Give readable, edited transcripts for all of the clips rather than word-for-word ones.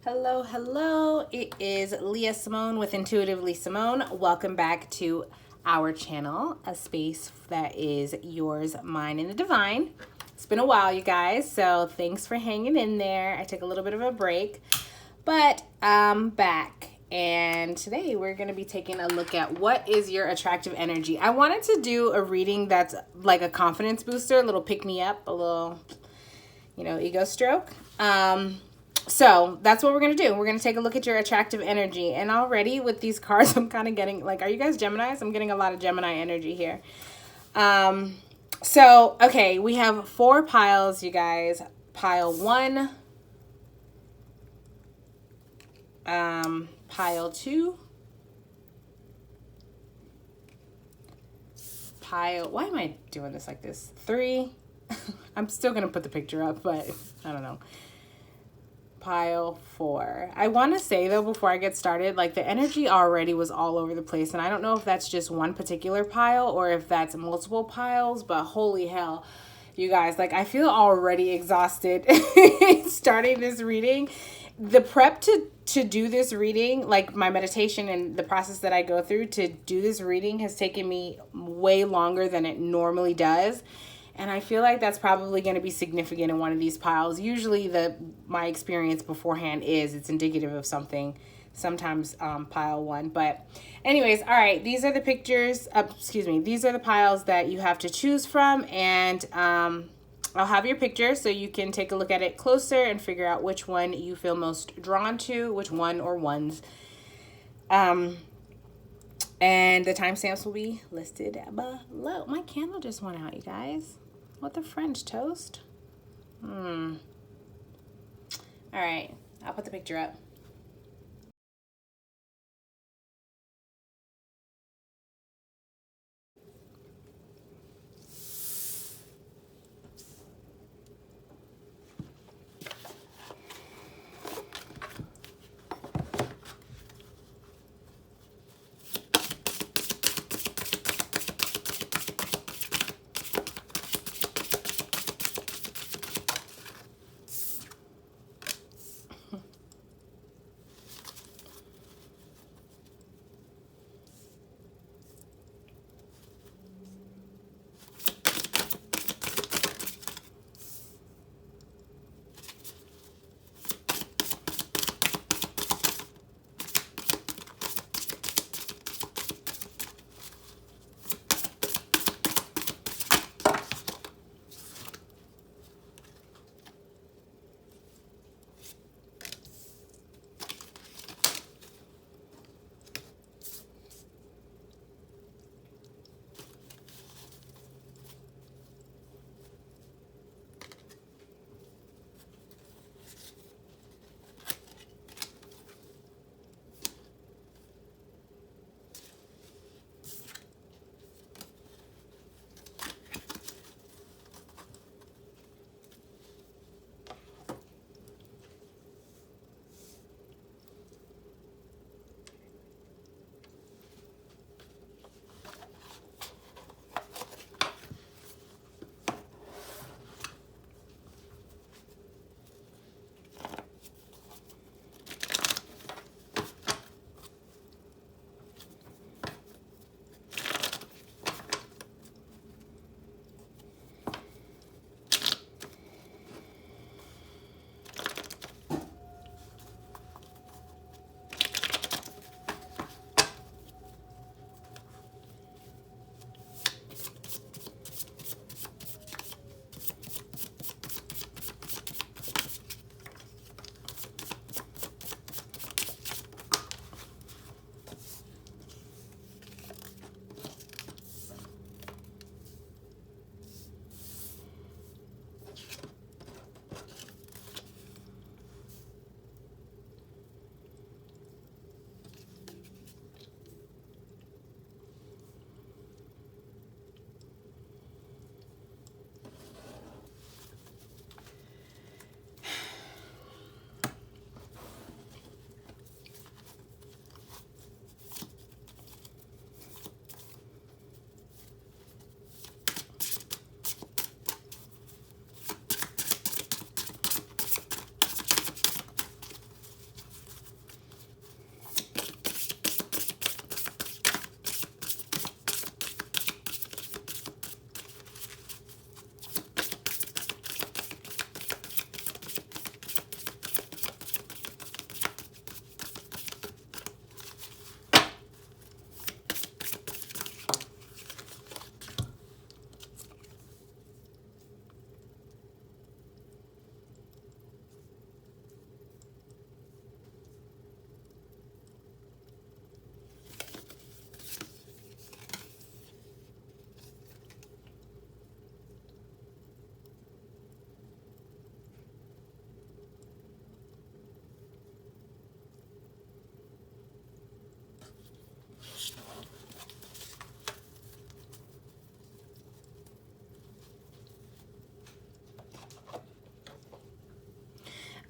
Hello, hello. It is Leah Simone with Intuitively Simone. Welcome back to our channel, a space that is yours, mine, and the divine. It's been a while, you guys, so thanks for hanging in there. I took a little bit of a break, but I'm back. And today we're going to be taking a look at what is your attractive energy. I wanted to do a reading that's like a confidence booster, a little pick me up, a little, ego stroke. So that's what we're going to do. We're going to take a look at your attractive energy. And already with these cards, I'm kind of getting, like, are you guys Geminis? I'm getting a lot of Gemini energy here. Okay, we have 4 piles, you guys. Pile 1, pile 2, why am I doing this like this? 3. I'm still going to put the picture up, but I don't know. Pile 4. I want to say though, before I get started, like the energy already was all over the place, and I don't know if that's just one particular pile or if that's multiple piles, but holy hell, you guys, like I feel already exhausted starting this reading. The prep to do this reading, like my meditation and the process that I go through to do this reading has taken me way longer than it normally does. And I feel like that's probably going to be significant in one of these piles. Usually my experience beforehand it's indicative of something, sometimes pile 1. But anyways, all right, these are the pictures, these are the piles that you have to choose from. And I'll have your picture so you can take a look at it closer and figure out which one you feel most drawn to, which one or ones. And the timestamps will be listed below. My candle just went out, you guys. What the French toast? All right, I'll put the picture up.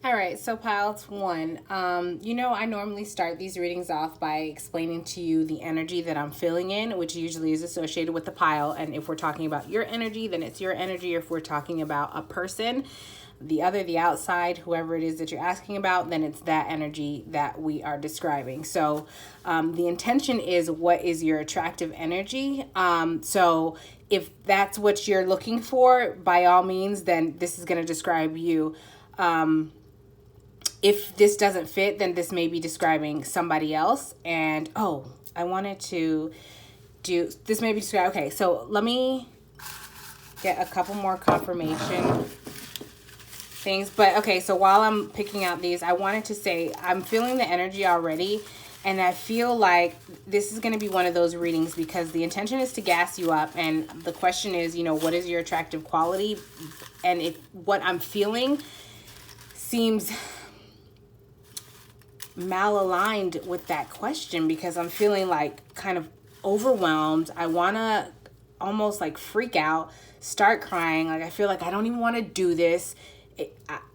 All right, so pile 1. You know, I normally start these readings off by explaining to you the energy that I'm feeling in, which usually is associated with the pile. And if we're talking about your energy, then it's your energy. If we're talking about a person, the other, the outside, whoever it is that you're asking about, then it's that energy that we are describing. So the intention is, what is your attractive energy? So if that's what you're looking for, by all means, then this is going to describe you. If this doesn't fit, then this may be describing somebody else. And I wanted to do this, may be described. Okay, so let me get a couple more confirmation things. But okay, so while I'm picking out these, I wanted to say I'm feeling the energy already. And I feel like this is going to be one of those readings because the intention is to gas you up. And the question is, you know, what is your attractive quality? And if what I'm feeling seems malaligned with that question, because I'm feeling like kind of overwhelmed. I want to almost like freak out, start crying. Like I feel like I don't even want to do this.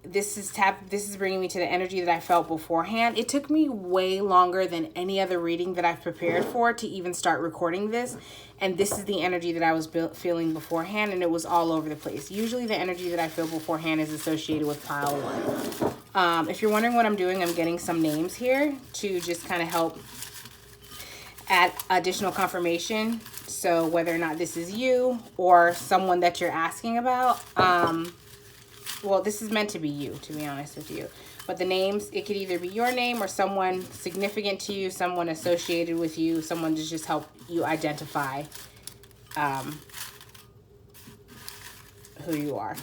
This is bringing me to the energy that I felt beforehand. It took me way longer than any other reading that I've prepared for to even start recording this. And this is the energy that I was feeling beforehand, and it was all over the place. Usually the energy that I feel beforehand is associated with pile 1. If you're wondering what I'm doing, I'm getting some names here to just kind of help add additional confirmation. So whether or not this is you or someone that you're asking about, well, this is meant to be you, to be honest with you. But the names, it could either be your name or someone significant to you, someone associated with you, someone to just help you identify who you are.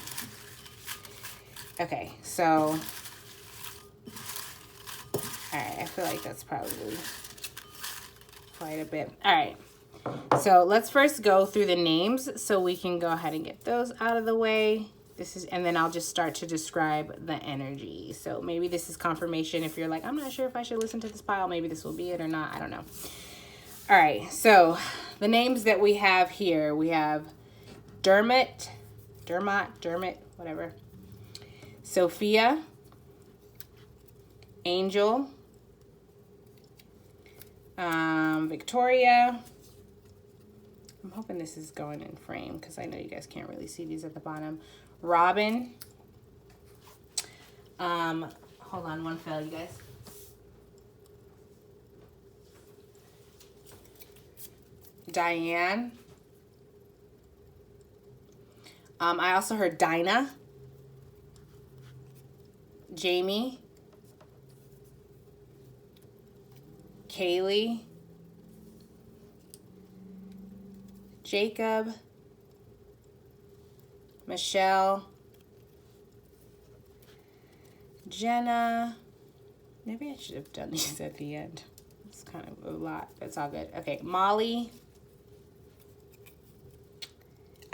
Okay, so, all right, I feel like that's probably quite a bit. All right, so let's first go through the names so we can go ahead and get those out of the way. And then I'll just start to describe the energy. So maybe this is confirmation. If you're like, I'm not sure if I should listen to this pile, maybe this will be it or not. I don't know. All right. So the names that we have here, we have Dermot, whatever. Sophia, Angel, Victoria. I'm hoping this is going in frame because I know you guys can't really see these at the bottom. Robin. Hold on, one fell, you guys. Diane. I also heard Dinah. Jamie. Kaylee. Jacob. Michelle, Jenna. Maybe I should have done these at the end. It's kind of a lot. That's all good. Okay, Molly.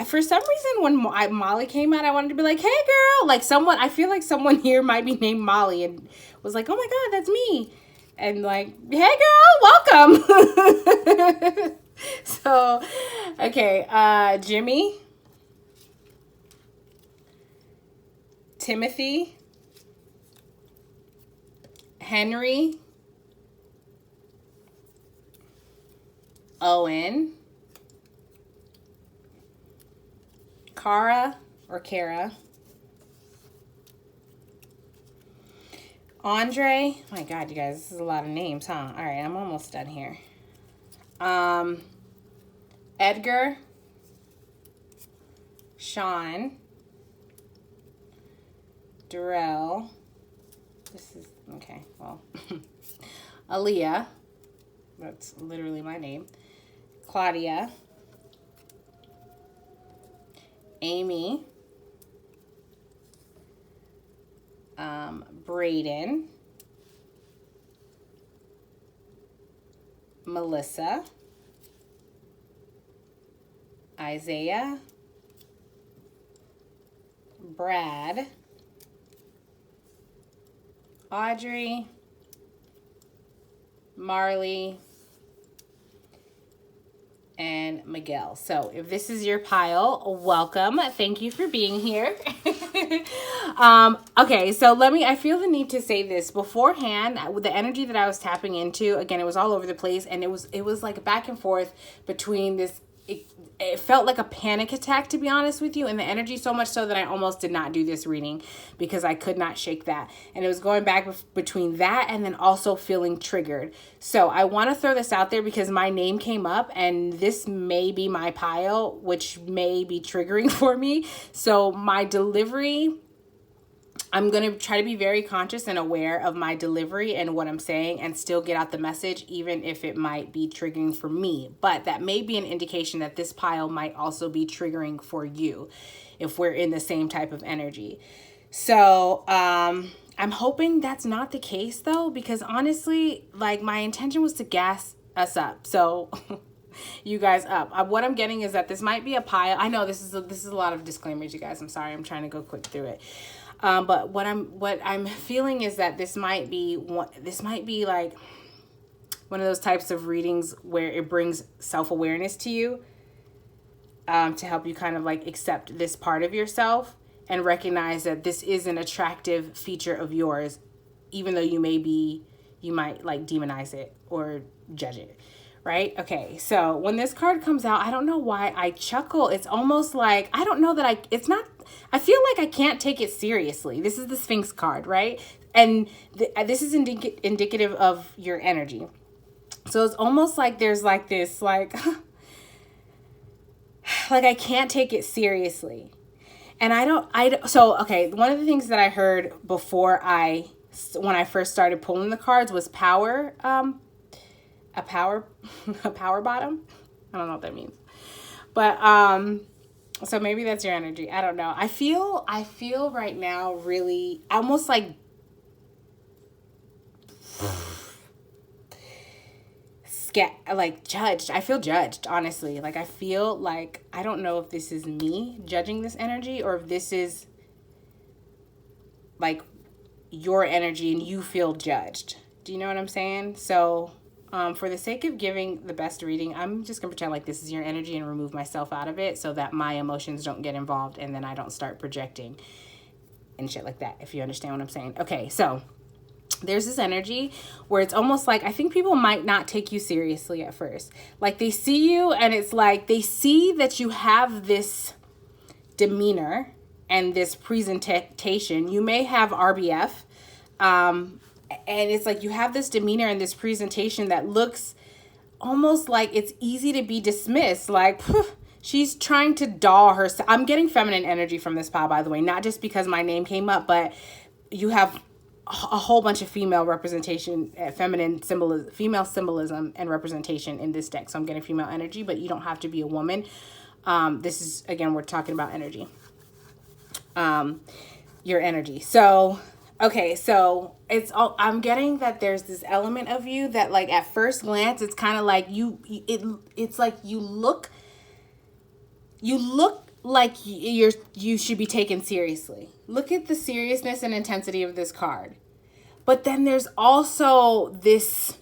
For some reason, when Molly came out, I wanted to be like, hey, girl. Like someone, I feel like someone here might be named Molly and was like, oh my God, that's me. And like, hey, girl, welcome. So, okay, Jimmy. Timothy, Henry, Owen, Kara, Andre. Oh my God, you guys, this is a lot of names, huh? All right, I'm almost done here. Edgar, Sean, Darrell, this is, okay, well, Aaliyah, that's literally my name, Claudia, Amy, Braden, Melissa, Isaiah, Brad, Audrey, Marley, and Miguel. So if this is your pile, welcome. Thank you for being here. Okay, so I feel the need to say this beforehand. With the energy that I was tapping into, again, it was all over the place, and it was like back and forth between this. It felt like a panic attack, to be honest with you, and the energy so much so that I almost did not do this reading because I could not shake that. And it was going back between that and then also feeling triggered. So I want to throw this out there because my name came up, and this may be my pile, which may be triggering for me. So my delivery, I'm going to try to be very conscious and aware of my delivery and what I'm saying and still get out the message, even if it might be triggering for me. But that may be an indication that this pile might also be triggering for you if we're in the same type of energy. So I'm hoping that's not the case, though, because honestly, like, my intention was to gas us up. So you guys up. What I'm getting is that this might be a pile. I know this is a lot of disclaimers, you guys. I'm sorry. I'm trying to go quick through it. But what I'm feeling is that this might be like one of those types of readings where it brings self-awareness to you, to help you kind of like accept this part of yourself and recognize that this is an attractive feature of yours, even though you might like demonize it or judge it. Right? Okay. So when this card comes out, I don't know why I chuckle. It's almost like, I don't know that I feel like I can't take it seriously. This is the Sphinx card, right? And this is indicative of your energy. So it's almost like there's like this, like, like I can't take it seriously. And okay. One of the things that I heard before when I first started pulling the cards was power, a power bottom. I don't know what that means, but so maybe that's your energy. I don't know. I feel right now really almost like judged. I feel judged, honestly. Like I feel like I don't know if this is me judging this energy or if this is like your energy and you feel judged. Do you know what I'm saying? So for the sake of giving the best reading, I'm just going to pretend like this is your energy and remove myself out of it so that my emotions don't get involved and then I don't start projecting and shit like that, if you understand what I'm saying. Okay, so there's this energy where it's almost like I think people might not take you seriously at first. Like they see you and it's like they see that you have this demeanor and this presentation. You may have RBF, and it's like you have this demeanor and this presentation that looks almost like it's easy to be dismissed. Like, she's trying to doll herself. I'm getting feminine energy from this pile, by the way, not just because my name came up, but you have a whole bunch of female representation, feminine symbolism, female symbolism and representation in this deck. So I'm getting female energy, but you don't have to be a woman. This is, again, we're talking about energy. Your energy. So okay, so I'm getting that there's this element of you that like at first glance, it's kind of like it's like you look like you should be taken seriously. Look at the seriousness and intensity of this card. But then there's also this,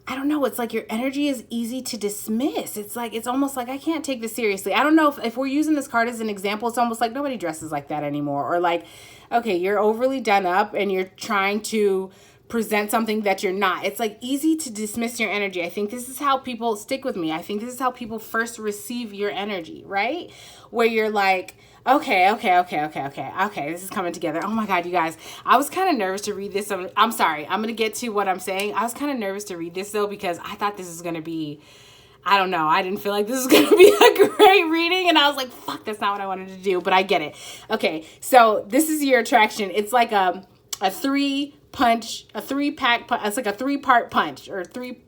I don't know, it's like your energy is easy to dismiss. It's like, it's almost like I can't take this seriously. I don't know if we're using this card as an example, it's almost like nobody dresses like that anymore. Or like, okay, you're overly done up and you're trying to present something that you're not. It's like easy to dismiss your energy. I think this is how people stick with me. I think this is how people first receive your energy, right? Where you're like, okay, this is coming together. Oh my God, you guys, I was kind of nervous to read this. I'm sorry, I'm going to get to what I'm saying. I was kind of nervous to read this though, because I thought this was going to be, I don't know, I didn't feel like this was going to be a great reading. And I was like, fuck, that's not what I wanted to do, but I get it. Okay, so this is your attraction. It's like a three-pack punch. It's like a three-part punch or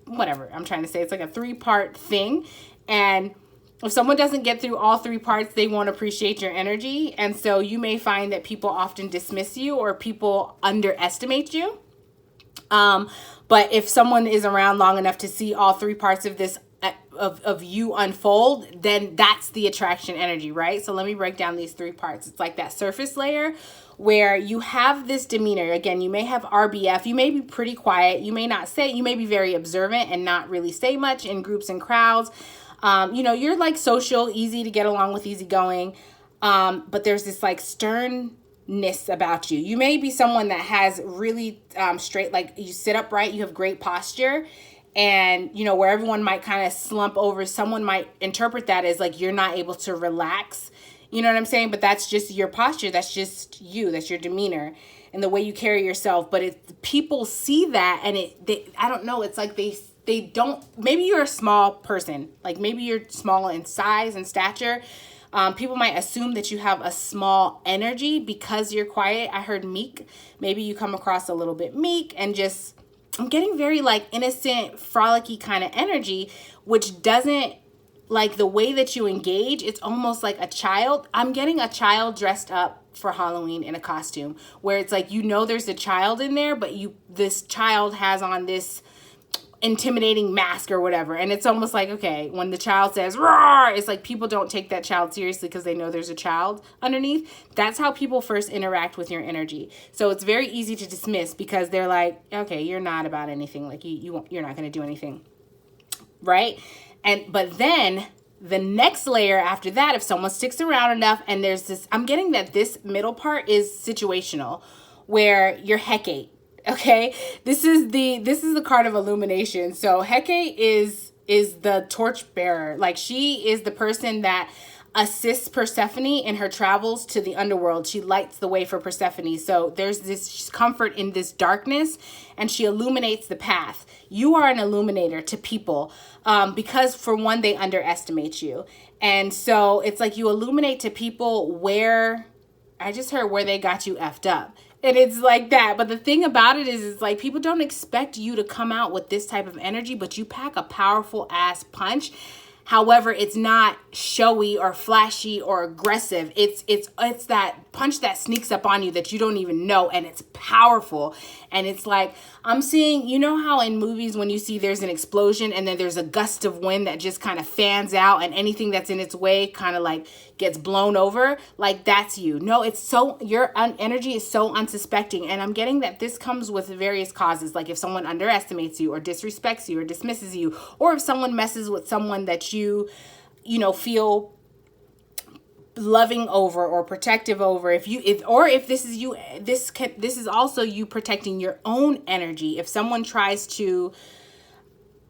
whatever I'm trying to say. It's like a three-part thing. And if someone doesn't get through all three parts, they won't appreciate your energy. And so you may find that people often dismiss you or people underestimate you. But if someone is around long enough to see all three parts of this, of you unfold, then that's the attraction energy, right? So let me break down these three parts. It's like that surface layer where you have this demeanor. Again, you may have RBF. You may be pretty quiet. You may not say, you may be very observant and not really say much in groups and crowds. You're like social, easy to get along with, easygoing. But there's this like sternness about you. You may be someone that has really straight, like you sit upright, you have great posture, and you know, where everyone might kind of slump over, someone might interpret that as like you're not able to relax. You know what I'm saying? But that's just your posture. That's just you. That's your demeanor and the way you carry yourself. But people see that, and I don't know. It's like they don't. Maybe you're a small person. Like maybe you're small in size and stature. People might assume that you have a small energy because you're quiet. I heard meek. Maybe you come across a little bit meek and just, I'm getting very like innocent, frolicky kind of energy, which doesn't, like the way that you engage, it's almost like a child. I'm getting a child dressed up for Halloween in a costume where it's like, you know, there's a child in there, but this child has on this intimidating mask or whatever. And it's almost like, okay, when the child says roar, it's like people don't take that child seriously because they know there's a child underneath. That's how people first interact with your energy. So it's very easy to dismiss because they're like, okay, you're not about anything. Like you're not going to do anything. Right? But then the next layer after that, if someone sticks around enough, and there's this, I'm getting that this middle part is situational where you're Hecate. Okay, this is the card of illumination. So Hecate is the torchbearer. Like she is the person that assists Persephone in her travels to the underworld. She lights the way for Persephone. So there's this comfort in this darkness, and she illuminates the path. You are an illuminator to people because, for one, they underestimate you. And so it's like you illuminate to people where, I just heard where they got you effed up. And it's like that. But the thing about it is like people don't expect you to come out with this type of energy, but you pack a powerful ass punch. However, it's not showy or flashy or aggressive. It's that punch that sneaks up on you that you don't even know, and it's powerful. And it's like, I'm seeing, you know how in movies when you see there's an explosion and then there's a gust of wind that just kind of fans out and anything that's in its way kind of like gets blown over? Like that's you. No, it's so, your energy is so unsuspecting. And I'm getting that this comes with various causes. Like if someone underestimates you or disrespects you or dismisses you, or if someone messes with someone that you know, feel loving over or protective over, if this is you, this is also you protecting your own energy. If someone tries to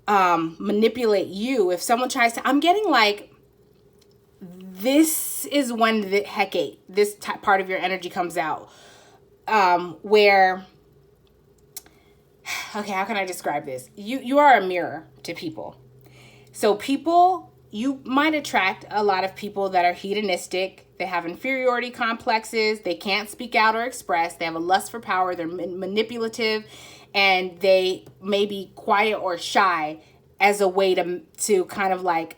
manipulate you, if someone tries to, I'm getting like, this is when the Hecate, this part of your energy comes out, where, okay, how can I describe this? You are a mirror to people. So people, you might attract a lot of people that are hedonistic. They have inferiority complexes. They can't speak out or express. They have a lust for power. They're manipulative, and they may be quiet or shy as a way to kind of like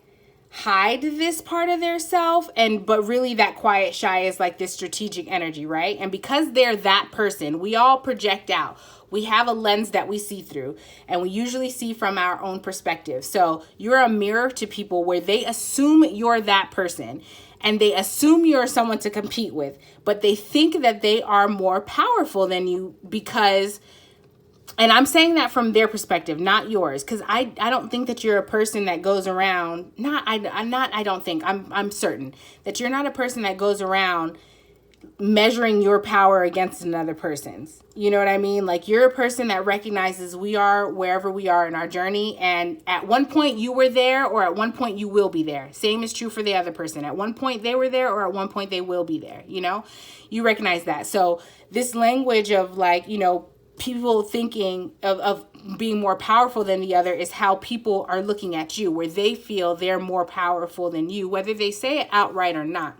hide this part of their self. But really that quiet, shy is like this strategic energy, right? And because they're that person, we all project out. We have a lens that we see through, and we usually see from our own perspective. So you're a mirror to people where they assume you're that person, and they assume you're someone to compete with, but they think that they are more powerful than you because, and I'm saying that from their perspective, not yours, because I don't think that you're a person that goes around, I'm certain that you're not a person that goes around measuring your power against another person's. You know what I mean? Like you're a person that recognizes we are wherever we are in our journey, and at one point you were there, or at one point you will be there. Same is true for the other person. At one point they were there, or at one point they will be there. You know, you recognize that. So this language of like, you know, people thinking of being more powerful than the other is how people are looking at you, where they feel they're more powerful than you, whether they say it outright or not.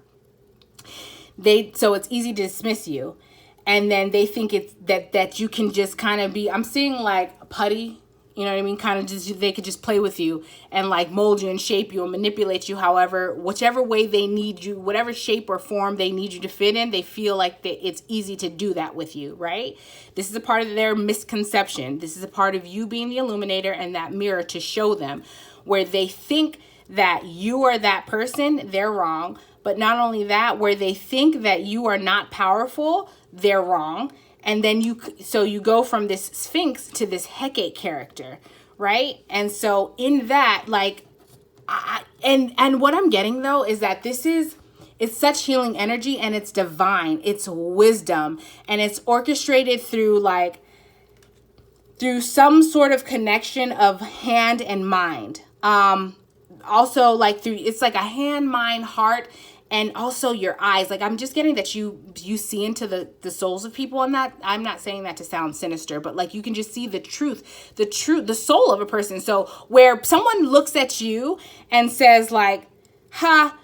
So it's easy to dismiss you. And then they think it's that you can just kind of be, I'm seeing like putty, you know what I mean? Kind of just, they could just play with you and like mold you and shape you and manipulate you. However, whichever way they need you, whatever shape or form they need you to fit in, they feel like it's easy to do that with you, right? This is a part of their misconception. This is a part of you being the illuminator and that mirror to show them where they think that you are that person, they're wrong. But not only that, where they think that you are not powerful, they're wrong. And then you go from this Sphinx to this Hecate character, right? And so in that, like, and what I'm getting though is that this is, It's such healing energy, and it's divine. It's wisdom, and it's orchestrated through through some sort of connection of hand and mind. Also like through, it's like a hand, mind, heart, and also your eyes. Like, I'm just getting that you see into the souls of people. I'm not saying that to sound sinister, but like, you can just see the truth, the soul of a person. So where someone looks at you and says like, ha,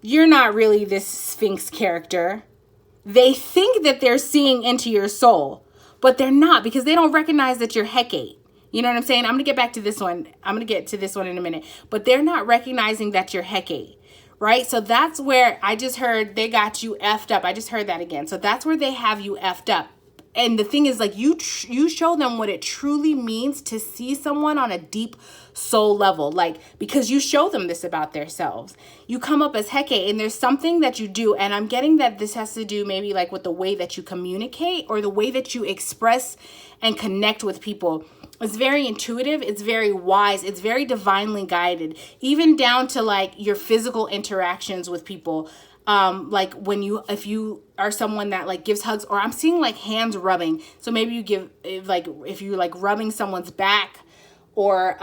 you're not really this Sphinx character. They think that they're seeing into your soul, but they're not, because they don't recognize that you're Hecate. You know what I'm saying? I'm going to get back to this one. I'm going to get to this one in a minute, but they're not recognizing that you're Hecate, right? So that's where I just heard they got you effed up. I just heard that again. So that's where they have you effed up. And the thing is, like, you show them what it truly means to see someone on a deep soul level, like, because you show them this about themselves. You come up as Hecate, and there's something that you do, and I'm getting that this has to do maybe like with the way that you communicate or the way that you express and connect with people. It's very intuitive. It's very wise. It's very divinely guided, even down to like your physical interactions with people. Like if you are someone that like gives hugs, or I'm seeing like hands rubbing. So maybe you give, if you're like rubbing someone's back, or,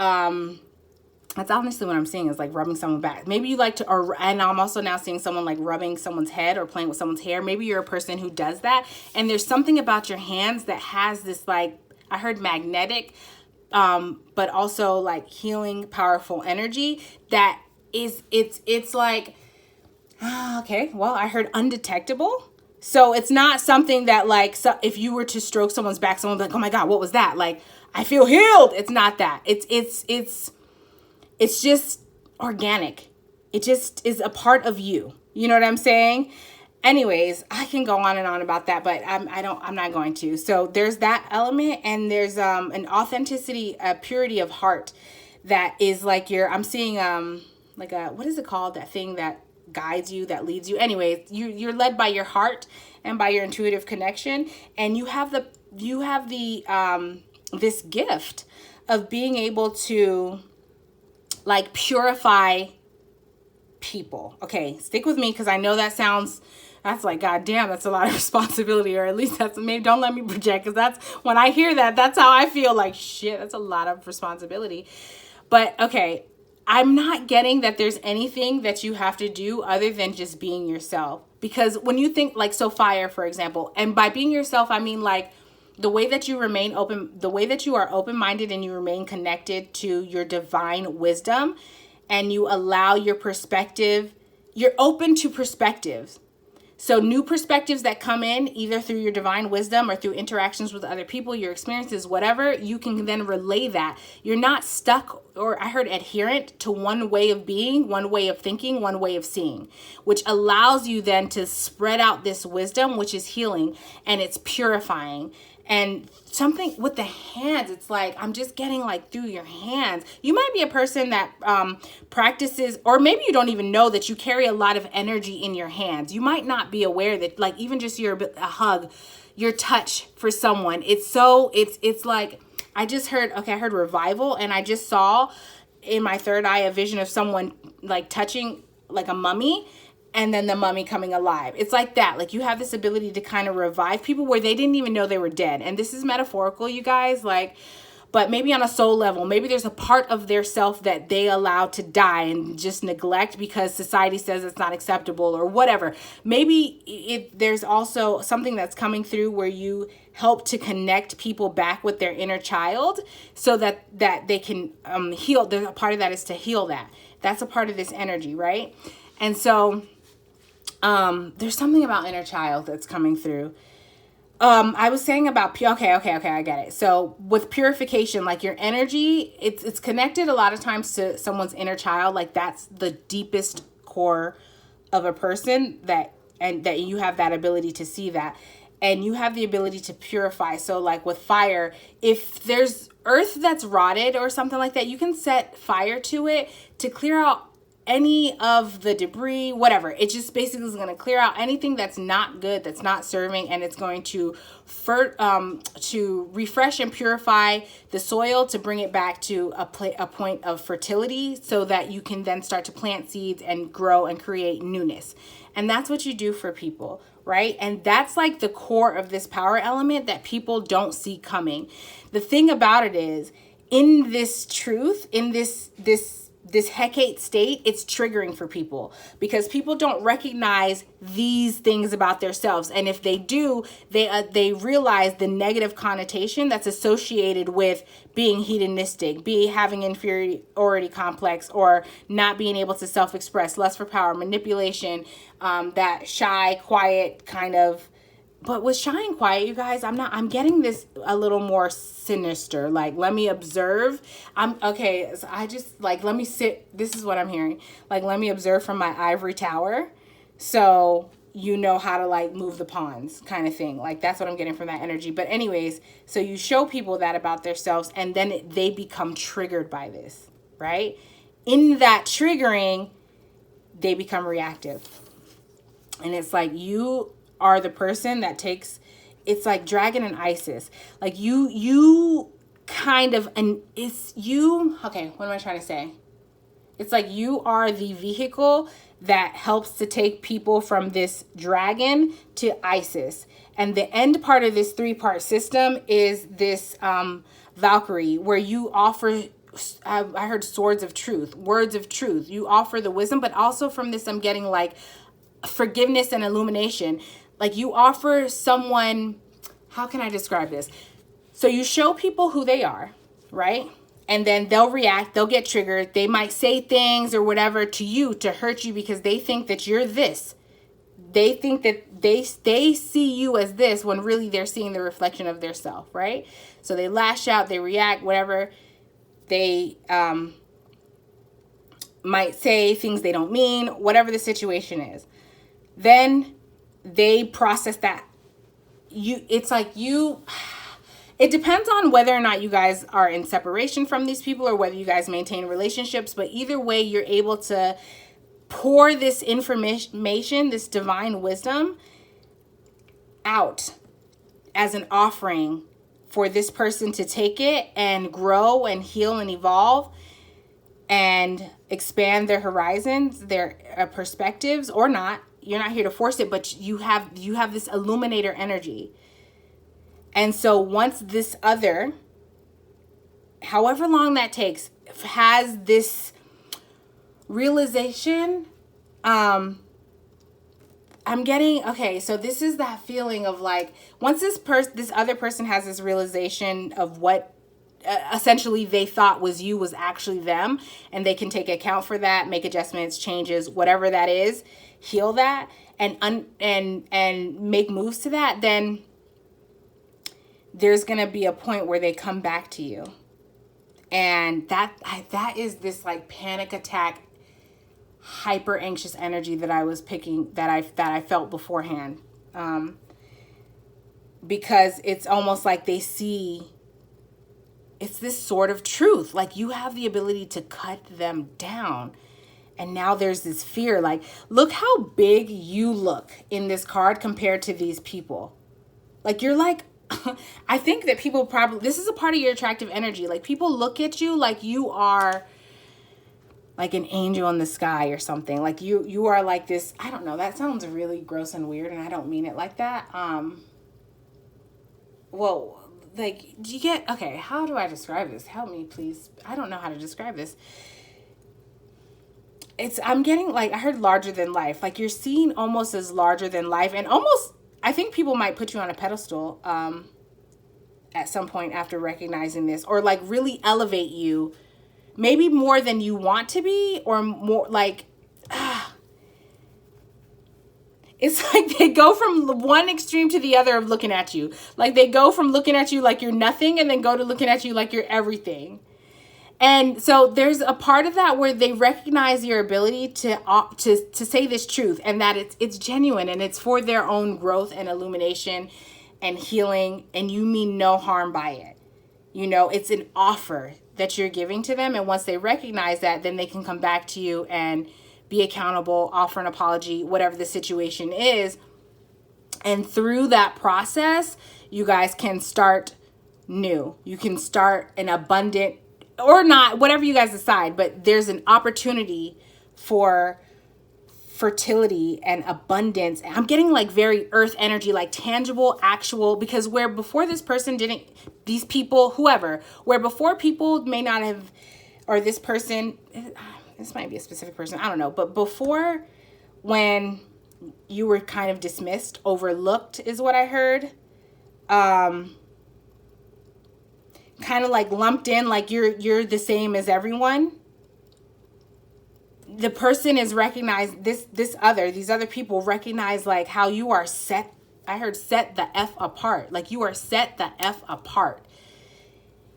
that's honestly what I'm seeing, is like rubbing someone back. Maybe you like to, and I'm also now seeing someone like rubbing someone's head or playing with someone's hair. Maybe you're a person who does that. And there's something about your hands that has this, like, I heard magnetic, but also like healing, powerful energy that is, it's like, okay, well, I heard undetectable. So it's not something that like, so if you were to stroke someone's back, someone's like, oh my God, what was that? Like, I feel healed. It's not that. It's just organic. It just is a part of you. You know what I'm saying? Anyways, I can go on and on about that, but I'm not going to. So there's that element, and there's an authenticity, a purity of heart that is like I'm seeing like a, what is it called? That thing that guides you, that leads you. Anyways, you're led by your heart and by your intuitive connection, and you have the this gift of being able to like purify people. Okay, stick with me, because I know that's like, God damn, that's a lot of responsibility, or at least that's, maybe don't let me project, because that's, when I hear that, that's how I feel, like, shit, that's a lot of responsibility. But okay, I'm not getting that there's anything that you have to do other than just being yourself. Because when you think like, so fire, for example, and by being yourself, I mean like the way that you remain open, the way that you are open-minded and you remain connected to your divine wisdom, and you allow your perspective, you're open to perspectives. So new perspectives that come in either through your divine wisdom or through interactions with other people, your experiences, whatever, you can then relay that. You're not stuck, or I heard adherent to one way of being, one way of thinking, one way of seeing, which allows you then to spread out this wisdom, which is healing, and it's purifying. And something with the hands, it's like, I'm just getting like through your hands. You might be a person that practices, or maybe you don't even know that you carry a lot of energy in your hands. You might not be aware that, like, even just a hug, your touch for someone. It's like, I just heard, okay, I heard revival, and I just saw in my third eye a vision of someone like touching like a mummy, and then the mummy coming alive. It's like that. Like, you have this ability to kind of revive people where they didn't even know they were dead. And this is metaphorical, you guys, like, but maybe on a soul level, maybe there's a part of their self that they allow to die and just neglect because society says it's not acceptable or whatever. Maybe there's also something that's coming through where you help to connect people back with their inner child so that they can heal. There's a part of that is to heal that. That's a part of this energy, right? And so there's something about inner child that's coming through. I was saying about, okay, I get it. So with purification, like your energy, it's connected a lot of times to someone's inner child. Like that's the deepest core of a person that you have that ability to see that, and you have the ability to purify. So like with fire, if there's earth that's rotted or something like that, you can set fire to it to clear out any of the debris, whatever. It just basically is going to clear out anything that's not good, that's not serving, and it's going to refresh and purify the soil to bring it back to a point of fertility, so that you can then start to plant seeds and grow and create newness. And that's what you do for people, right? And that's like the core of this power element that people don't see coming. The thing about it is, in this truth, in this Hecate state, it's triggering for people, because people don't recognize these things about themselves. And if they do, they realize the negative connotation that's associated with being hedonistic, having inferiority complex, or not being able to self-express, lust for power, manipulation, that shy, quiet kind of. But with shy and quiet, you guys, I'm getting this a little more sinister. Like, let me observe. So I just, like, let me sit. This is what I'm hearing. Like, let me observe from my ivory tower, so you know how to, like, move the pawns kind of thing. Like, that's what I'm getting from that energy. But anyways, so you show people that about themselves, and then they become triggered by this, right? In that triggering, they become reactive. And it's like, you are the person that takes, it's like Dragon and Isis. Like, you kind of, and it's you, okay, what am I trying to say? It's like you are the vehicle that helps to take people from this dragon to Isis. And the end part of this 3-part system is this Valkyrie, where you offer, I heard swords of truth, words of truth. You offer the wisdom, but also from this, I'm getting like forgiveness and illumination. Like, you offer someone, how can I describe this? So you show people who they are, right? And then they'll react, they'll get triggered. They might say things or whatever to you to hurt you, because they think that you're this. They think that they see you as this, when really they're seeing the reflection of their self, right? So they lash out, they react, whatever. They might say things they don't mean, whatever the situation is. Then they process that. It depends on whether or not you guys are in separation from these people, or whether you guys maintain relationships. But either way, you're able to pour this information, this divine wisdom, out as an offering for this person to take it and grow and heal and evolve and expand their horizons, their perspectives, or not. You're not here to force it, but you have this illuminator energy. And so once this other, however long that takes, has this realization, I'm getting, okay, so this is that feeling of like, once this other person has this realization of what essentially they thought was you was actually them, and they can take account for that, make adjustments, changes, whatever that is, heal that, and make moves to that, then there's going to be a point where they come back to you. And that is this like panic attack, hyper anxious energy that I was picking, that I felt beforehand. Because it's almost like they see, it's this sort of truth. Like, you have the ability to cut them down. And now there's this fear. Like, look how big you look in this card compared to these people. Like, you're like, I think that people probably, this is a part of your attractive energy. Like, people look at you like you are like an angel in the sky or something. Like, you are like this, I don't know, that sounds really gross and weird, and I don't mean it like that. Well, like, do you get, okay, how do I describe this? Help me, please. I don't know how to describe this. I'm getting like, I heard larger than life. Like, you're seen almost as larger than life, and almost, I think people might put you on a pedestal at some point after recognizing this, or like really elevate you, maybe more than you want to be, or more like, it's like they go from one extreme to the other of looking at you. Like, they go from looking at you like you're nothing, and then go to looking at you like you're everything. And so there's a part of that where they recognize your ability to say this truth, and that it's genuine, and it's for their own growth and illumination and healing, and you mean no harm by it. You know, it's an offer. that you're giving to them. And once they recognize that, then they can come back to you and be accountable, offer an apology, whatever the situation is. And through that process, you guys can start new. You can start an abundant, or not, whatever you guys decide, but there's an opportunity for fertility and abundance. I'm getting like very earth energy, like tangible, actual, because where before this person didn't, these people, whoever, where before people may not have, or this person, this might be a specific person, I don't know, but before, when you were kind of dismissed, overlooked is what I heard, kind of like lumped in, like you're the same as everyone. The person is recognized, these other people recognize like how you are set. I heard set the F apart. Like you are set the F apart.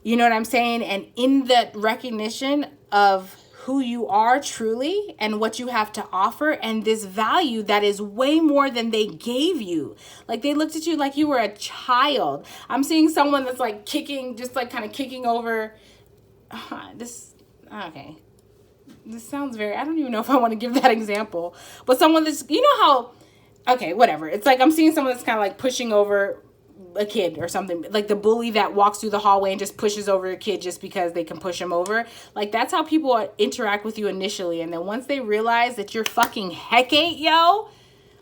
You know what I'm saying? And in the recognition of who you are truly and what you have to offer and this value that is way more than they gave you. Like they looked at you like you were a child. I'm seeing someone that's like kicking, just like kind of kicking over okay. This sounds very, I don't even know if I want to give that example, but someone that's, you know how, okay, whatever. It's like I'm seeing someone that's kind of like pushing over a kid or something, like the bully that walks through the hallway and just pushes over a kid just because they can push him over. Like that's how people interact with you initially. And then once they realize that you're fucking Hecate, yo,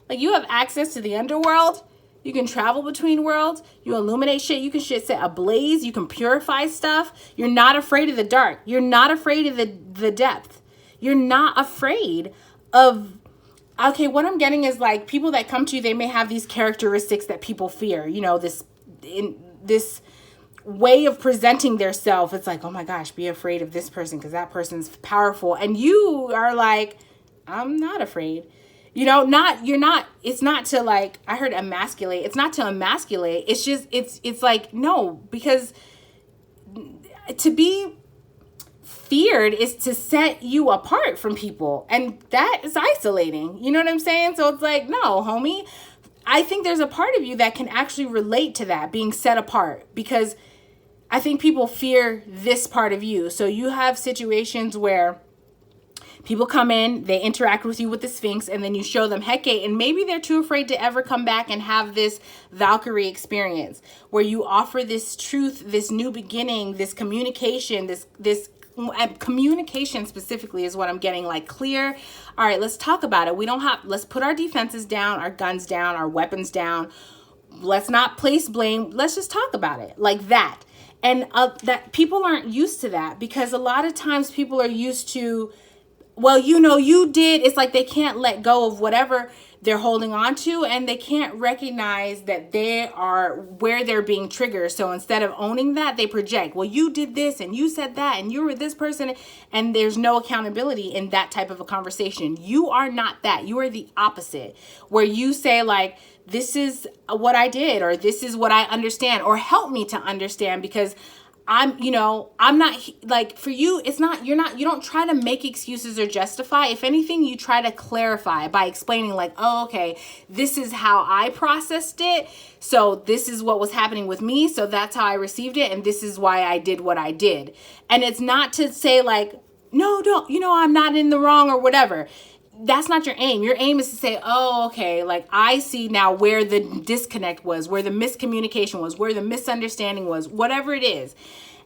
like you have access to the underworld. You can travel between worlds. You illuminate shit. You can set ablaze. You can purify stuff. You're not afraid of the dark. You're not afraid of the depth. You're not afraid of, okay, what I'm getting is like people that come to you, they may have these characteristics that people fear, you know, this way of presenting their self. It's like, oh my gosh, be afraid of this person because that person's powerful. And you are like, I'm not afraid. You know, it's not to like, I heard emasculate. It's not to emasculate. It's just, it's like, no, because to be feared is to set you apart from people, and that is isolating. You know what I'm saying? So it's like, no, homie, I think there's a part of you that can actually relate to that being set apart, because I think people fear this part of you. So you have situations where people come in, they interact with you with the Sphinx, and then you show them Hecate, and maybe they're too afraid to ever come back and have this Valkyrie experience where you offer this truth, this new beginning, this communication, this communication specifically is what I'm getting, like clear. All right, let's talk about it. Let's put our defenses down, our guns down, our weapons down. Let's not place blame. Let's just talk about it like that. And that people aren't used to that, because a lot of times people are used to, well, you know, you did. It's like they can't let go of whatever they're holding on to, and they can't recognize that they are where they're being triggered. So instead of owning that, they project, well, you did this and you said that and you were this person, and there's no accountability in that type of a conversation. You are not that. You are the opposite, where you say like, this is what I did, or this is what I understand, or help me to understand, because I'm not like, for you, you don't try to make excuses or justify. If anything, you try to clarify by explaining like, oh, okay, this is how I processed it. So this is what was happening with me. So that's how I received it. And this is why I did what I did. And it's not to say like, no, don't, I'm not in the wrong or whatever. That's not your aim. Your aim is to say, oh, okay, like I see now where the disconnect was, where the miscommunication was, where the misunderstanding was, whatever it is.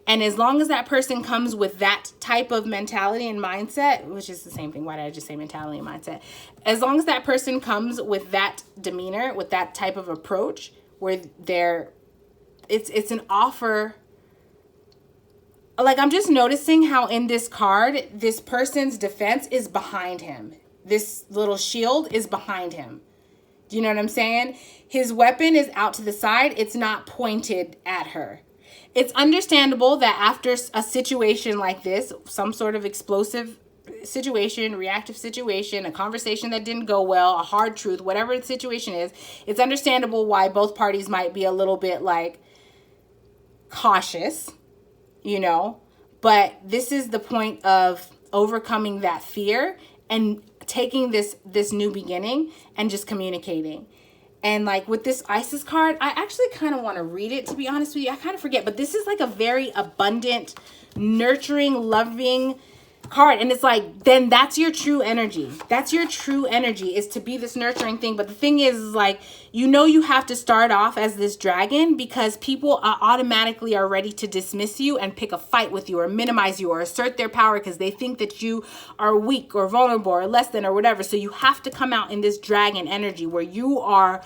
And as long as that person comes with that type of mentality and mindset, which is the same thing, why did I just say mentality and mindset? As long as that person comes with that demeanor, with that type of approach, where it's an offer. Like I'm just noticing how in this card, this person's defense is behind him. This little shield is behind him. Do you know what I'm saying? His weapon is out to the side. It's not pointed at her. It's understandable that after a situation like this, some sort of explosive situation, reactive situation, a conversation that didn't go well, a hard truth, whatever the situation is, it's understandable why both parties might be a little bit like cautious, but this is the point of overcoming that fear and taking this new beginning and just communicating. And like with this Isis card, I actually kind of want to read it, to be honest with you. I kind of forget, but this is like a very abundant, nurturing, loving card. And it's like, then that's your true energy. That's your true energy, is to be this nurturing thing. But the thing is like, you know, you have to start off as this dragon, because people are automatically are ready to dismiss you and pick a fight with you or minimize you or assert their power because they think that you are weak or vulnerable or less than or whatever. So you have to come out in this dragon energy where you are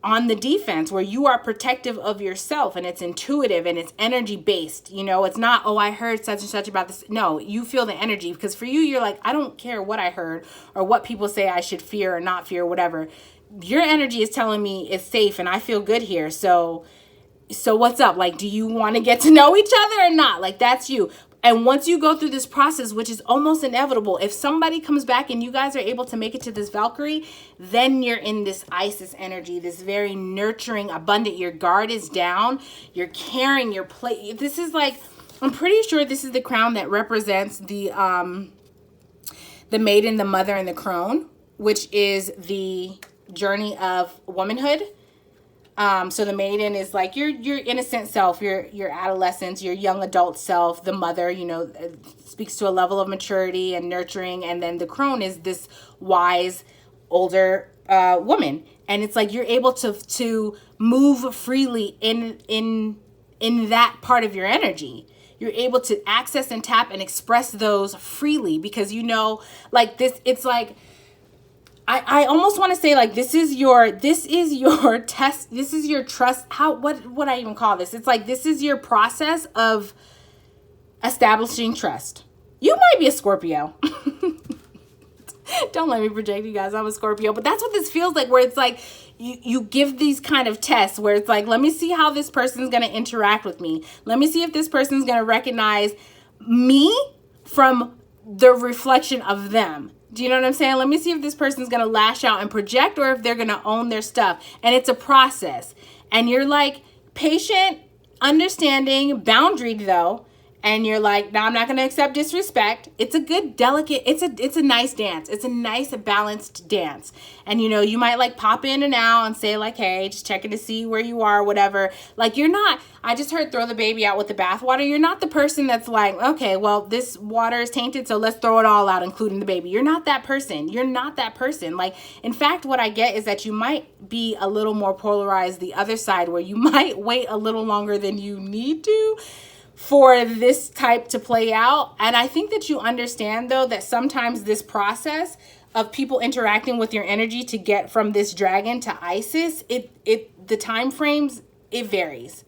on the defense, where you are protective of yourself, and it's intuitive and it's energy based. You know, it's not, oh, I heard such and such about this. No, you feel the energy, because for you, you're like, I don't care what I heard or what people say I should fear or not fear, whatever. Your energy is telling me it's safe and I feel good here. So what's up? Like, do you want to get to know each other or not? Like, that's you. And once you go through this process, which is almost inevitable, if somebody comes back and you guys are able to make it to this Valkyrie, then you're in this Isis energy, this very nurturing, abundant. Your guard is down. You're carrying your plate. This is like, I'm pretty sure this is the crown that represents the maiden, the mother, and the crone, which is the journey of womanhood. So the maiden is like your innocent self, your adolescence, your young adult self. The mother, you know, speaks to a level of maturity and nurturing. And then the crone is this wise, older woman. And it's like you're able to move freely in that part of your energy. You're able to access and tap and express those freely, because, you know, like this, it's like, I almost want to say like, this is your test. This is your trust. What I even call this? It's like, this is your process of establishing trust. You might be a Scorpio. Don't let me project, you guys. I'm a Scorpio, but that's what this feels like, where it's like you give these kind of tests where it's like, let me see how this person's going to interact with me. Let me see if this person's going to recognize me from the reflection of them. Do you know what I'm saying? Let me see if this person's going to lash out and project, or if they're going to own their stuff. And it's a process. And you're like patient, understanding, boundaried though. And you're like, no, I'm not going to accept disrespect. It's a good, delicate, it's a nice dance. It's a nice, balanced dance. And, you know, you might like pop in and out and say like, hey, just checking to see where you are, whatever. Like, you're not, I just heard throw the baby out with the bathwater. You're not the person that's like, okay, well, this water is tainted, so let's throw it all out, including the baby. You're not that person. You're not that person. Like, in fact, what I get is that you might be a little more polarized the other side, where you might wait a little longer than you need to for this type to play out. And I think that you understand though that sometimes this process of people interacting with your energy to get from this dragon to Isis, the time frames, it varies.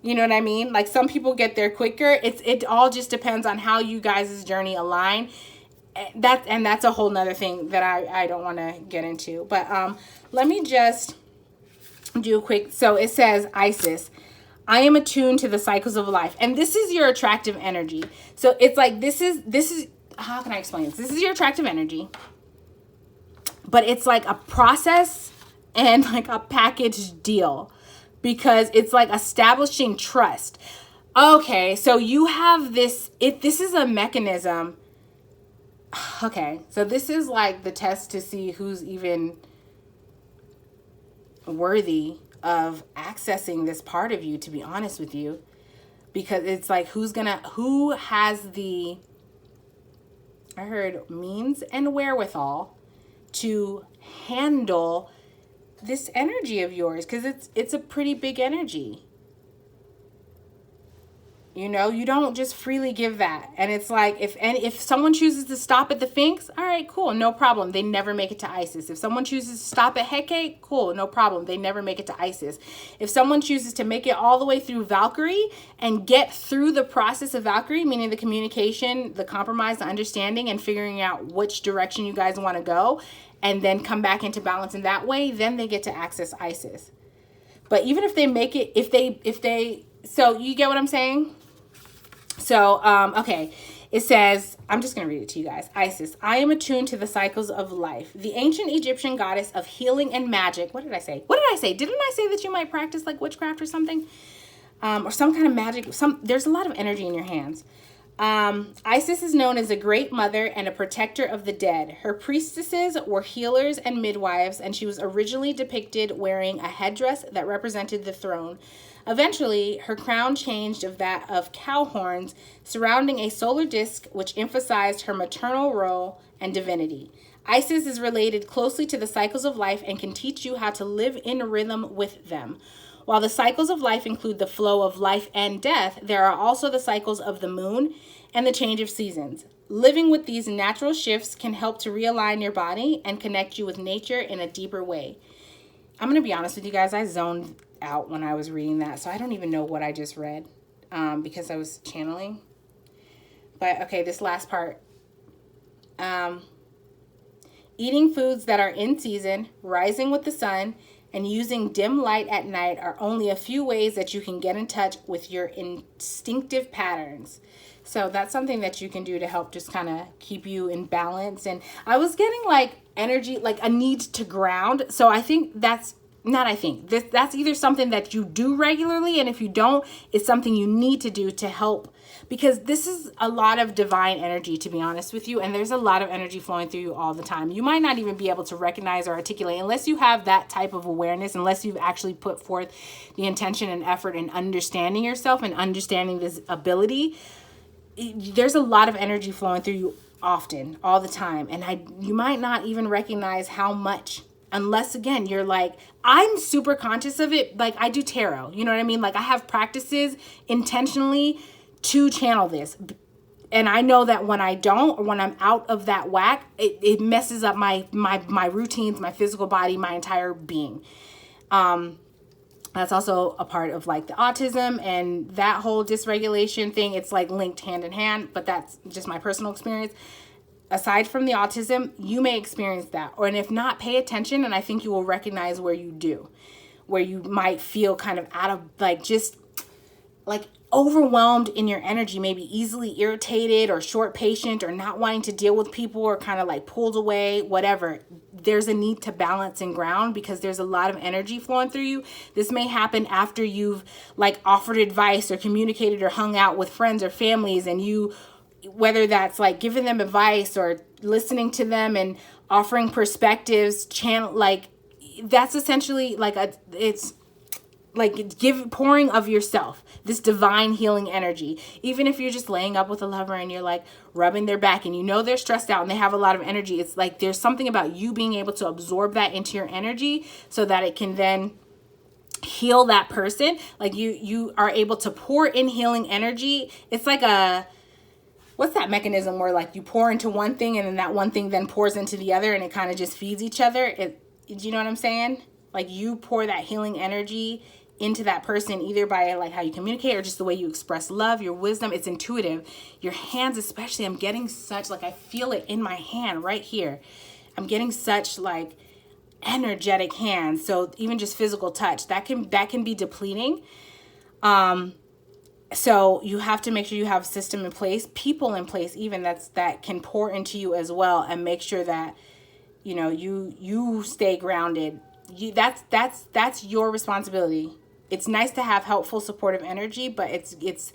You know what I mean? Like, some people get there quicker. It all just depends on how you guys' journey align. That's a whole nother thing that I don't want to get into. But let me just do a quick. So it says Isis, I am attuned to the cycles of life. And this is your attractive energy. So it's like, this is, how can I explain this? This is your attractive energy, but it's like a process and like a package deal, because it's like establishing trust. Okay. So you have this, this is a mechanism. Okay. So this is like the test to see who's even worthy of accessing this part of you, to be honest with you, because it's like, who has the, I heard, means and wherewithal to handle this energy of yours, because it's a pretty big energy. You know, you don't just freely give that. And it's like, if someone chooses to stop at the Sphinx, all right, cool, no problem. They never make it to Isis. If someone chooses to stop at Hecate, cool, no problem. They never make it to Isis. If someone chooses to make it all the way through Valkyrie and get through the process of Valkyrie, meaning the communication, the compromise, the understanding, and figuring out which direction you guys want to go, and then come back into balance in that way, then they get to access Isis. But even if they make it, if they, so you get what I'm saying? So, okay, it says, I'm just going to read it to you guys. Isis, I am attuned to the cycles of life. The ancient Egyptian goddess of healing and magic. What did I say? Didn't I say that you might practice like witchcraft or something? Or some kind of magic? There's a lot of energy in your hands. Isis is known as a great mother and a protector of the dead. Her priestesses were healers and midwives, and she was originally depicted wearing a headdress that represented the throne. Eventually, her crown changed of that of cow horns surrounding a solar disk, which emphasized her maternal role and divinity. Isis is related closely to the cycles of life and can teach you how to live in rhythm with them. While the cycles of life include the flow of life and death, there are also the cycles of the moon and the change of seasons. Living with these natural shifts can help to realign your body and connect you with nature in a deeper way. I'm going to be honest with you guys, I zoned out when I was reading that, so I don't even know what I just read because I was channeling. But okay, this last part. Eating foods that are in season, rising with the sun, and using dim light at night are only a few ways that you can get in touch with your instinctive patterns. So that's something that you can do to help just kind of keep you in balance. And I was getting like energy, like a need to ground. So I think that's either something that you do regularly, and if you don't, it's something you need to do to help, because this is a lot of divine energy, to be honest with you, and there's a lot of energy flowing through you all the time. You might not even be able to recognize or articulate unless you have that type of awareness, unless you've actually put forth the intention and effort in understanding yourself and understanding this ability. There's a lot of energy flowing through you often, all the time, and you might not even recognize how much, unless again you're like, I'm super conscious of it. Like I do tarot, you know what I mean? Like I have practices intentionally to channel this, and I know that when I don't, or when I'm out of that whack, it messes up my routines, my physical body, my entire being. That's also a part of like the autism and that whole dysregulation thing. It's like linked hand in hand, but that's just my personal experience. Aside from the autism, you may experience that. And if not, pay attention, and I think you will recognize where you do. Where you might feel kind of out of, like, just like overwhelmed in your energy, maybe easily irritated or short patient or not wanting to deal with people or kind of like pulled away, whatever. There's a need to balance and ground because there's a lot of energy flowing through you. This may happen after you've like offered advice or communicated or hung out with friends or families, and you, whether that's like giving them advice or listening to them and offering perspectives, like that's essentially like it's like pouring of yourself, this divine healing energy. Even if you're just laying up with a lover and you're like rubbing their back and you know they're stressed out and they have a lot of energy, it's like there's something about you being able to absorb that into your energy so that it can then heal that person. Like you are able to pour in healing energy. It's like what's that mechanism where like you pour into one thing and then that one thing then pours into the other and it kind of just feeds each other? Do you know what I'm saying? Like you pour that healing energy into that person, either by like how you communicate or just the way you express love, your wisdom. It's intuitive. Your hands especially, I'm getting such, like I feel it in my hand right here. I'm getting such like energetic hands. So even just physical touch, that can be depleting. So you have to make sure you have a system in place, people in place, even that can pour into you as well, and make sure that, you know, you stay grounded. That's your responsibility. It's nice to have helpful, supportive energy, but it's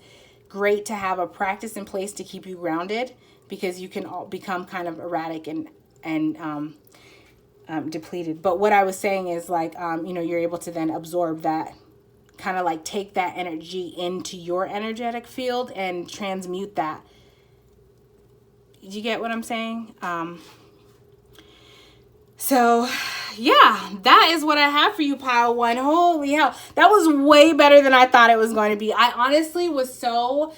great to have a practice in place to keep you grounded, because you can all become kind of erratic and depleted. But what I was saying is like, you know, you're able to then absorb that, kind of like take that energy into your energetic field and transmute that. Do you get what I'm saying? So yeah, that is what I have for you, pile one. Holy hell. That was way better than I thought it was going to be. I honestly was so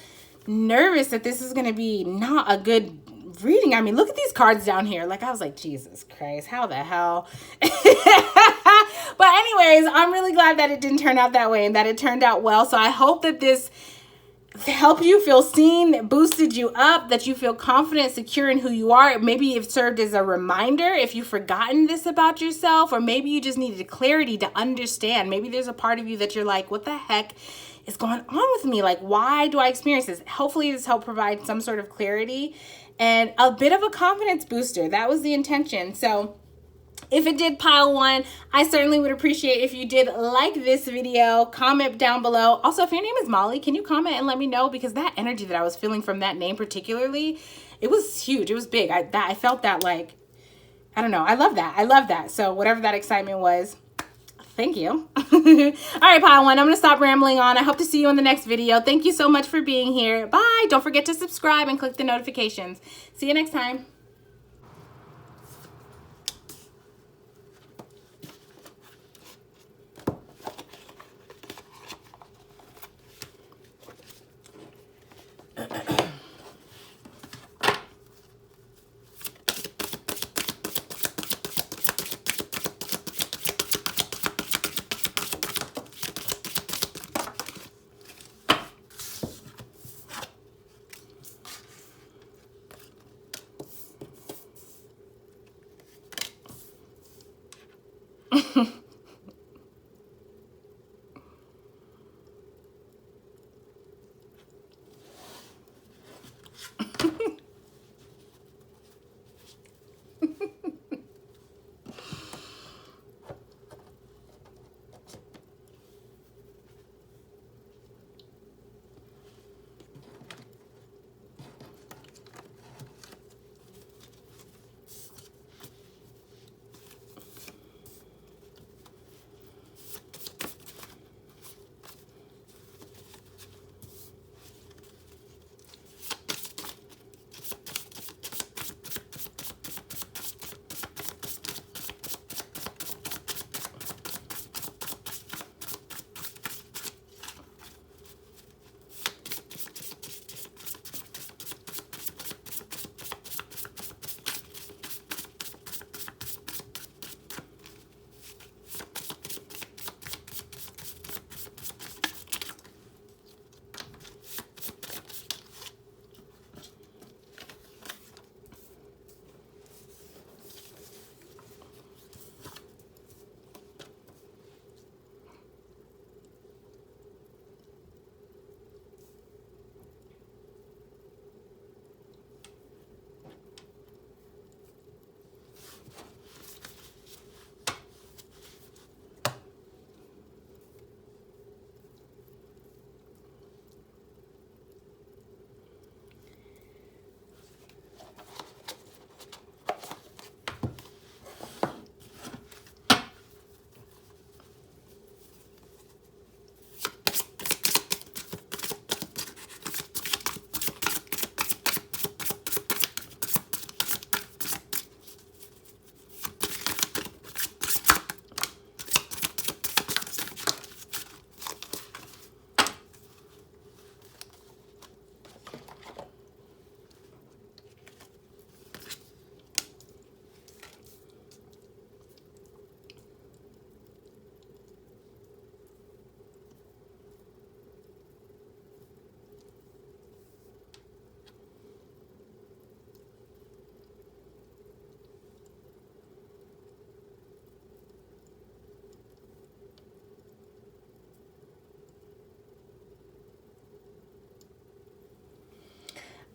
nervous that this is going to be not a good reading. I mean, look at these cards down here. Like, I was like, Jesus Christ, how the hell? But anyways, I'm really glad that it didn't turn out that way and that it turned out well. So I hope that this helped you feel seen, boosted you up, that you feel confident, secure in who you are. Maybe it served as a reminder if you've forgotten this about yourself, or maybe you just needed clarity to understand. Maybe there's a part of you that you're like, what the heck is going on with me? Like, why do I experience this? Hopefully this helped provide some sort of clarity and a bit of a confidence booster. That was the intention. So If it did pile 1, I certainly would appreciate if you did like this video, comment down below. Also, if your name is Molly, can you comment and let me know? Because that energy that I was feeling from that name particularly, it was huge. It was big. I felt that, like, I don't know. I love that. I love that. So whatever that excitement was, thank you. All right, pile 1, I'm going to stop rambling on. I hope to see you in the next video. Thank you so much for being here. Bye. Don't forget to subscribe and click the notifications. See you next time.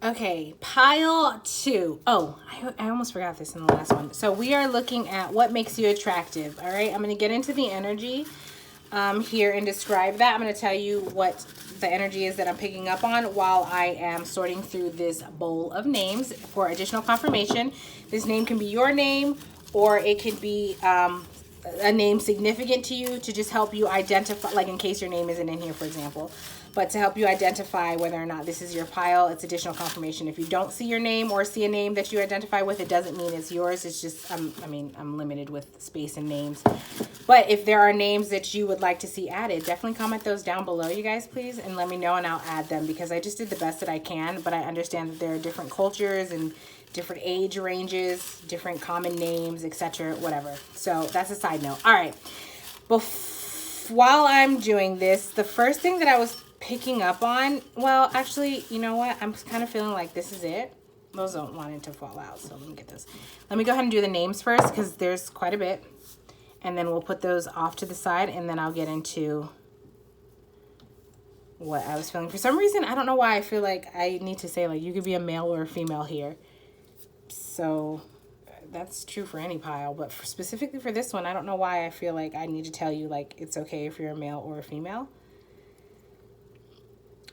Okay, pile 2. Oh, I almost forgot this in the last one. So we are looking at what makes you attractive. All right, I'm going to get into the energy here and describe that. I'm going to tell you what the energy is that I'm picking up on while I am sorting through this bowl of names for additional confirmation. This name can be your name, or it could be a name significant to you to just help you identify, like in case your name isn't in here, for example. But to help you identify whether or not this is your pile, it's additional confirmation. If you don't see your name or see a name that you identify with, it doesn't mean it's yours. It's just, I'm limited with space and names. But if there are names that you would like to see added, definitely comment those down below, you guys, please, and let me know and I'll add them, because I just did the best that I can, but I understand that there are different cultures and different age ranges, different common names, etc., whatever. So that's a side note. All right. While I'm doing this, the first thing that I was picking up on, well, actually, you know what? I'm kind of feeling like this is it. Those don't want it to fall out, so let me get this. Let me go ahead and do the names first, because there's quite a bit. And then we'll put those off to the side, and then I'll get into what I was feeling. For some reason, I don't know why I feel like I need to say, like, you could be a male or a female here. So that's true for any pile, but specifically for this one, I don't know why I feel like I need to tell you, like, it's okay if you're a male or a female.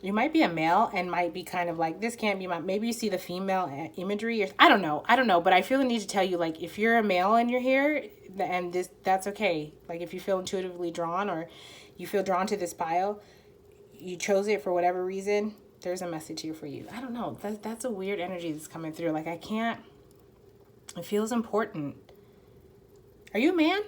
You might be a male and might be kind of like, this can't be my, maybe you see the female imagery, or I don't know, but I feel the need to tell you, like, if you're a male and you're here, and that's okay. Like, if you feel intuitively drawn, or you feel drawn to this pile, you chose it for whatever reason, there's a message here for you. I don't know, that's a weird energy that's coming through. Like, I can't, it feels important. Are you a man?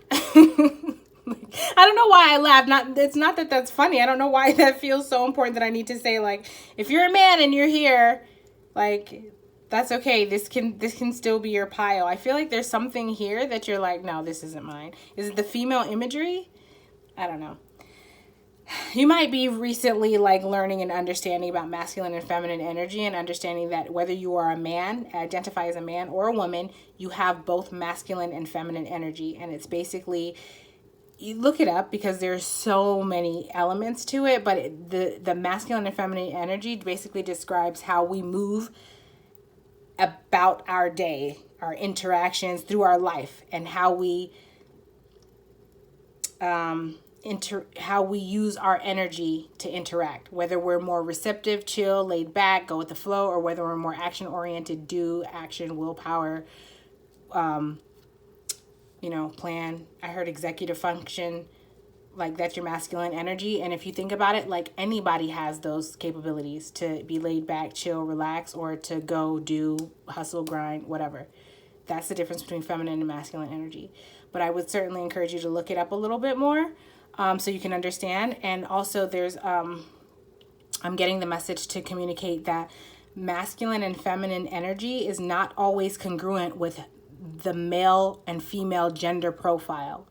I don't know why I laugh. It's not that that's funny. I don't know why that feels so important that I need to say, like, if you're a man and you're here, like, that's okay. This can still be your pile. I feel like there's something here that you're like, no, this isn't mine. Is it the female imagery? I don't know. You might be recently, like, learning and understanding about masculine and feminine energy, and understanding that whether you are a man, identify as a man, or a woman, you have both masculine and feminine energy. And it's basically, you look it up because there's so many elements to it, but the masculine and feminine energy basically describes how we move about our day, our interactions through our life, and how we how we use our energy to interact, whether we're more receptive, chill, laid back, go with the flow, or whether we're more action oriented, do action, willpower, plan. I heard executive function, like, that's your masculine energy. And if you think about it, like, anybody has those capabilities to be laid back, chill, relax, or to go do, hustle, grind, whatever. That's the difference between feminine and masculine energy. But I would certainly encourage you to look it up a little bit more, so you can understand. And also there's, I'm getting the message to communicate that masculine and feminine energy is not always congruent with the male and female gender profile.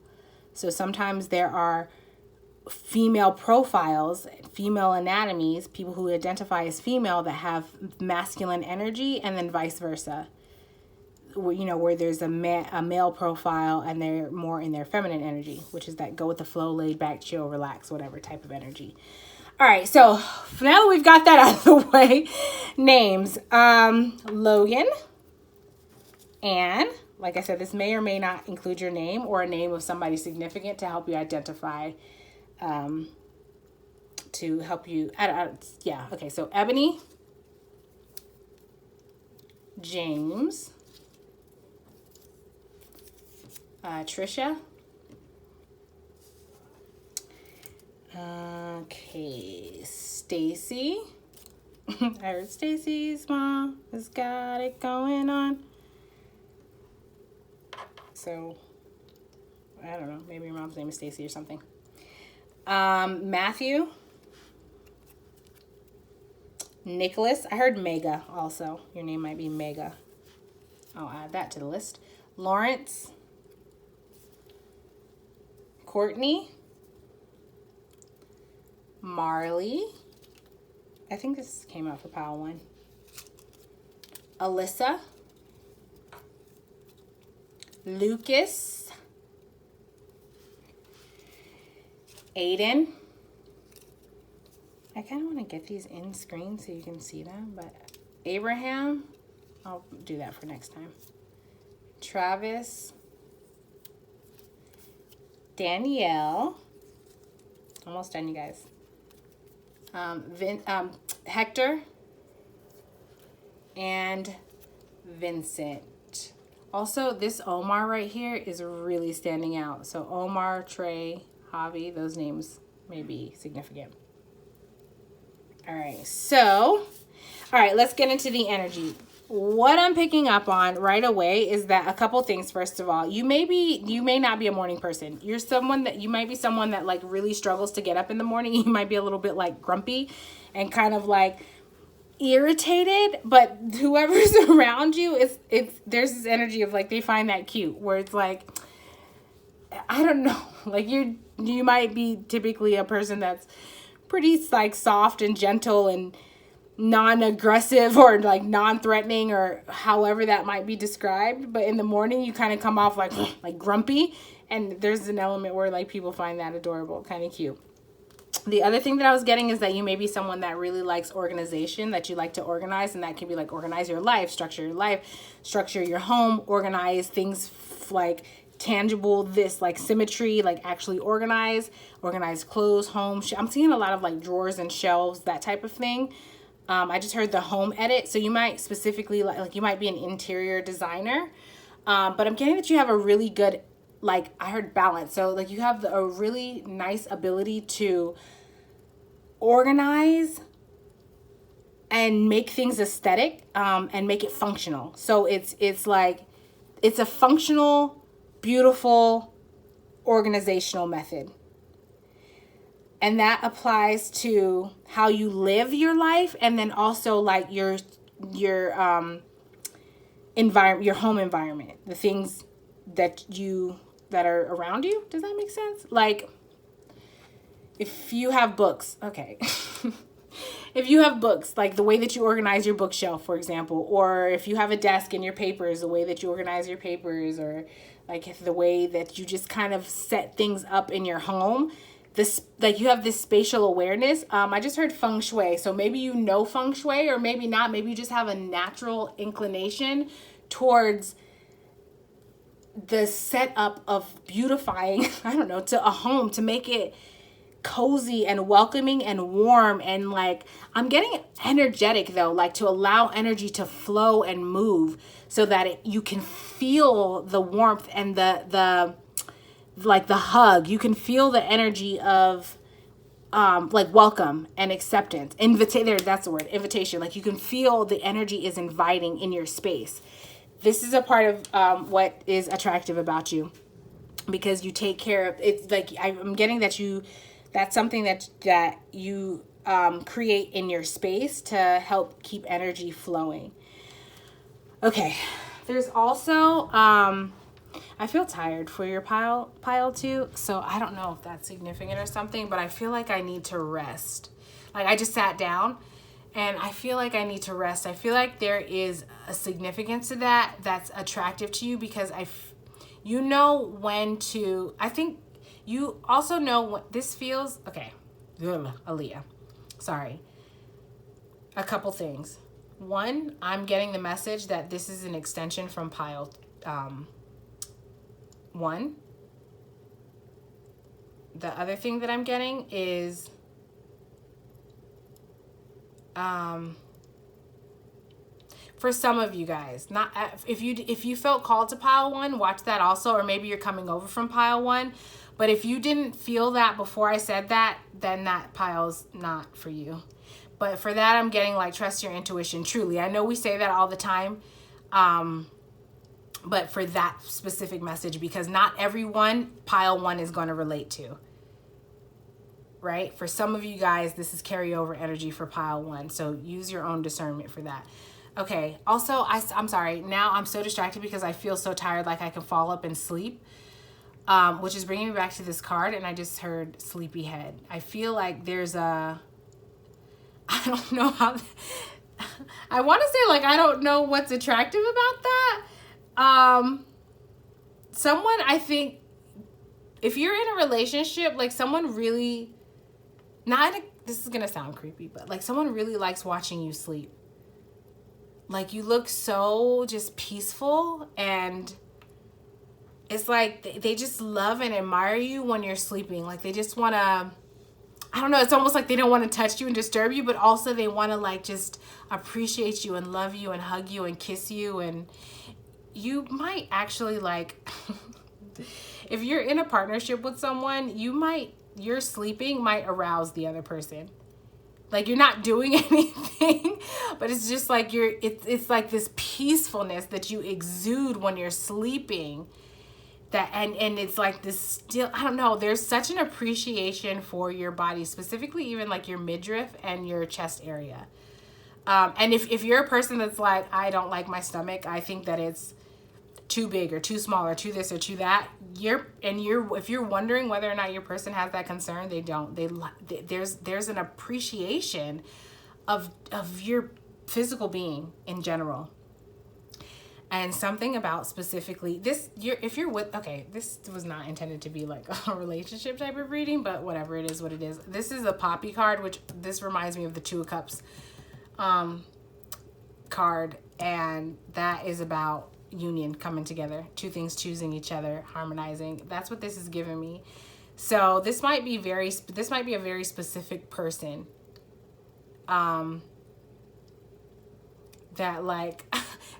So sometimes there are female profiles, female anatomies, people who identify as female that have masculine energy, and then vice versa. Where there's a male profile and they're more in their feminine energy, which is that go with the flow, laid back, chill, relax, whatever type of energy. All right, so now that we've got that out of the way, names. Logan. And like I said, this may or may not include your name or a name of somebody significant to help you identify, to help you. Yeah, okay, so Ebony, James, Trisha. Okay, Stacy. I heard Stacy's mom has got it going on. So, I don't know. Maybe your mom's name is Stacy or something. Matthew. Nicholas. I heard Mega also. Your name might be Mega. I'll add that to the list. Lawrence. Courtney. Marley. I think this came out for pile 1. Alyssa. Lucas. Aiden. I kind of want to get these in screen so you can see them, but Abraham, I'll do that for next time. Travis. Danielle. Almost done, you guys. Hector. And Vincent. Also, this Omar right here is really standing out. So Omar, Trey, Javi, those names may be significant. All right, let's get into the energy. What I'm picking up on right away is that a couple things. First of all, you may not be a morning person. You might be someone that, like, really struggles to get up in the morning. You might be a little bit, like, grumpy and kind of like irritated, but whoever's around you there's this energy of, like, they find that cute, where it's like, I don't know, like, you might be typically a person that's pretty, like, soft and gentle and non-aggressive, or like non-threatening, or however that might be described, but in the morning you kind of come off like grumpy, and there's an element where, like, people find that adorable, kind of cute. The other thing that I was getting is that you may be someone that really likes organization, that you like to organize, and that can be like organize your life, structure your home, organize things like tangible, this like symmetry, like actually organize clothes, home. I'm seeing a lot of like drawers and shelves, that type of thing. I just heard the home edit. So you might specifically like you might be an interior designer. But I'm getting that you have a really good, like I heard balance. So like you have a really nice ability to organize and make things aesthetic, and make it functional. So it's like, it's a functional, beautiful, organizational method. And that applies to how you live your life, and then also like your environment, your home environment, the things that are around you. Does that make sense? Like if you have books, okay. If you have books, like the way that you organize your bookshelf, for example, or if you have a desk and your papers, the way that you organize your papers, or like the way that you just kind of set things up in your home, this, like you have this spatial awareness. I just heard feng shui. So maybe you know feng shui, or maybe not. Maybe you just have a natural inclination towards the setup of beautifying, I don't know, to a home, to make it cozy and welcoming and warm. And like I'm getting energetic though, like to allow energy to flow and move so that you can feel the warmth and the like the hug. You can feel the energy of like welcome and acceptance, that's the word, invitation. Like you can feel the energy is inviting in your space. This is a part of what is attractive about you, because you take care of it's. Like I'm getting that that's something that you create in your space to help keep energy flowing. Okay, there's also I feel tired for your pile too, so I don't know if that's significant or something, but I feel like I need to rest. Like I just sat down and I feel like I need to rest. I feel like there is a significance to that that's attractive to you, because you know when to, I think you also know what this feels. Okay, Aaliyah, sorry. A couple things. One, I'm getting the message that this is an extension from pile 1. The other thing that I'm getting is for some of you guys, not if you felt called to pile 1, watch that also, or maybe you're coming over from pile 1. But if you didn't feel that before I said that, then that pile's not for you. But for that, I'm getting like, trust your intuition, truly. I know we say that all the time, but for that specific message, because not everyone pile 1 is going to relate to, right? For some of you guys, this is carryover energy for pile 1. So use your own discernment for that. Okay. Also, I'm sorry. Now I'm so distracted because I feel so tired, like I can fall up and sleep. Which is bringing me back to this card, and I just heard sleepyhead. I feel like there's I don't know how, I want to say like, I don't know what's attractive about that. Someone, I think, if you're in a relationship, like someone really, this is going to sound creepy, but like someone really likes watching you sleep. Like you look so just peaceful, and it's like they just love and admire you when you're sleeping. Like they just want to, I don't know, it's almost like they don't want to touch you and disturb you, but also they want to like just appreciate you and love you and hug you and kiss you. And you might actually like, if you're in a partnership with someone, your sleeping might arouse the other person. Like you're not doing anything, but it's just like it's like this peacefulness that you exude when you're sleeping. That and it's like this still, I don't know, there's such an appreciation for your body, specifically even like your midriff and your chest area. And if you're a person that's like, I don't like my stomach, I think that it's too big or too small or too this or too that, if you're wondering whether or not your person has that concern, they don't. There's an appreciation of your physical being in general. And something about specifically this, if you're with, okay, this was not intended to be like a relationship type of reading, but whatever, it is what it is. This is a poppy card, which this reminds me of the Two of Cups card. And that is about union, coming together, two things choosing each other, harmonizing. That's what this is giving me. So this might be a very specific person that like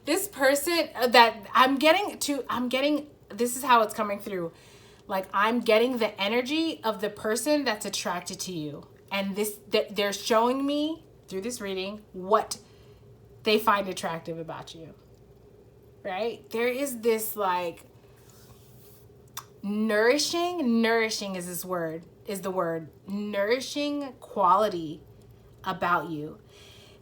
this person that I'm getting, this is how it's coming through. Like, I'm getting the energy of the person that's attracted to you. And they're showing me through this reading what they find attractive about you. Right? There is this like nourishing is the word, nourishing quality about you.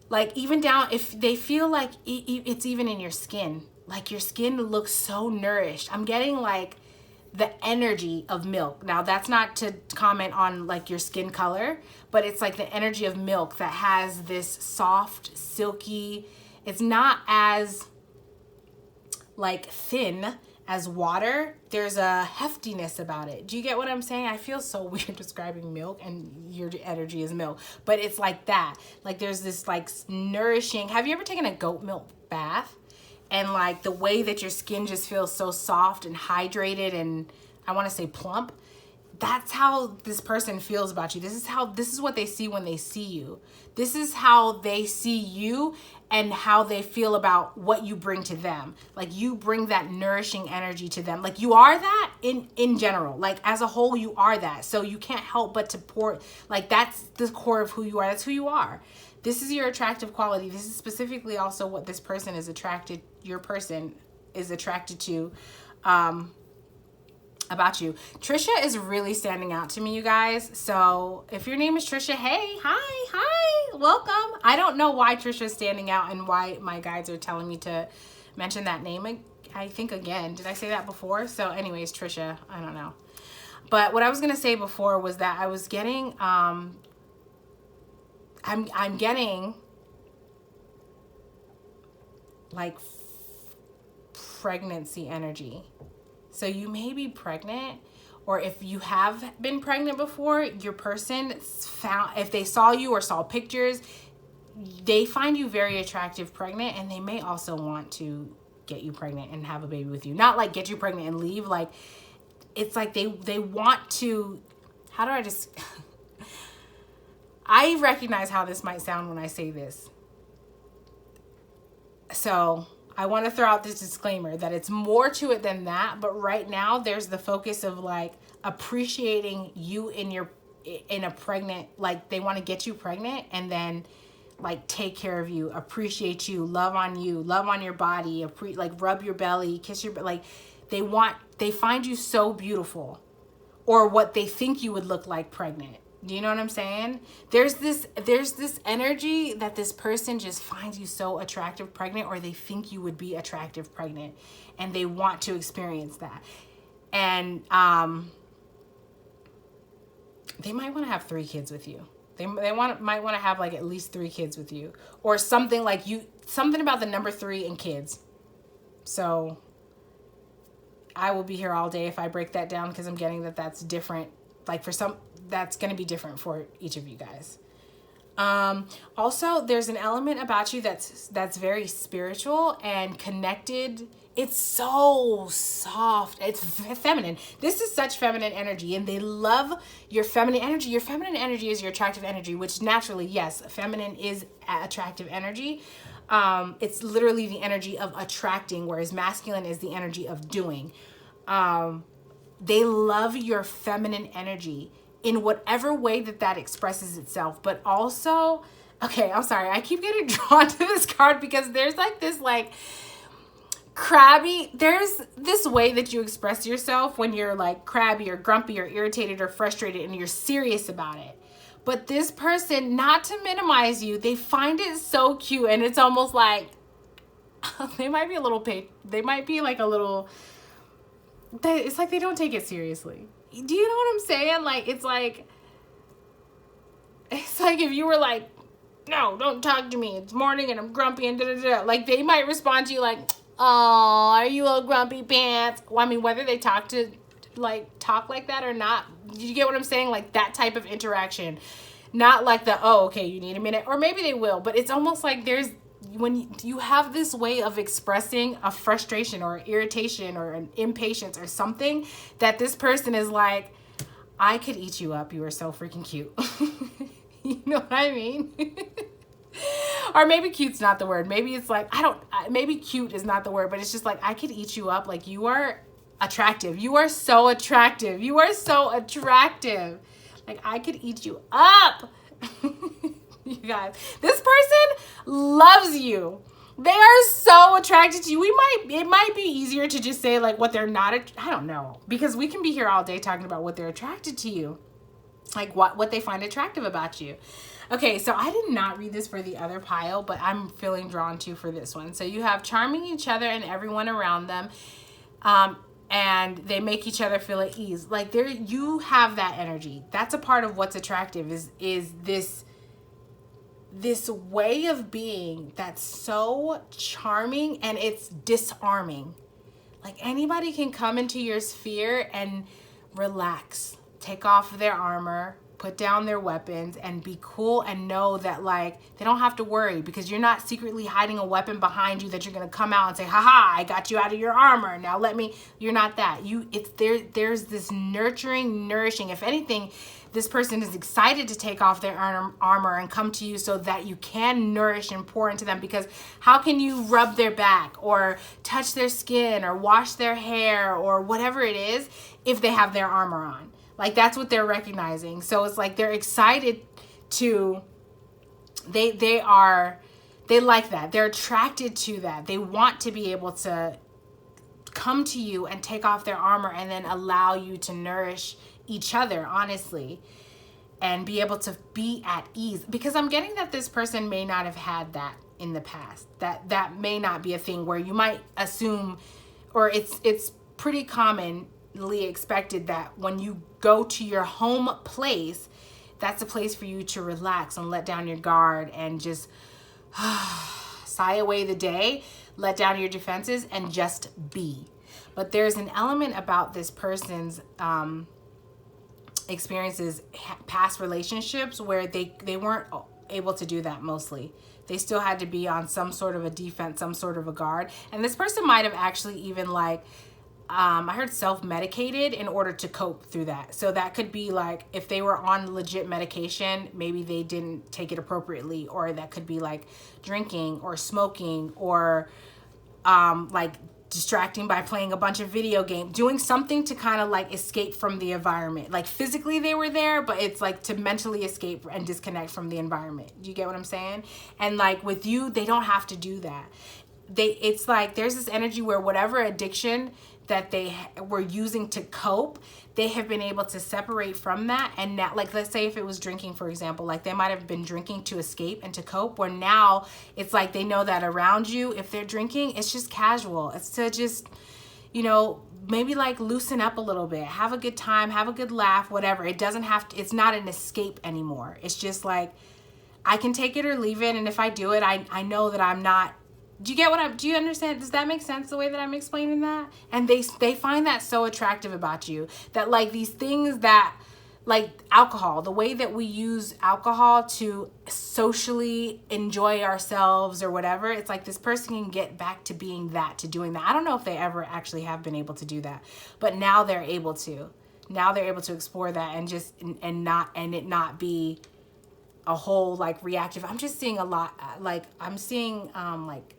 Like, even down, if they feel like it's even in your skin, like your skin looks so nourished. I'm getting like the energy of milk. Now, that's not to comment on like your skin color, but it's like the energy of milk that has this soft, silky, it's not as like thin as water. There's a heftiness about it. Do you get what I'm saying? I feel so weird describing milk and your energy is milk, but it's like that. Like, there's this like nourishing. Have you ever taken a goat milk bath? And like the way that your skin just feels so soft and hydrated and I want to say plump. That's how this person feels about you. This is what they see when they see you. This is how they see you and how they feel about what you bring to them. Like, you bring that nourishing energy to them. Like, you are that in general. Like, as a whole, you are that. So you can't help but to pour, like, that's the core of who you are. That's who you are. This is your attractive quality. This is specifically also what this person is attracted, your person is attracted to, about you. Trisha is really standing out to me, you guys. So if your name is Trisha, hey, hi, welcome. I don't know why Trisha is standing out and why my guides are telling me to mention that name. I think again, did I say that before? So anyways, Trisha, I don't know. But what I was going to say before was that I was getting, I'm getting like pregnancy energy. So you may be pregnant, or if you have been pregnant before, your person found, if they saw you or saw pictures, they find you very attractive pregnant, and they may also want to get you pregnant and have a baby with you. Not like get you pregnant and leave. Like, it's like they want to, how do I just, I recognize how this might sound when I say this. So I want to throw out this disclaimer that it's more to it than that. But right now there's the focus of like appreciating you in a pregnant, like they want to get you pregnant and then like take care of you, appreciate you, love on your body, like rub your belly, kiss your, like they find you so beautiful, or what they think you would look like pregnant. Do you know what I'm saying? There's this energy that this person just finds you so attractive pregnant, or they think you would be attractive pregnant, and they want to experience that. And they might want to have 3 kids with you. They might want to have like at least 3 kids with you, or something like something about the number 3 and kids. So I will be here all day if I break that down, because I'm getting that that's different. Like, for some, that's going to be different for each of you guys. Also, there's an element about you that's very spiritual and connected. It's so soft. It's feminine. This is such feminine energy, and they love your feminine energy. Your feminine energy is your attractive energy, which naturally, yes, feminine is attractive energy. It's literally the energy of attracting, whereas masculine is the energy of doing. They love your feminine energy in whatever way that expresses itself. But also, okay, I'm sorry, I keep getting drawn to this card because there's like this like crabby, there's this way that you express yourself when you're like crabby or grumpy or irritated or frustrated and you're serious about it. But this person, not to minimize you, they find it so cute, and it's almost like they might be like a little, it's like they don't take it seriously. Do you know what I'm saying? Like, it's like if you were like, no, don't talk to me, it's morning and I'm grumpy and da-da-da. Like, they might respond to you like, oh, are you a grumpy pants? Well, I mean, whether they talk like that or not, you get what I'm saying? Like that type of interaction. Not like the, oh, okay, you need a minute. Or maybe they will, but it's almost like when you have this way of expressing a frustration or irritation or an impatience or something, that this person is like, I could eat you up. You are so freaking cute. You know what I mean? Or maybe cute's not the word. Maybe it's like, maybe cute is not the word, but it's just like, I could eat you up. Like, you are attractive. You are so attractive. You are so attractive. Like, I could eat you up. You guys, this person loves you. They are so attracted to you. It might be easier to just say like what they're not. I don't know, because we can be here all day talking about what they're attracted to you, like what they find attractive about you. Okay, so I did not read this for the other pile, but I'm feeling drawn to for this one. So you have charming each other and everyone around them, and they make each other feel at ease. Like you have that energy. That's a part of what's attractive. Is this way of being that's so charming and it's disarming. Like anybody can come into your sphere and relax, take off their armor, put down their weapons, and be cool and know that like they don't have to worry, because you're not secretly hiding a weapon behind you that you're gonna come out and say, haha, I got you out of your armor. Now you're not that. There's this nurturing, nourishing. If anything, this person is excited to take off their armor and come to you so that you can nourish and pour into them, because how can you rub their back or touch their skin or wash their hair or whatever it is if they have their armor on? Like that's what they're recognizing. So it's like they're excited to, they like that. They're attracted to that. They want to be able to come to you and take off their armor and then allow you to nourish each other, honestly, and be able to be at ease. Because I'm getting that this person may not have had that in the past. That may not be a thing where you might assume, or it's pretty commonly expected that when you go to your home place, that's a place for you to relax and let down your guard and just sigh away the day, let down your defenses, and just be. But there's an element about this person's experiences, past relationships, where they weren't able to do that mostly. They still had to be on some sort of a defense, some sort of a guard. And this person might have actually even like, I heard self-medicated in order to cope through that. So that could be like, if they were on legit medication, maybe they didn't take it appropriately, or that could be like drinking or smoking or like distracting by playing a bunch of video games, doing something to kind of like escape from the environment. Like physically they were there, but it's like to mentally escape and disconnect from the environment. Do you get what I'm saying? And like with you, they don't have to do that. It's like there's this energy where whatever addiction that they were using to cope, they have been able to separate from that. And now, like, let's say if it was drinking, for example, like they might have been drinking to escape and to cope, where now it's like they know that around you, if they're drinking, it's just casual. It's to just, you know, maybe like loosen up a little bit, have a good time, have a good laugh, whatever. It doesn't have to, it's not an escape anymore. It's just like, I can take it or leave it. And if I do it, I know that I'm not. Do you get what do you understand? Does that make sense the way that I'm explaining that? And they find that so attractive about you, that like these things that, like alcohol, the way that we use alcohol to socially enjoy ourselves or whatever, it's like this person can get back to being that, to doing that. I don't know if they ever actually have been able to do that, but now they're able to. Now they're able to explore that and just, and it not be a whole like reactive. I'm just seeing a lot, like I'm seeing like,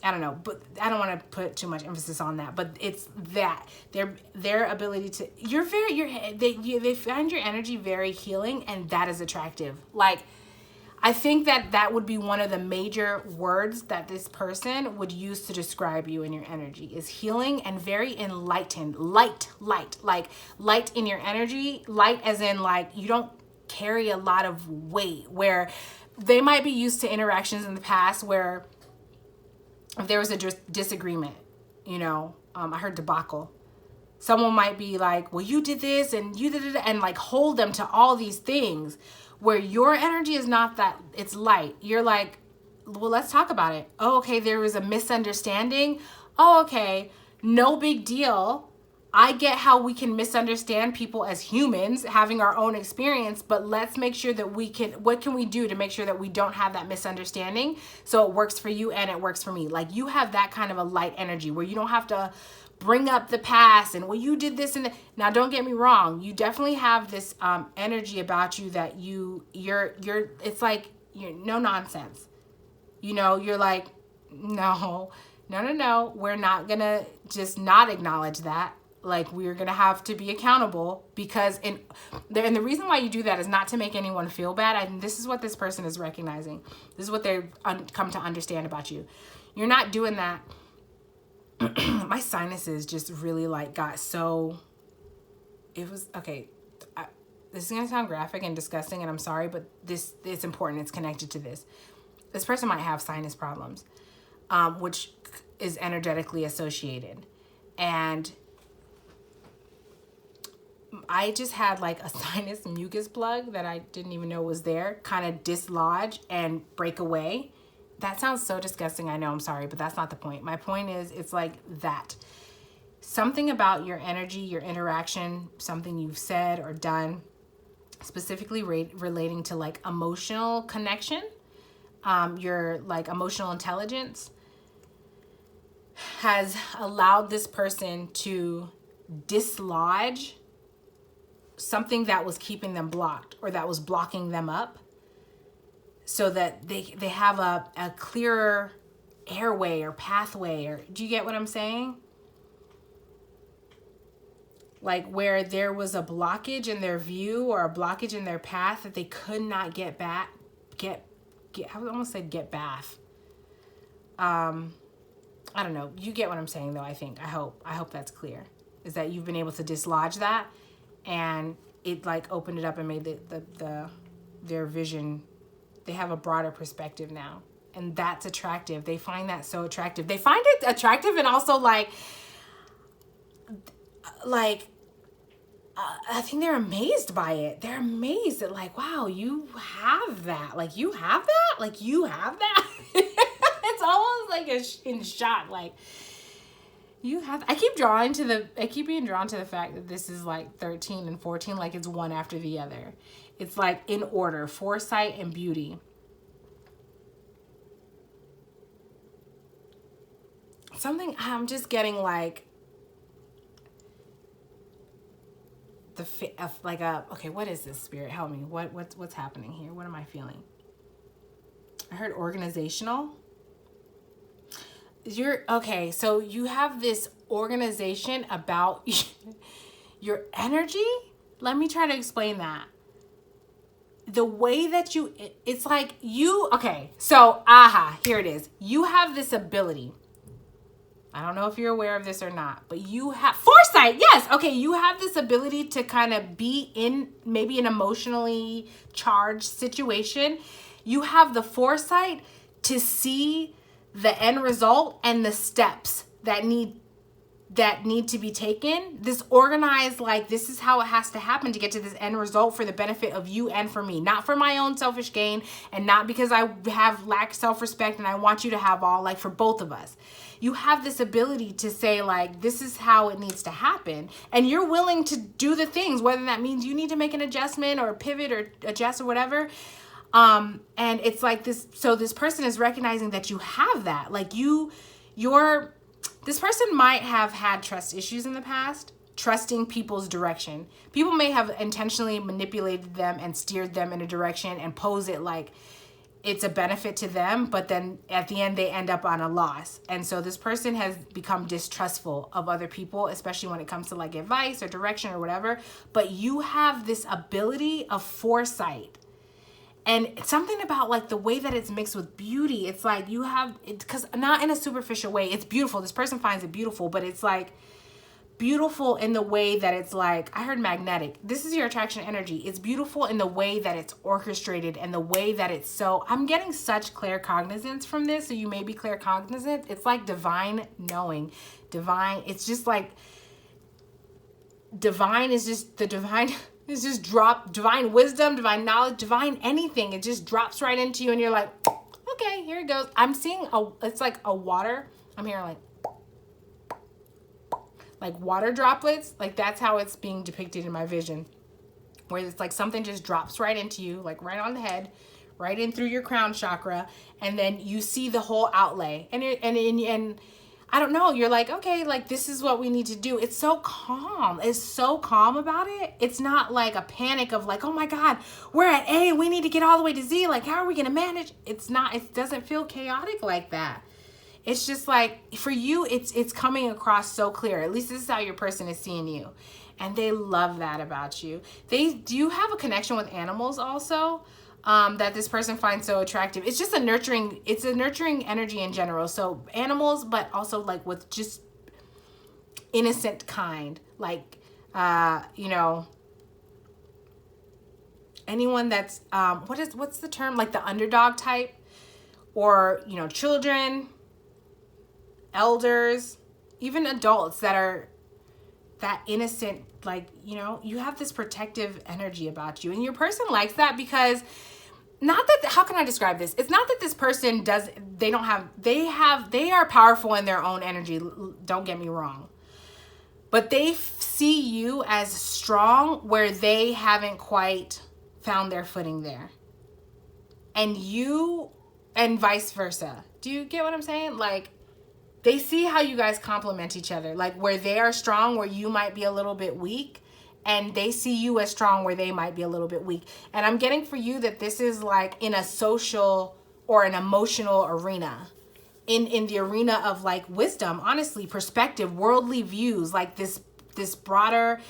I don't know, but I don't want to put too much emphasis on that, but it's that their ability to, they find your energy very healing, and that is attractive. Like, I think that would be one of the major words that this person would use to describe you and your energy, is healing and very enlightened, light, like light in your energy, light as in like, you don't carry a lot of weight, where they might be used to interactions in the past where if there was a disagreement, you know, I heard debacle. Someone might be like, well, you did this and you did it, and like hold them to all these things, where your energy is not that, it's light. You're like, well, let's talk about it. Oh, okay, there was a misunderstanding. oh, okay, no big deal. I get how we can misunderstand people as humans having our own experience, but let's make sure that what can we do to make sure that we don't have that misunderstanding so it works for you and it works for me? Like, you have that kind of a light energy where you don't have to bring up the past and, well, you did this and that. Now, don't get me wrong. You definitely have this energy about you that you're it's like, you're no nonsense. You know, you're like, no, we're not gonna just not acknowledge that. Like, we're gonna have to be accountable, because and the reason why you do that is not to make anyone feel bad. And this is what this person is recognizing. This is what they've come to understand about you. You're not doing that. My sinuses just really like got so, it was, okay, this is gonna sound graphic and disgusting, and I'm sorry, but it's important. It's connected to this. This person might have sinus problems, which is energetically associated. And I just had like a sinus mucus plug that I didn't even know was there kind of dislodge and break away. That sounds so disgusting. I know, I'm sorry, but that's not the point. My point is, it's like that. Something about your energy, your interaction, something you've said or done, specifically relating to like emotional connection, your like emotional intelligence, has allowed this person to dislodge something that was keeping them blocked or that was blocking them up, so that they have a clearer airway or pathway. Or do you get what I'm saying? Like, where there was a blockage in their view or a blockage in their path that they could not get back, I almost said get bath. I don't know. You get what I'm saying though, I think. I hope that's clear. Is that you've been able to dislodge that, and it like opened it up and made their vision, they have a broader perspective now. And that's attractive. They find that so attractive. They find it attractive, and also like I think they're amazed by it. They're amazed at like, wow, you have that. Like, you have that? Like, you have that? It's almost like in shock. Like, you have, I keep being drawn to the fact that this is like 13 and 14, like it's one after the other. It's like in order, foresight and beauty. Something, I'm just getting like okay, what is this, spirit? Help me. What's happening here? What am I feeling? I heard organizational. Okay, so you have this organization about your energy. Let me try to explain that. The way that it's like okay, so here it is. You have this ability. I don't know if you're aware of this or not, but you have foresight. Yes. Okay. You have this ability to kind of be in maybe an emotionally charged situation. You have the foresight to see the end result and the steps that need to be taken. This organized, like, this is how it has to happen to get to this end result for the benefit of you and for me, not for my own selfish gain, and not because I lack self-respect and I want you to have all, like, for both of us. You have this ability to say, like, this is how it needs to happen, and you're willing to do the things, whether that means you need to make an adjustment or pivot or adjust or whatever. And it's like this, so this person is recognizing that you have that, like this person might have had trust issues in the past, trusting people's direction. People may have intentionally manipulated them and steered them in a direction and pose it like it's a benefit to them, but then at the end they end up on a loss. And so this person has become distrustful of other people, especially when it comes to like advice or direction or whatever. But you have this ability of foresight. And something about like the way that it's mixed with beauty, it's like you have it, because not in a superficial way. It's beautiful. This person finds it beautiful, but it's like beautiful in the way that it's like, I heard magnetic. This is your attraction energy. It's beautiful in the way that it's orchestrated and the way that it's so, I'm getting such claircognizance from this. So you may be claircognizant. It's like divine knowing, divine. It's just like divine is just the divine. It's just drop divine wisdom, divine knowledge, divine anything. It just drops right into you and you're like, okay, here it goes. I'm seeing it's like a water. I'm hearing like, like water droplets. Like that's how it's being depicted in my vision, where it's like something just drops right into you, like right on the head, right in through your crown chakra, and then you see the whole outlay. And I don't know, you're like, okay, like this is what we need to do. It's so calm. It's so calm about it. It's not like a panic of like, oh my God, we're at A, we need to get all the way to Z. Like, how are we going to manage? It's not, it doesn't feel chaotic like that. It's just like, for you, it's coming across so clear. At least this is how your person is seeing you. And they love that about you. Do you have a connection with animals also? That this person finds so attractive. It's just a nurturing energy in general. So animals, but also like with just innocent kind, like, you know, anyone that's, what's the term? Like the underdog type, or, you know, children, elders, even adults that are that innocent, like, you know, you have this protective energy about you, and your person likes that because not that, how can I describe this? It's not that this person they are powerful in their own energy. Don't get me wrong, but they see you as strong where they haven't quite found their footing there, and vice versa. Do you get what I'm saying? Like, they see how you guys complement each other, like where they are strong, where you might be a little bit weak, and they see you as strong where they might be a little bit weak. And I'm getting for you that this is like in a social or an emotional arena, in the arena of like wisdom, honestly, perspective, worldly views, like this broader,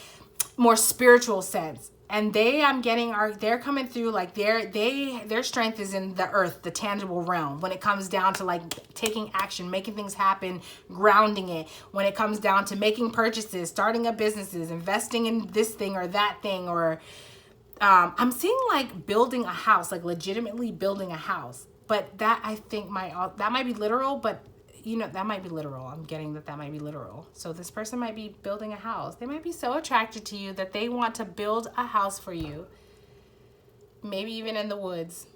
more spiritual sense. And they're coming through like their strength is in the earth, the tangible realm, when it comes down to like taking action, making things happen, grounding it. When it comes down to making purchases, starting up businesses, investing in this thing or that thing, or I'm seeing like building a house, like legitimately building a house. But that, I think, that might be literal, but you know, that might be literal. I'm getting that might be literal. So this person might be building a house. They might be so attracted to you that they want to build a house for you. Maybe even in the woods.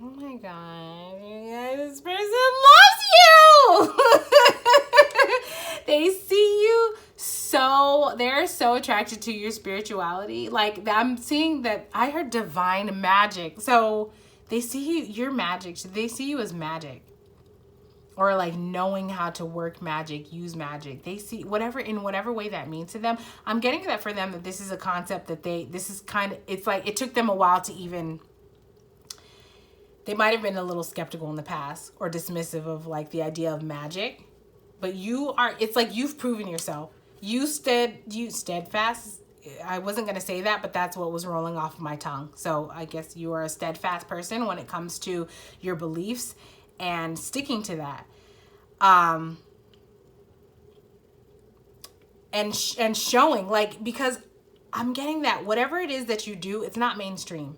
Oh my God. This person loves you. They see you they're so attracted to your spirituality. Like, I'm seeing that I heard divine magic. So they see your magic. They see you as magic, or like knowing how to work magic, use magic. They see in whatever way that means to them. I'm getting that for them, that this is a concept that it's like it took them a while to even, they might have been a little skeptical in the past or dismissive of like the idea of magic, but it's like you've proven yourself. You steadfast. I wasn't going to say that, but that's what was rolling off of my tongue. So I guess you are a steadfast person when it comes to your beliefs and sticking to that. And showing, like, because I'm getting that whatever it is that you do, it's not mainstream.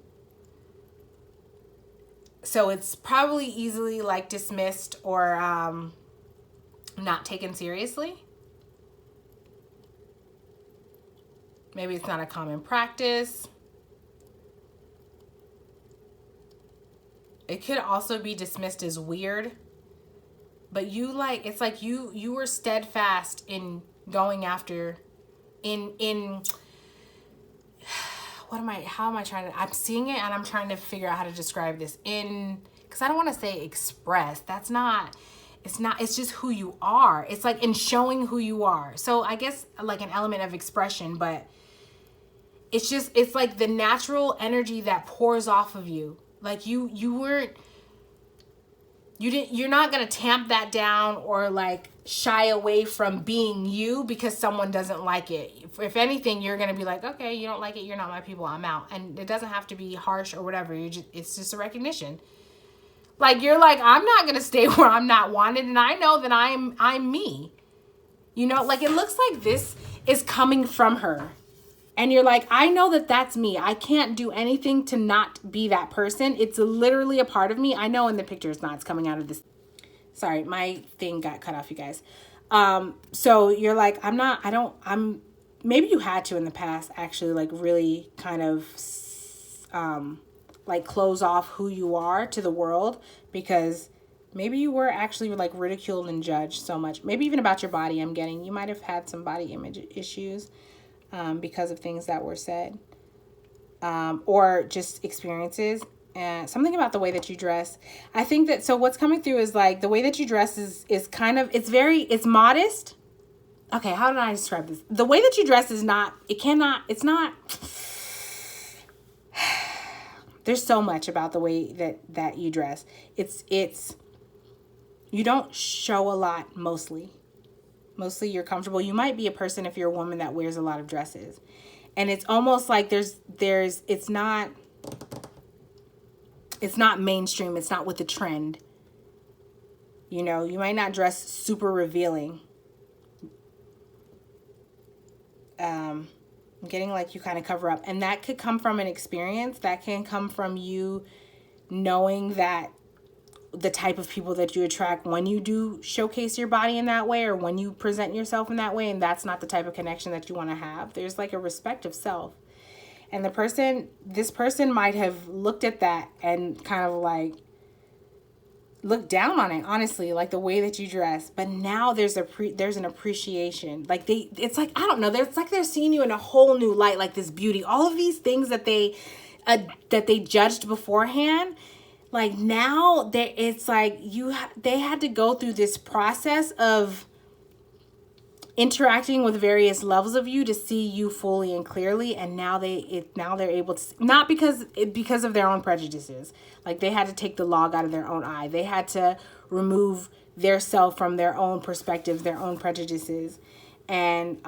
So it's probably easily like dismissed or not taken seriously. Maybe it's not a common practice. It could also be dismissed as weird. But it's like you were steadfast in going after, how am I trying to, I'm seeing it and I'm trying to figure out how to describe this because I don't want to say express. It's just who you are. It's like in showing who you are. So I guess like an element of expression, but it's like the natural energy that pours off of you. Like you're not going to tamp that down or like shy away from being you because someone doesn't like it. If anything, you're going to be like, okay, you don't like it, you're not my people, I'm out. And it doesn't have to be harsh or whatever. It's just a recognition. Like, you're like, I'm not going to stay where I'm not wanted, and I know that I'm me. You know, like, it looks like this is coming from her. And you're like, I know that that's me. I can't do anything to not be that person. It's literally a part of me. I know in the picture it's not. It's coming out of this. Sorry, my thing got cut off, you guys. So you're like, maybe you had to in the past actually like really kind of like close off who you are to the world because Maybe you were actually like ridiculed and judged so much. Maybe even about your body. I'm getting you might have had some body image issues because of things that were said, or just experiences. And something about the way that you dress. I think that, so what's coming through is like the way that you dress is kind of, it's modest. Okay, how did I describe this? The way that you dress is not, it's not, there's so much about the way that you dress. It's, you don't show a lot mostly. Mostly you're comfortable. You might be a person, if you're a woman, that wears a lot of dresses. And it's almost like it's not mainstream. It's not with the trend. You know, you might not dress super revealing. I'm getting like you kind of cover up. And that could come from an experience. That can come from you knowing that the type of people that you attract when you do showcase your body in that way, or when you present yourself in that way, and that's not the type of connection that you want to have. There's like a respect of self. And this person might have looked at that and kind of like looked down on it, honestly, like the way that you dress. But now there's an appreciation. Like it's like, I don't know, it's like they're seeing you in a whole new light, like this beauty, all of these things that they judged beforehand. Like now it's like they had to go through this process of interacting with various levels of you to see you fully and clearly, and now they're able to, not because of their own prejudices. Like they had to take the log out of their own eye. They had to remove their self from their own perspectives, their own prejudices, and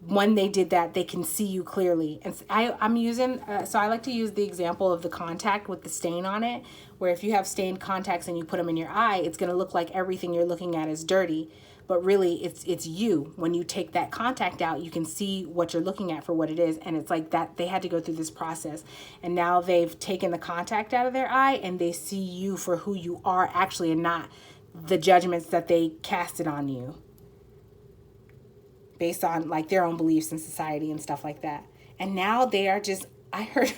when they did that, they can see you clearly. And I'm using so I like to use the example of the contact with the stain on it, where if you have stained contacts and you put them in your eye, it's going to look like everything you're looking at is dirty. But really, it's you. When you take that contact out, you can see what you're looking at for what it is. And it's like that they had to go through this process. And now they've taken the contact out of their eye and they see you for who you are actually, and not the judgments that they casted on you based on like their own beliefs in society and stuff like that. And now they are just, I heard,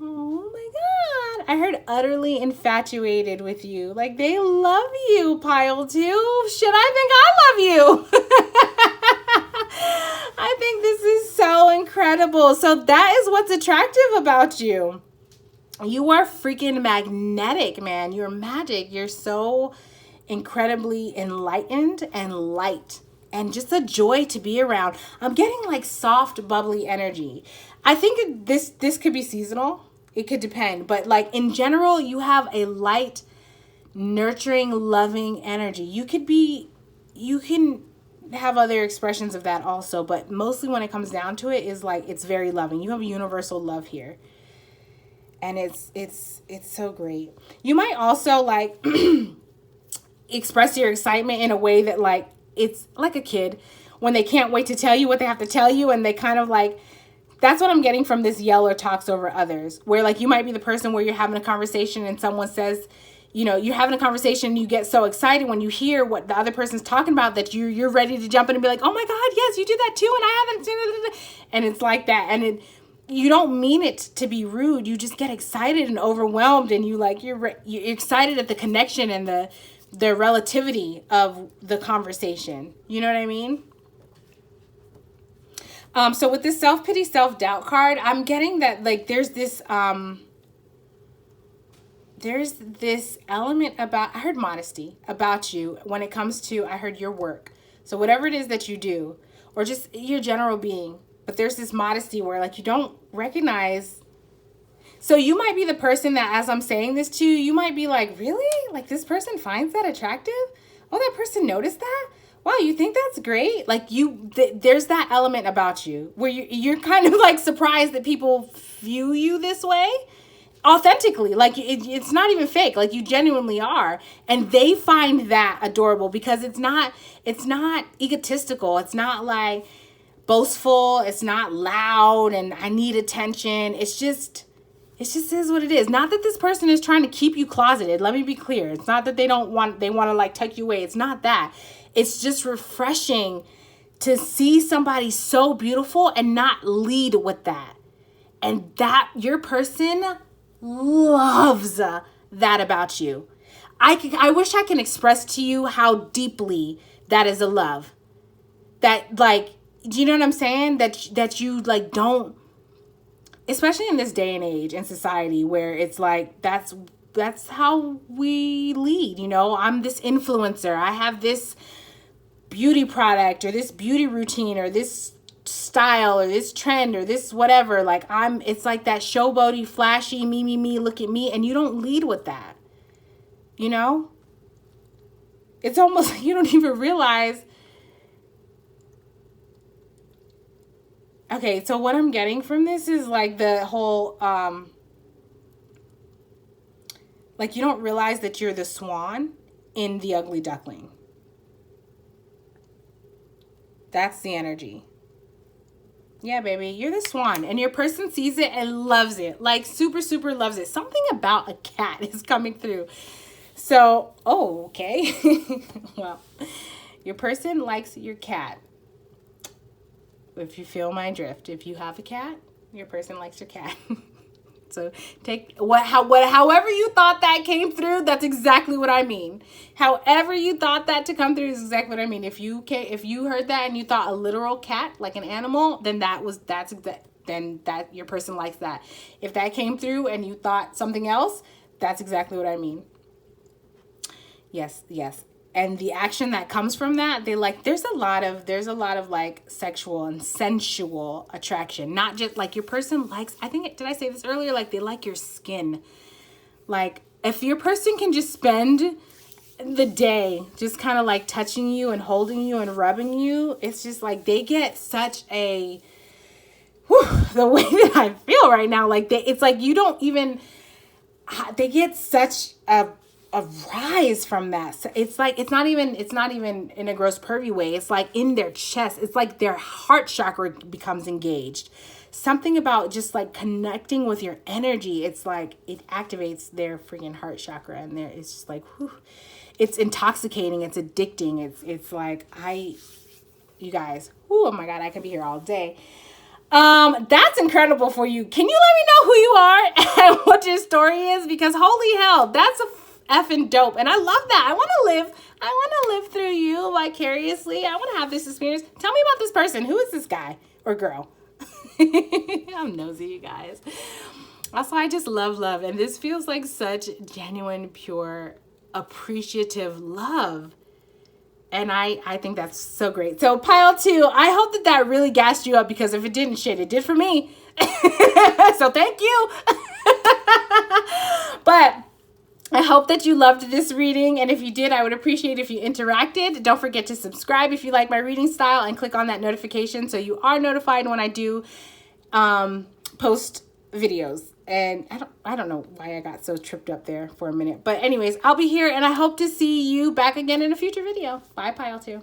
oh my God, I heard utterly infatuated with you. Like they love you, pile 2. Shit, I think I love you. I think this is so incredible. So that is what's attractive about you. You are freaking magnetic, man. You're magic. You're so incredibly enlightened and light. And just a joy to be around. I'm getting like soft, bubbly energy. I think this could be seasonal. It could depend. But like in general, you have a light, nurturing, loving energy. You can have other expressions of that also. But mostly when it comes down to it is like it's very loving. You have a universal love here. And it's so great. You might also like express your excitement in a way that like, it's like a kid when they can't wait to tell you what they have to tell you, and they kind of like, that's what I'm getting from this yell or talks over others, where like you might be the person where you're having a conversation and someone says, you know, you're having a conversation and you get so excited when you hear what the other person's talking about that you're ready to jump in and be like, oh my God, yes, you did that too, and I haven't seen it. And it's like that. And you don't mean it to be rude. You just get excited and overwhelmed, and you're excited at the connection and the relativity of the conversation. You know what I mean? So with this self-pity, self-doubt card, I'm getting that like there's this element about, I heard modesty about you when it comes to, I heard your work. So whatever it is that you do, or just your general being, but there's this modesty where like you don't recognize. So you might be the person that, as I'm saying this to you, you might be like, really? Like this person finds that attractive? Oh, that person noticed that? Wow, you think that's great? Like there's that element about you where you're kind of like surprised that people view you this way authentically. Like it's not even fake. Like you genuinely are. And they find that adorable because it's not egotistical. It's not like boastful. It's not loud and I need attention. It just is what it is. Not that this person is trying to keep you closeted. Let me be clear. It's not that they want to like tuck you away. It's not that. It's just refreshing to see somebody so beautiful and not lead with that. And that your person loves that about you. I wish I can express to you how deeply that is a love. That, like, do you know what I'm saying? That you, like, don't, especially in this day and age in society where it's like, that's how we lead, you know? I'm this influencer. I have this beauty product or this beauty routine or this style or this trend or this whatever. Like, it's like that showboaty, flashy, me, look at me. And you don't lead with that, you know? It's almost like you don't even realize. Okay, so what I'm getting from this is like the whole, like, you don't realize that you're the swan in the ugly duckling. That's the energy. Yeah, baby, you're the swan, and your person sees it and loves it, like super, super loves it. Something about a cat is coming through. So, oh, okay. Well, your person likes your cat. If you feel my drift, if you have a cat, your person likes your cat. So take however you thought that came through, that's exactly what I mean. However you thought that to come through is exactly what I mean. If you heard that and you thought a literal cat, like an animal, then then your person likes that. If that came through and you thought something else, that's exactly what I mean. Yes. And the action that comes from that, there's a lot of like sexual and sensual attraction. Not just like your person likes, did I say this earlier? Like, they like your skin. Like, if your person can just spend the day just kind of like touching you and holding you and rubbing you, it's just like they get such a, the way that I feel right now, like it's like you don't even, they get such a rise from that. So it's like, it's not even in a gross pervy way. It's like in their chest. It's like their heart chakra becomes engaged. Something about just like connecting with your energy. It's like it activates their freaking heart chakra, and it's just like, whew, it's intoxicating. It's addicting. It's like, you guys, oh my God, I could be here all day. That's incredible for you. Can you let me know who you are and what your story is? Because holy hell, that's a effing dope. And I love that. I want to live through you vicariously. I want to have this experience. Tell me about this person. Who is this guy or girl? I'm nosy, you guys. Also, I just love. And this feels like such genuine, pure, appreciative love. And I think that's so great. So pile 2, I hope that really gassed you up, because if it didn't, shit, it did for me. So thank you. But I hope that you loved this reading. And if you did, I would appreciate if you interacted. Don't forget to subscribe if you like my reading style, and click on that notification so you are notified when I do post videos. And I don't know why I got so tripped up there for a minute. But anyways, I'll be here, and I hope to see you back again in a future video. Bye, pile 2.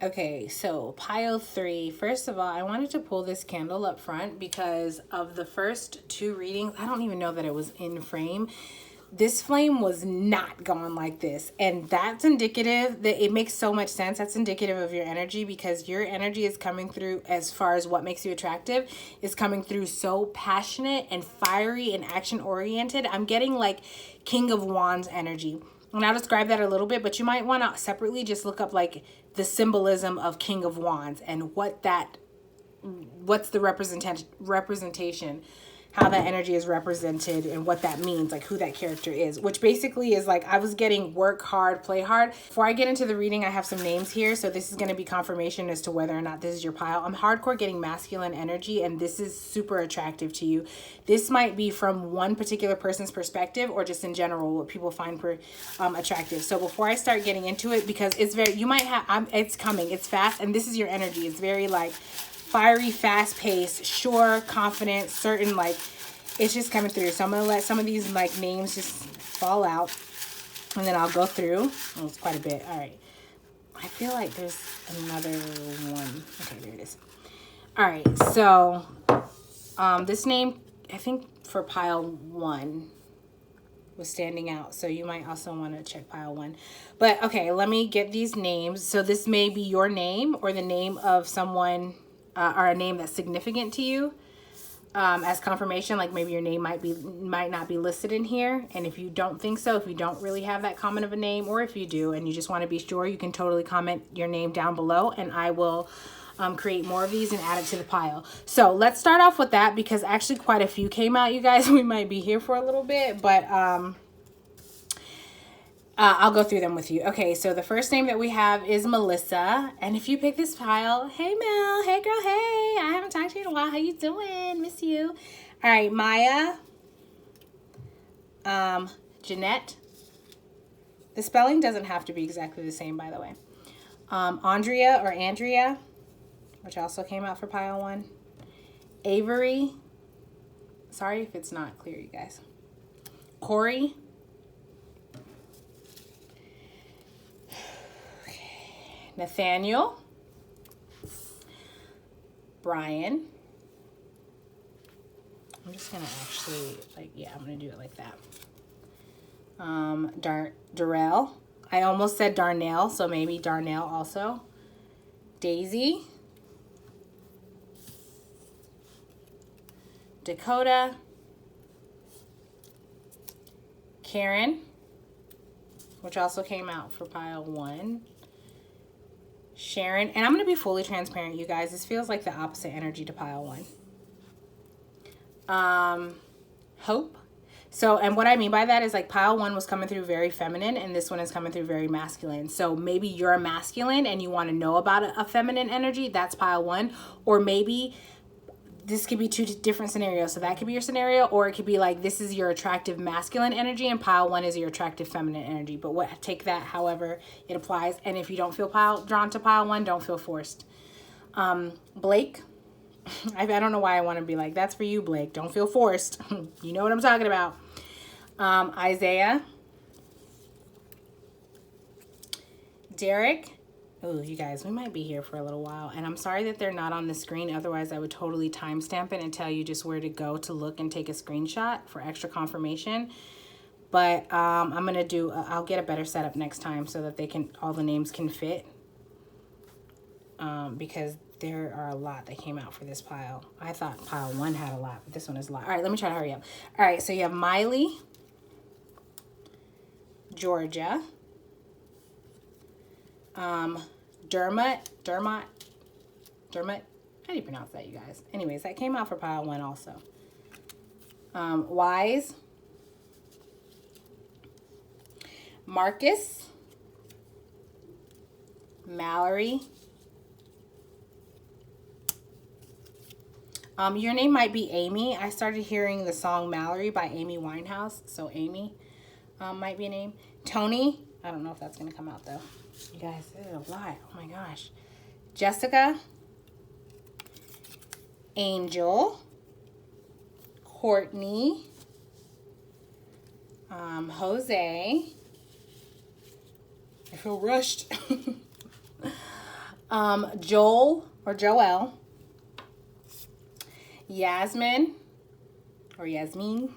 Okay, so pile 3. First of all, I wanted to pull this candle up front because of the first 2 readings. I don't even know that it was in frame. This flame was not going like this. And that's indicative that it makes so much sense. That's indicative of your energy, because your energy is coming through, as far as what makes you attractive, is coming through so passionate and fiery and action oriented. I'm getting like King of Wands energy. And I'll describe that a little bit, but you might want to separately just look up like the symbolism of King of Wands and what's the representation, how that energy is represented and what that means, like who that character is, which basically is like, I was getting work hard, play hard. Before I get into the reading, I have some names here. So this is going to be confirmation as to whether or not this is your pile. I'm hardcore getting masculine energy, and this is super attractive to you. This might be from one particular person's perspective, or just in general, what people find attractive. So before I start getting into it, because it's very, you might have, it's coming, it's fast, and this is your energy. It's very like fiery, fast-paced, sure, confident, certain, like it's just coming through. So I'm gonna let some of these like names just fall out, and then I'll go through. Oh, it's quite a bit. All right, I feel like there's another one. Okay, there it is. All right, so this name, I think for pile 1, was standing out, so you might also want to check pile 1. But okay, let me get these names. So this may be your name, or the name of someone, or a name that's significant to you, as confirmation. Like maybe your name might not be listed in here, and if you don't think so, if you don't really have that common of a name, or if you do and you just want to be sure, you can totally comment your name down below, and I will create more of these and add it to the pile. So let's start off with that, because actually quite a few came out, you guys. We might be here for a little bit, but I'll go through them with you. Okay, so the first name that we have is Melissa. And if you pick this pile, hey Mel, hey girl, hey, I haven't talked to you in a while. How you doing? Miss you. All right, Maya, Jeanette. The spelling doesn't have to be exactly the same, by the way. Andrea or Andrea, which also came out for pile 1. Avery. Sorry if it's not clear, you guys. Corey. Nathaniel, Brian. I'm just gonna actually, like, yeah, I'm gonna do it like that. Darrell. I almost said Darnell, so maybe Darnell also. Daisy. Dakota. Karen, which also came out for pile 1. Sharon, and I'm going to be fully transparent, you guys. This feels like the opposite energy to pile 1. Hope. So, and what I mean by that is like pile 1 was coming through very feminine, and this one is coming through very masculine. So maybe you're a masculine and you want to know about a feminine energy. That's pile 1. Or maybe this could be 2 different scenarios. So that could be your scenario, or it could be like this is your attractive masculine energy and pile 1 is your attractive feminine energy. But take that however it applies. And if you don't feel drawn to pile 1, don't feel forced. Blake. I don't know why I want to be like, that's for you, Blake. Don't feel forced. You know what I'm talking about. Isaiah. Derek. Oh, you guys, we might be here for a little while. And I'm sorry that they're not on the screen. Otherwise, I would totally timestamp it and tell you just where to go to look and take a screenshot for extra confirmation. But I'm going to do, I'll get a better setup next time so that all the names can fit. Because there are a lot that came out for this pile. I thought pile 1 had a lot, but this one is a lot. All right, let me try to hurry up. All right, so you have Miley, Georgia, Dermot. How do you pronounce that, you guys? Anyways, that came out for pile 1 also. Wise, Marcus, Mallory. Your name might be Amy. I started hearing the song Mallory by Amy Winehouse, so Amy might be a name. Tony. I don't know if that's going to come out, though. You guys, this is a lot. Oh, my gosh. Jessica. Angel. Courtney. Jose. I feel rushed. Joel or Joel, Yasmin or Yasmin,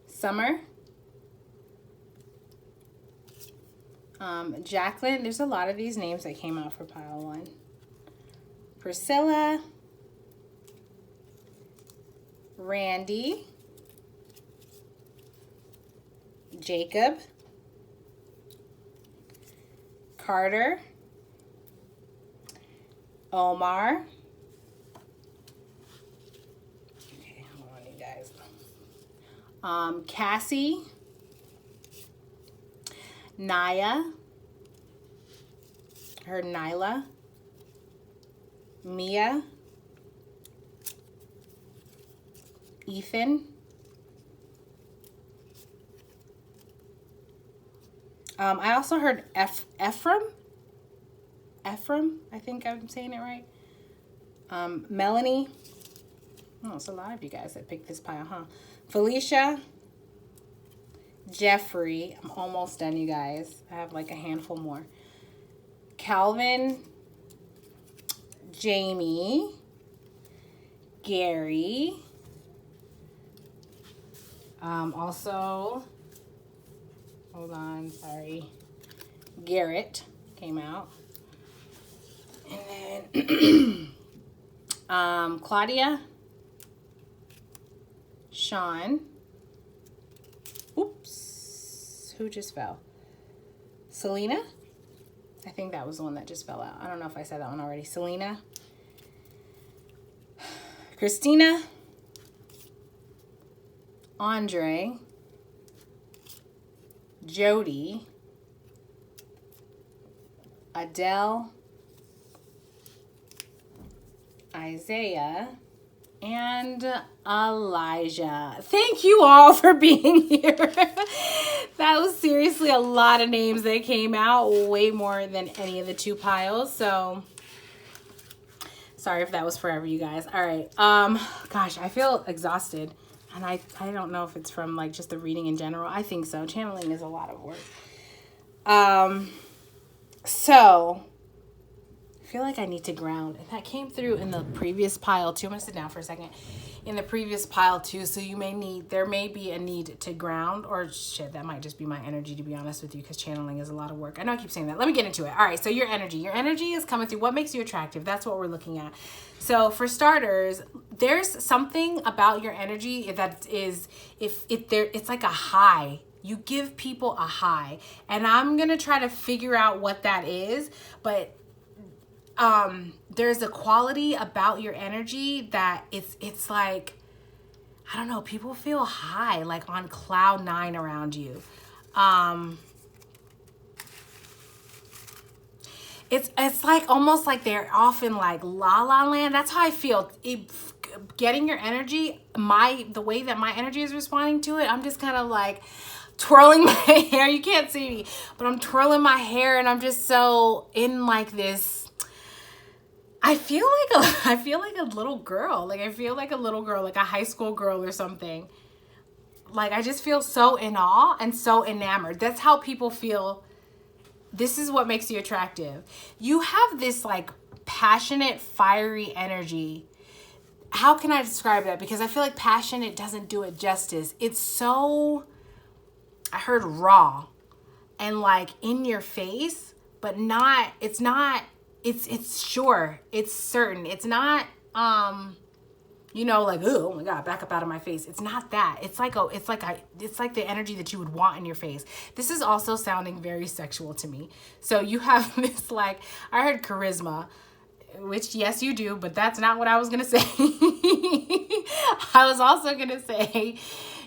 Summer, Jacqueline. There's a lot of these names that came out for pile 1. Priscilla, Randy, Jacob, Carter, Omar. Okay, hold on, you guys. Cassie, Naya, her Nyla, Mia, Ethan, I also heard Ephraim, I think I'm saying it right. Melanie. Oh, it's a lot of you guys that picked this pile, huh? Felicia, Jeffrey. I'm almost done, you guys. I have like a handful more. Calvin, Jamie, Gary. Also, hold on, sorry. Garrett came out. And then Claudia, Sean. Oops, who just fell? Selena? I think that was the one that just fell out. I don't know if I said that one already. Selena. Christina. Andre. Jody. Adele. Isaiah. And Elijah. Thank you all for being here. That was seriously a lot of names that came out, way more than any of the 2 piles. So sorry if that was forever, you guys. All right. Gosh, I feel exhausted, and I don't know if it's from like just the reading in general. I think so. Channeling is a lot of work. So I feel like I need to ground, and that came through in the previous pile too. I'm gonna sit down for a second. In the previous pile too, so there may be a need to ground, or shit, that might just be my energy, to be honest with you, because channeling is a lot of work. I know I keep saying that. Let me get into it. All right, so your energy is coming through. What makes you attractive? That's what we're looking at. So for starters, there's something about your energy that is, it's like a high. You give people a high, and I'm gonna try to figure out what that is, but there's a quality about your energy that it's like, I don't know, people feel high, like on cloud 9 around you. It's like almost like they're off in like la la land. That's how I feel. Getting your energy, the way that my energy is responding to it, I'm just kind of like twirling my hair. You can't see me, but I'm twirling my hair, and I'm just so in like this. I feel like a little girl. Like I feel like a little girl, like a high school girl or something. Like I just feel so in awe and so enamored. That's how people feel. This is what makes you attractive. You have this like passionate, fiery energy. How can I describe that? Because I feel like passionate doesn't do it justice. It's so, I heard raw and like in your face, but not, it's sure, it's certain. It's not, you know, like, oh my God, back up out of my face. It's not that. It's like the energy that you would want in your face. This is also sounding very sexual to me. So you have this, like, I heard charisma, which yes, you do, but that's not what I was going to say. I was also going to say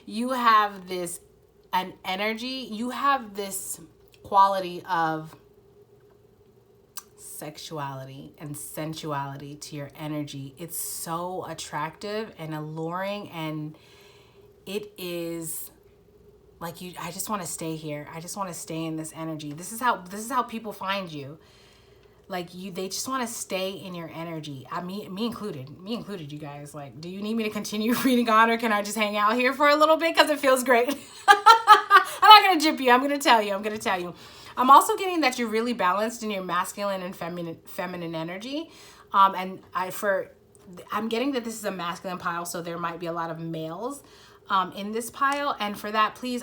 you have this, an energy, you have this quality of sexuality and sensuality to your energy. It's so attractive and alluring, and it is like I just want to stay here. I just want to stay in this energy. This is how people find you. Like they just want to stay in your energy. Me included, you guys. Like, do you need me to continue reading on, or can I just hang out here for a little bit? Because it feels great. I'm not going to jip you. I'm going to tell you. I'm also getting that you're really balanced in your masculine and feminine energy. I'm getting that this is a masculine pile, so there might be a lot of males in this pile. And for that, please,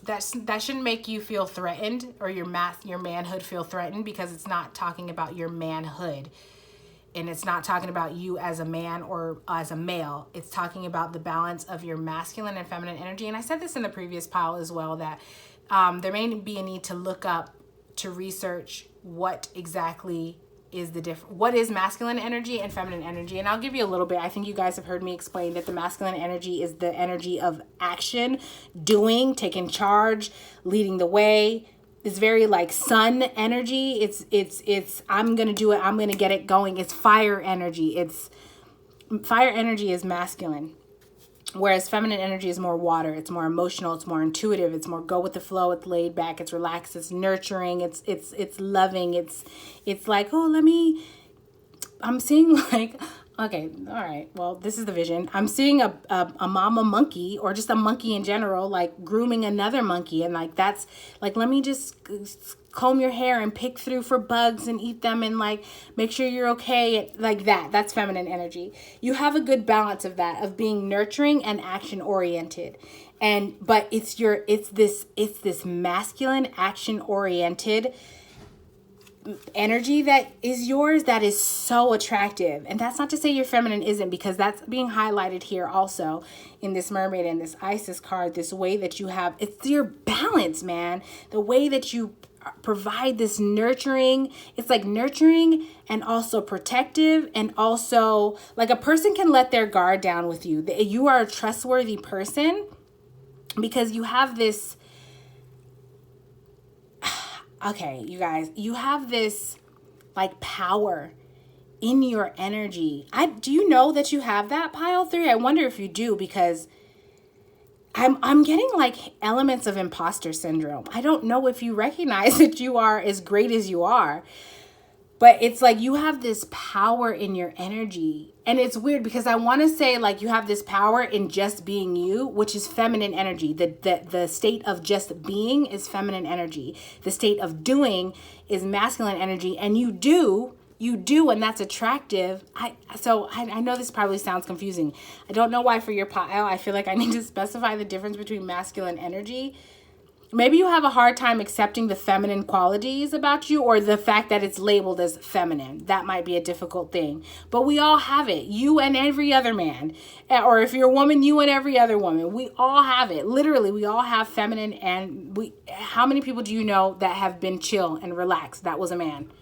that shouldn't make you feel threatened, or your manhood feel threatened, because it's not talking about your manhood. And it's not talking about you as a man or as a male. It's talking about the balance of your masculine and feminine energy. And I said this in the previous pile as well, that there may be a need to look up, to research what exactly is what is masculine energy and feminine energy. And I'll give you a little bit. I think you guys have heard me explain that the masculine energy is the energy of action, doing, taking charge, leading the way. It's very like sun energy. It's I'm going to do it. I'm going to get it going. It's fire energy. Fire energy is masculine. Whereas feminine energy is more water. It's more emotional. It's more intuitive. It's more go with the flow. It's laid back. It's relaxed. It's nurturing. It's loving. It's like, oh, I'm seeing like, okay, all right. Well, this is the vision. I'm seeing a mama monkey, or just a monkey in general, like grooming another monkey. And like, that's like, let me just comb your hair and pick through for bugs and eat them, and like make sure you're okay, like that. That's feminine energy. You have a good balance of that, of being nurturing and action oriented. But it's this masculine action oriented energy that is yours, that is so attractive. And that's not to say your feminine isn't, because that's being highlighted here also in this mermaid and this Isis card. This way that you have, it's your balance, man. The way that you provide this nurturing, it's like nurturing and also protective, and also like a person can let their guard down with you. You are a trustworthy person because you have this, okay, you guys, you have this like power in your energy. Do you know that you have that, pile 3? I wonder if you do, because I'm getting like elements of imposter syndrome. I don't know if you recognize that you are as great as you are, but it's like you have this power in your energy. And it's weird because I want to say like you have this power in just being you, which is feminine energy. The state of just being is feminine energy. The state of doing is masculine energy. And you do, and that's attractive. I know this probably sounds confusing. I don't know why for your pile, I feel like I need to specify the difference between masculine energy. Maybe you have a hard time accepting the feminine qualities about you, or the fact that it's labeled as feminine. That might be a difficult thing. But we all have it. You and every other man. Or if you're a woman, you and every other woman. We all have it. Literally, we all have feminine. And how many people do you know that have been chill and relaxed? That was a man.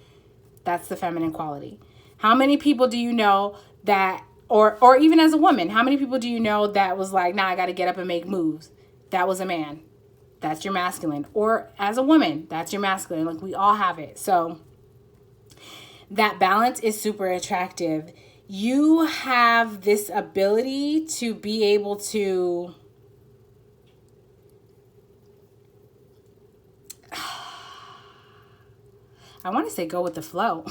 That's the feminine quality. How many people do you know that, or even as a woman, how many people do you know that was like, nah, I got to get up and make moves? That was a man. That's your masculine. Or as a woman, that's your masculine. Like, we all have it. So that balance is super attractive. You have this ability to be able to I want to say go with the flow.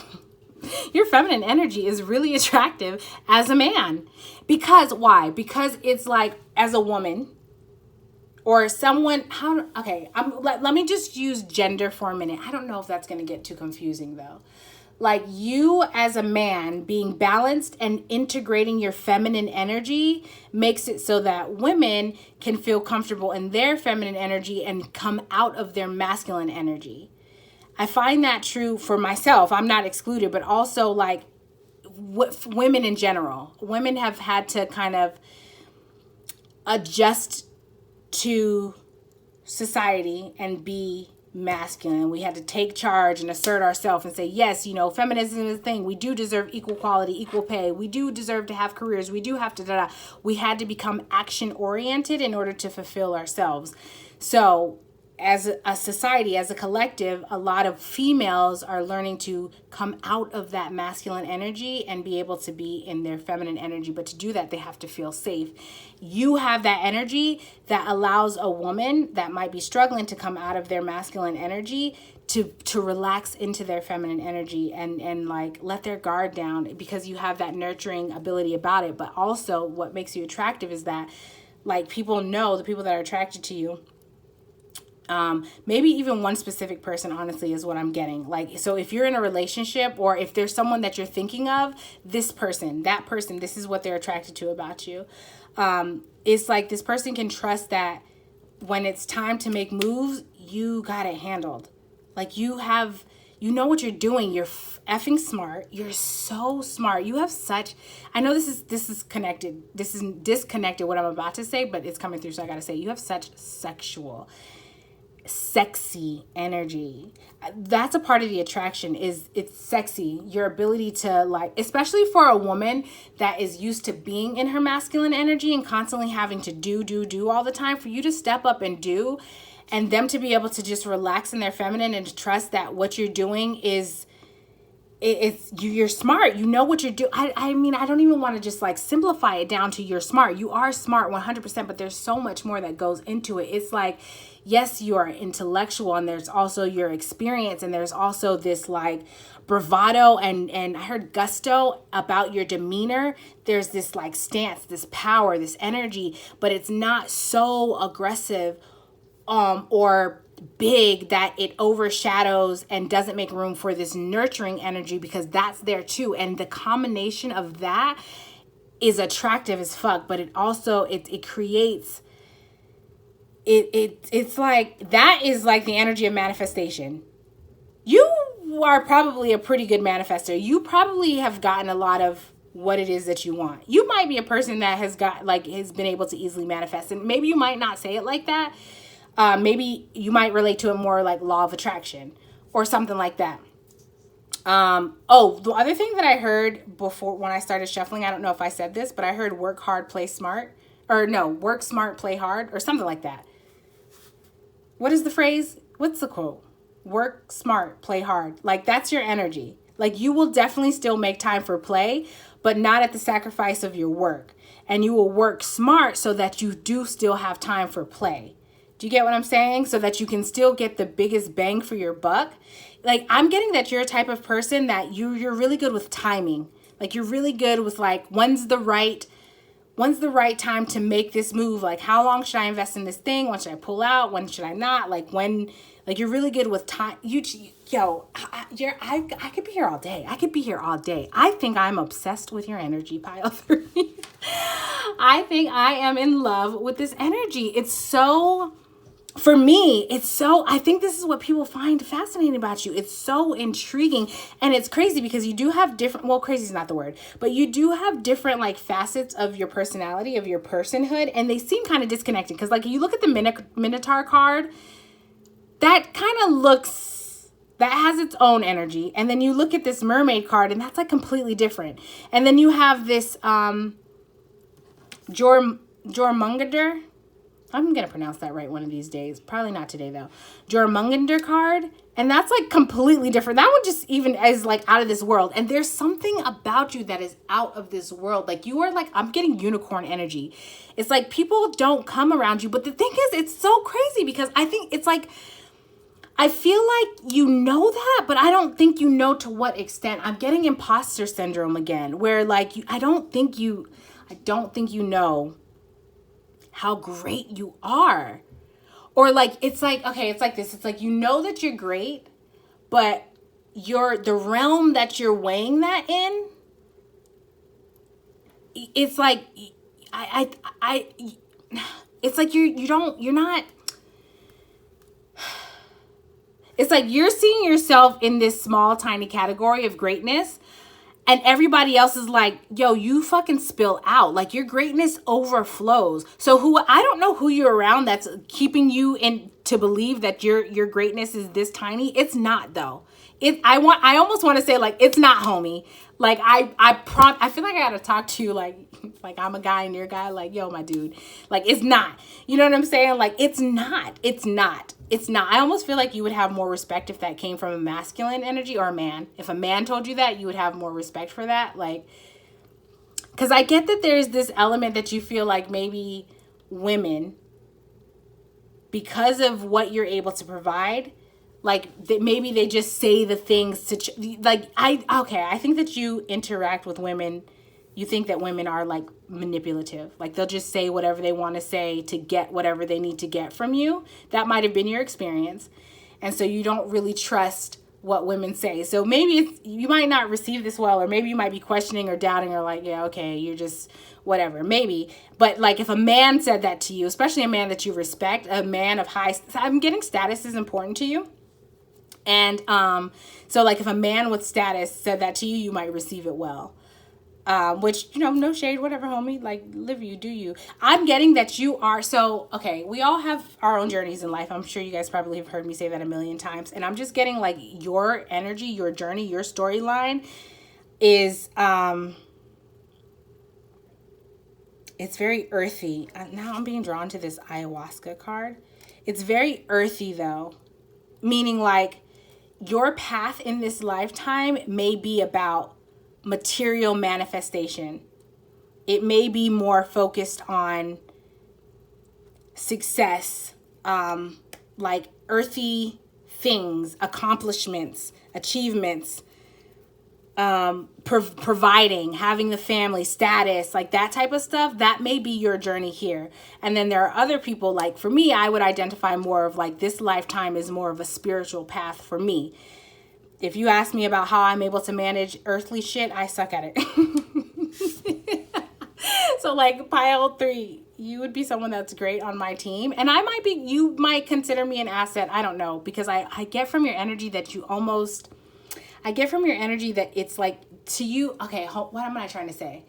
Your feminine energy is really attractive as a man. Because why? Because it's like, as a woman or someone, let me just use gender for a minute. I don't know if that's going to get too confusing though. Like, you as a man being balanced and integrating your feminine energy makes it so that women can feel comfortable in their feminine energy and come out of their masculine energy. I find that true for myself. I'm not excluded, but also like women in general. Women have had to kind of adjust to society and be masculine. We had to take charge and assert ourselves and say, yes, feminism is a thing. We do deserve equal quality, equal pay. We do deserve to have careers. We do have to, we had to become action oriented in order to fulfill ourselves. So as a society, as a collective, a lot of females are learning to come out of that masculine energy and be able to be in their feminine energy. But to do that, they have to feel safe. You have that energy that allows a woman that might be struggling to come out of their masculine energy to relax into their feminine energy and like let their guard down, because you have that nurturing ability about it. But also what makes you attractive is that like people know, the people that are attracted to you, Maybe even one specific person, honestly, is what I'm getting. Like, so if you're in a relationship, or if there's someone that you're thinking of, this person, that person, this is what they're attracted to about you. It's like this person can trust that when it's time to make moves, you got it handled. Like, you know what you're doing. You're effing smart. You're so smart. You have such, I know this is connected. This is disconnected what I'm about to say, but it's coming through. So I got to say, you have such sexy energy. That's a part of the attraction, is it's sexy. Your ability to, like, especially for a woman that is used to being in her masculine energy and constantly having to do all the time, for you to step up and do, and them to be able to just relax in their feminine and to trust that what you're doing is, you're smart. You know what you're doing. I mean, I don't even want to just like simplify it down to you're smart. You are smart 100%, but there's so much more that goes into it. It's like, yes, you are intellectual, and there's also your experience, and there's also this like bravado and I heard gusto about your demeanor. There's this like stance, this power, this energy, but it's not so aggressive or big that it overshadows and doesn't make room for this nurturing energy, because that's there too. And the combination of that is attractive as fuck, but it also it creates it's like, that is like the energy of manifestation. You are probably a pretty good manifester. You probably have gotten a lot of what it is that you want. You might be a person that has been able to easily manifest, and maybe you might not say it like that. Maybe you might relate to it more like law of attraction or something like that. The other thing that I heard before when I started shuffling, I don't know if I said this, but I heard work hard, play smart, or no, work smart, play hard, or something like that. What is the phrase? What's the quote? Work smart, play hard. Like, that's your energy. Like, you will definitely still make time for play, but not at the sacrifice of your work. And you will work smart so that you do still have time for play. Do you get what I'm saying? So that you can still get the biggest bang for your buck. Like, I'm getting that you're a type of person that you're really good with timing. Like, you're really good with like, when's the right time to make this move? Like, how long should I invest in this thing? When should I pull out? When should I not? Like, you're really good with time. I could be here all day. I think I'm obsessed with your energy, pile 3. I think I am in love with this energy. I think this is what people find fascinating about you. It's so intriguing, and it's crazy because you do have crazy is not the word, but you do have different like facets of your personality, of your personhood, and they seem kind of disconnected. Because like, you look at the Minotaur card, that has its own energy, and then you look at this mermaid card, and that's like completely different. And then you have this Jormungandr. I'm going to pronounce that right one of these days. Probably not today, though. Jormungandr card. And that's, like, completely different. That one just even is, like, out of this world. And there's something about you that is out of this world. Like, you are, like, I'm getting unicorn energy. It's like people don't come around you. But the thing is, it's so crazy because I think it's, like, I feel like you know that, but I don't think you know to what extent. I'm getting imposter syndrome again, where, like, I don't think you know how great you are. Or like, it's like, okay, it's like this. It's like, you know that you're great, but the realm that you're weighing that in, it's like, it's like you're not, it's like you're seeing yourself in this small, tiny category of greatness, and everybody else is like, yo, you fucking spill out. Like, your greatness overflows. So I don't know who you're around that's keeping you in to believe that your greatness is this tiny. It's not, though. I almost want to say, like, it's not, homie. Like, I feel like I gotta talk to you like I'm a guy and you're a guy. Like, yo, my dude. Like, it's not. You know what I'm saying? Like, it's not. I almost feel like you would have more respect if that came from a masculine energy or a man. If a man told you that, you would have more respect for that. Like, because I get that there's this element that you feel like maybe women, because of what you're able to provide, like, maybe they just say the things to, I think that you interact with women You think that women are like manipulative. Like they'll just say whatever they want to say to get whatever they need to get from you. That might have been your experience. And so you don't really trust what women say. So maybe you might not receive this well, or maybe you might be questioning or doubting, or like, yeah, okay, you're just whatever, maybe. But like if a man said that to you, especially a man that you respect, a man of high, I'm getting status is important to you. And so like if a man with status said that to you, you might receive it well. Which, you know, no shade, whatever, homie, like live you, do you. I'm getting that you are, so, okay, we all have our own journeys in life. I'm sure you guys probably have heard me say that a million times. And I'm just getting like your energy, your journey, your storyline is, it's very earthy. Now I'm being drawn to this ayahuasca card. It's very earthy though, meaning like your path in this lifetime may be about material manifestation. It may be more focused on success, like earthy things, accomplishments, achievements, providing, having the family, status, like that type of stuff. That may be your journey here. And then there are other people, like for me, I would identify more of like this lifetime is more of a spiritual path for me. If you ask me about how I'm able to manage earthly shit, I suck at it. So like pile 3, you would be someone that's great on my team. And you might consider me an asset. I don't know, because I get from your energy that it's like to you. Okay, what am I trying to say?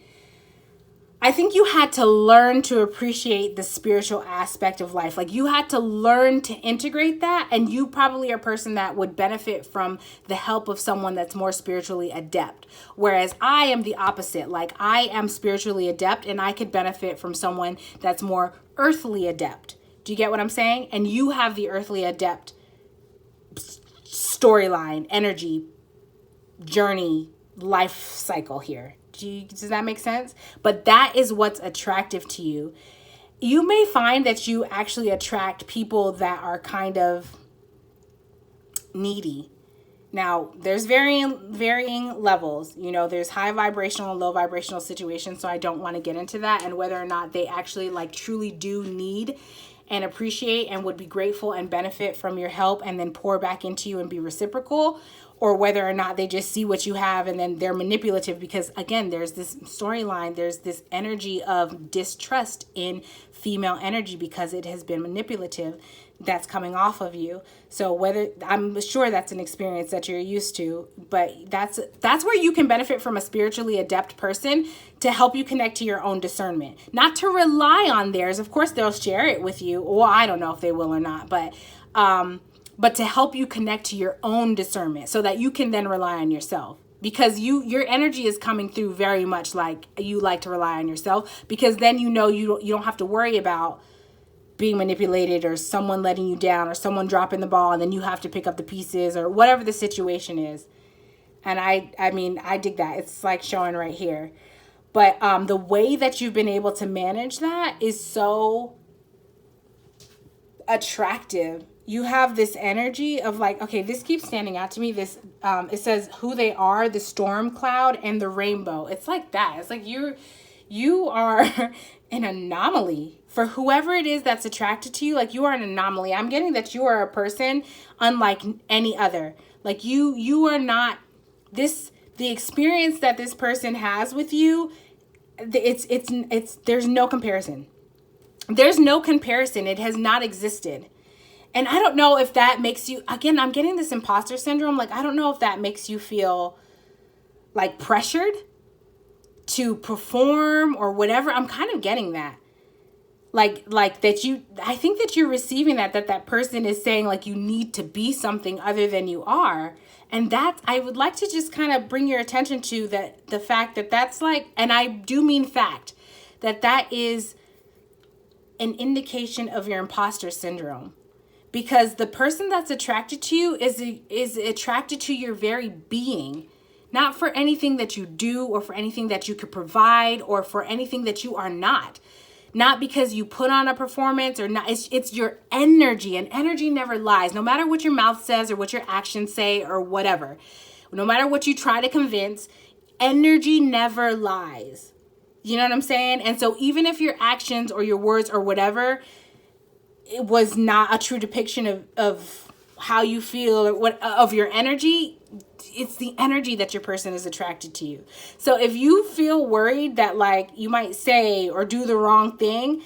I think you had to learn to appreciate the spiritual aspect of life. Like you had to learn to integrate that. And you probably are a person that would benefit from the help of someone that's more spiritually adept. Whereas I am the opposite. Like I am spiritually adept and I could benefit from someone that's more earthly adept. Do you get what I'm saying? And you have the earthly adept storyline, energy, journey, life cycle here. Does that make sense? But that is what's attractive to you. You may find that you actually attract people that are kind of needy. Now, there's varying levels. You know, there's high vibrational and low vibrational situations, so I don't want to get into that, and whether or not they actually like truly do need and appreciate and would be grateful and benefit from your help and then pour back into you and be reciprocal, or whether or not they just see what you have and then they're manipulative, because again, there's this storyline, there's this energy of distrust in female energy because it has been manipulative that's coming off of you. So whether, I'm sure that's an experience that you're used to, but that's where you can benefit from a spiritually adept person to help you connect to your own discernment, not to rely on theirs. Of course, they'll share it with you. Well, I don't know if they will or not, but to help you connect to your own discernment so that you can then rely on yourself, because your energy is coming through very much like you like to rely on yourself, because then you know you don't have to worry about being manipulated or someone letting you down or someone dropping the ball and then you have to pick up the pieces or whatever the situation is. And I mean, I dig that. It's like showing right here. But the way that you've been able to manage that is so attractive. You have this energy of like, okay, this keeps standing out to me. This, it says who they are, the storm cloud and the rainbow. It's like that. It's like you are an anomaly for whoever it is that's attracted to you. Like you are an anomaly. I'm getting that you are a person unlike any other. Like you are not this, the experience that this person has with you. It's there's no comparison. There's no comparison. It has not existed. And I don't know if that makes you, again, I'm getting this imposter syndrome. Like, I don't know if that makes you feel like pressured to perform or whatever. I'm kind of getting that. Like that I think that you're receiving that person is saying like you need to be something other than you are. And that, I would like to just kind of bring your attention to that, the fact that that's like, and I do mean fact, that is an indication of your imposter syndrome. Because the person that's attracted to you is attracted to your very being, not for anything that you do or for anything that you could provide or for anything that you are not. Not because you put on a performance or not. It's your energy, and energy never lies. No matter what your mouth says or what your actions say or whatever, no matter what you try to convince, energy never lies. You know what I'm saying? And so even if your actions or your words or whatever, it was not a true depiction of how you feel or what of your energy, it's the energy that your person is attracted to you. So if you feel worried that like you might say or do the wrong thing,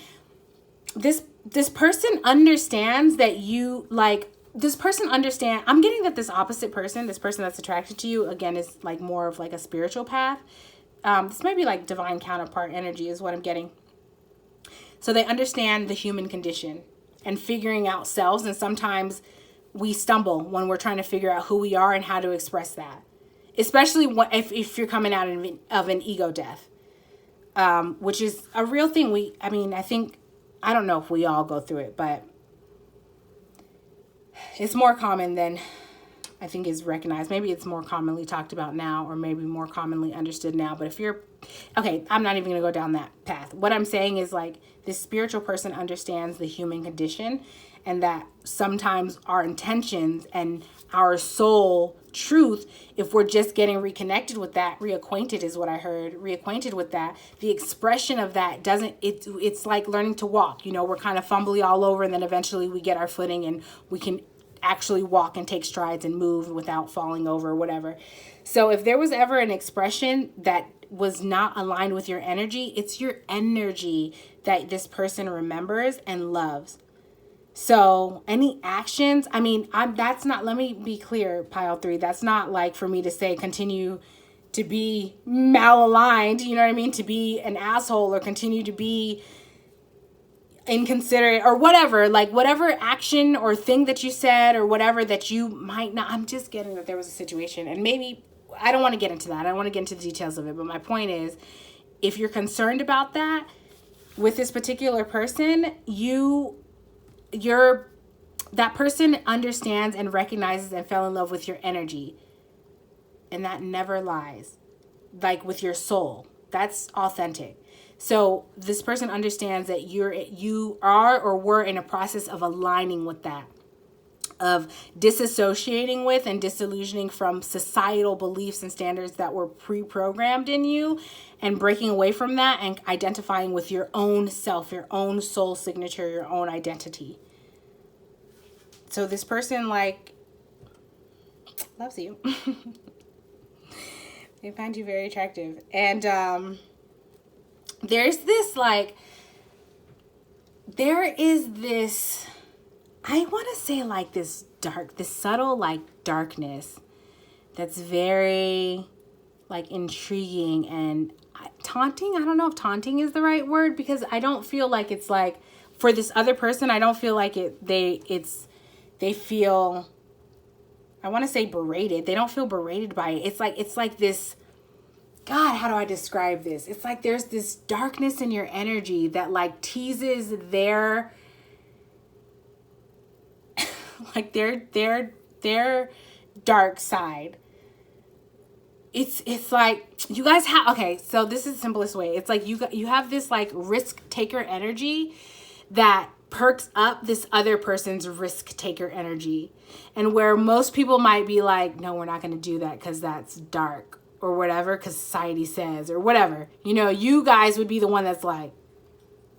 this person understands that you like, this person understand. I'm getting that this opposite person, this person that's attracted to you, again, is like more of like a spiritual path. This might be like divine counterpart energy is what I'm getting. So they understand the human condition and figuring out selves. And sometimes we stumble when we're trying to figure out who we are and how to express that. Especially if you're coming out of an ego death, which is a real thing. I don't know if we all go through it, but it's more common than I think is recognized. Maybe it's more commonly talked about now, or maybe more commonly understood now. But if you're, okay, I'm not even going to go down that path. What I'm saying is like this spiritual person understands the human condition, and that sometimes our intentions and our soul truth, if we're just getting reconnected with that, reacquainted is what I heard, reacquainted with that, the expression of that doesn't, it's like learning to walk. You know, we're kind of fumbly all over, and then eventually we get our footing and we can actually walk and take strides and move without falling over or whatever. So if there was ever an expression that was not aligned with your energy, it's your energy that this person remembers and loves. So any actions, that's not, let me be clear, pile 3, that's not like for me to say continue to be malaligned, you know what I mean, to be an asshole or continue to be inconsiderate or whatever, like whatever action or thing that you said or whatever that you might not, I'm just getting that there was a situation, and maybe, I don't want to get into that, I don't want to get into the details of it, but my point is, if you're concerned about that with this particular person, that person understands and recognizes and fell in love with your energy, and that never lies, like with your soul. That's authentic. So this person understands that you are or were in a process of aligning with that, of disassociating with and disillusioning from societal beliefs and standards that were pre-programmed in you, and breaking away from that and identifying with your own self, your own soul signature, your own identity. So this person like loves you. They find you very attractive. And there is this, I want to say like this subtle like darkness that's very like intriguing and taunting. I don't know if taunting is the right word, because I don't feel like it's like, for this other person, I don't feel like they feel, I want to say berated. They don't feel berated by it. It's like this, God, how do I describe this? It's like there's this darkness in your energy that like teases their like their dark side. It's like you guys have, okay, so this is the simplest way. It's like you have this like risk taker energy that perks up this other person's risk taker energy. And where most people might be like, no, we're not going to do that because that's dark or whatever, because society says or whatever. You know, you guys would be the one that's like,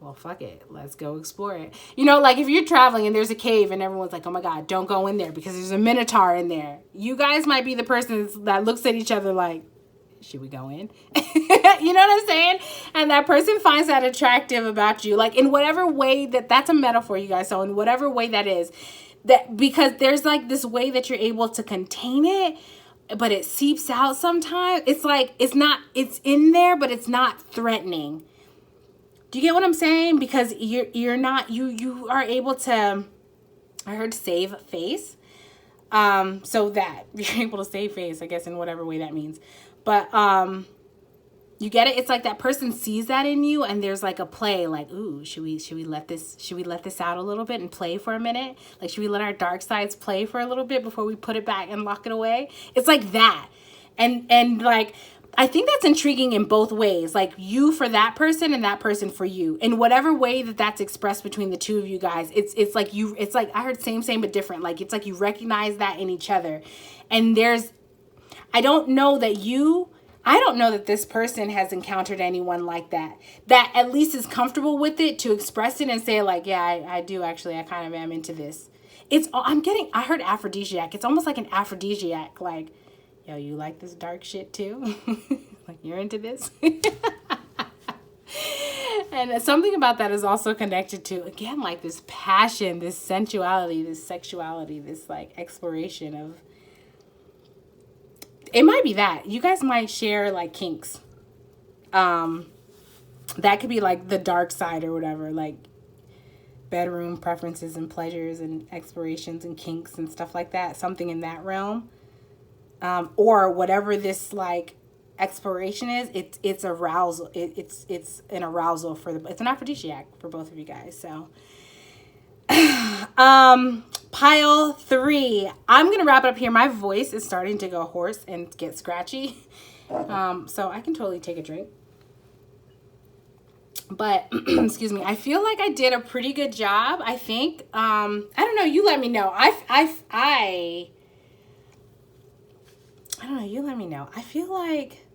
well, fuck it, let's go explore it. You know, like if you're traveling and there's a cave and everyone's like, oh my God, don't go in there because there's a minotaur in there. You guys might be the person that looks at each other like, should we go in? You know what I'm saying? And that person finds that attractive about you, like in whatever way that's a metaphor, you guys. So in whatever way that is, that because there's like this way that you're able to contain it, but it seeps out sometimes. It's like, it's in there, but it's not threatening. Do you get what I'm saying? Because you are able to, I heard, save face. So that you're able to save face, I guess, in whatever way that means. But you get it? It's like that person sees that in you, and there's like a play, like, ooh, should we let this out a little bit and play for a minute? Like, should we let our dark sides play for a little bit before we put it back and lock it away? It's like that. And like, I think that's intriguing in both ways. Like you for that person and that person for you. In whatever way that's expressed between the two of you guys, it's like I heard same but different. Like it's like you recognize that in each other. And I don't know that you I don't know that this person has encountered anyone like that at least is comfortable with it to express it and say like, yeah, I do actually, I kind of am into this. I heard aphrodisiac. It's almost like an aphrodisiac. Like, yo, you like this dark shit too? Like, you're into this? And something about that is also connected to, again, like this passion, this sensuality, this sexuality, this like exploration of, it might be that. You guys might share like kinks. That could be like the dark side or whatever, like bedroom preferences and pleasures and explorations and kinks and stuff like that. Something in that realm. Or whatever this like exploration is, it's arousal. It's an arousal it's an aphrodisiac for both of you guys. So pile 3. I'm gonna wrap it up here. My voice is starting to go hoarse and get scratchy. So I can totally take a drink. But excuse me, I feel like I did a pretty good job. I think. I don't know, you let me know. I don't know, you let me know. I feel like,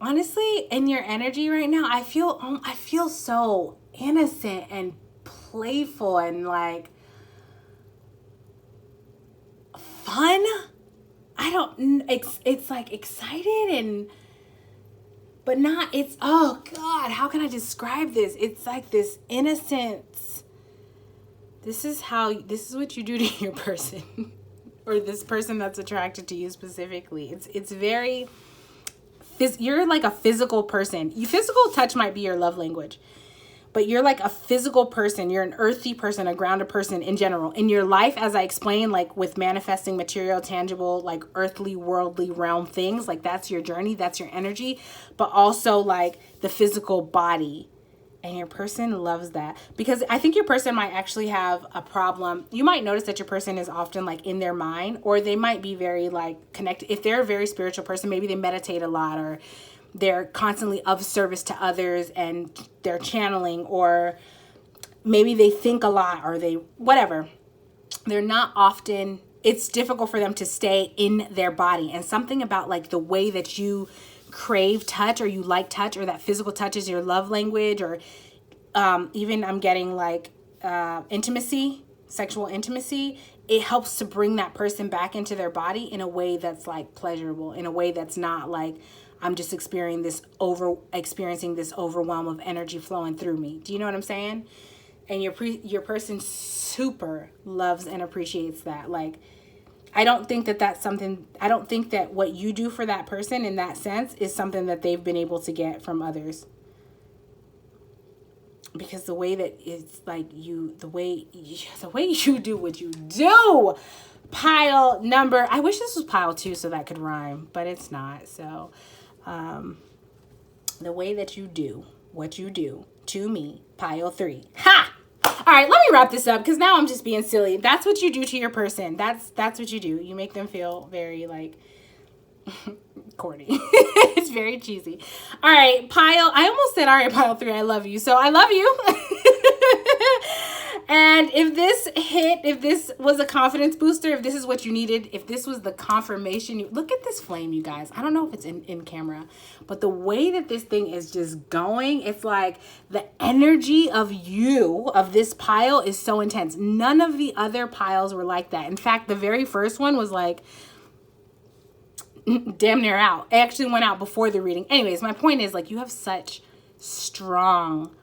honestly, in your energy right now, I feel so innocent and playful and like fun. It's like excited and, but not, it's, oh God, how can I describe this? It's like this innocence. This is what you do to your person. Or this person that's attracted to you specifically. It's very, you're like a physical person. Physical touch might be your love language, but you're like a physical person. You're an earthy person, a grounded person in general. In your life, as I explained, like with manifesting material, tangible, like earthly, worldly realm things, like that's your journey, that's your energy, but also like the physical body. And your person loves that, because I think your person might actually have a problem. You might notice that your person is often like in their mind, or they might be very like connected. If they're a very spiritual person, maybe they meditate a lot, or they're constantly of service to others and they're channeling, or maybe they think a lot, or they, whatever. They're not often, it's difficult for them to stay in their body. And something about like the way that you crave touch, or you like touch, or that physical touch is your love language, or even I'm getting like intimacy, sexual intimacy, it helps to bring that person back into their body in a way that's like pleasurable, in a way that's not like I'm just experiencing this overwhelm of energy flowing through me. Do you know what I'm saying? And your person super loves and appreciates that. Like, I don't think that what you do for that person in that sense is something that they've been able to get from others. Because the way that it's like the way you do what you do, pile number, I wish this was pile 2 so that could rhyme, but it's not. So, the way that you do what you do to me, pile 3. Ha! All right, let me wrap this up, because now I'm just being silly. That's what you do to your person. That's what you do. You make them feel very like corny. It's very cheesy. All right, pile. I almost said, all right, pile 3, I love you. So I love you. And if this was a confidence booster, if this is what you needed, if this was the confirmation, look at this flame, you guys. I don't know if it's in camera, but the way that this thing is just going, it's like the energy of this pile is so intense. None of the other piles were like that. In fact, the very first one was like damn near out. It actually went out before the reading. Anyways, my point is, like, you have such strong,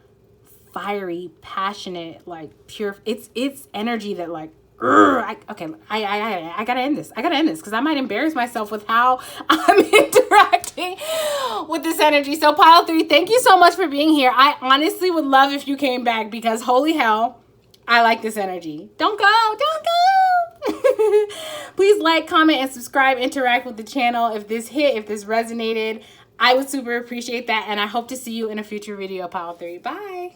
fiery, passionate, like pure, it's energy that like, I gotta end this because I might embarrass myself with how I'm interacting with this energy. So pile 3, thank you so much for being here. I honestly would love if you came back, because holy hell, I like this energy. Don't go. Please like, comment, and subscribe. Interact with the channel. If this resonated, I would super appreciate that. And I hope to see you in a future video, pile 3. Bye.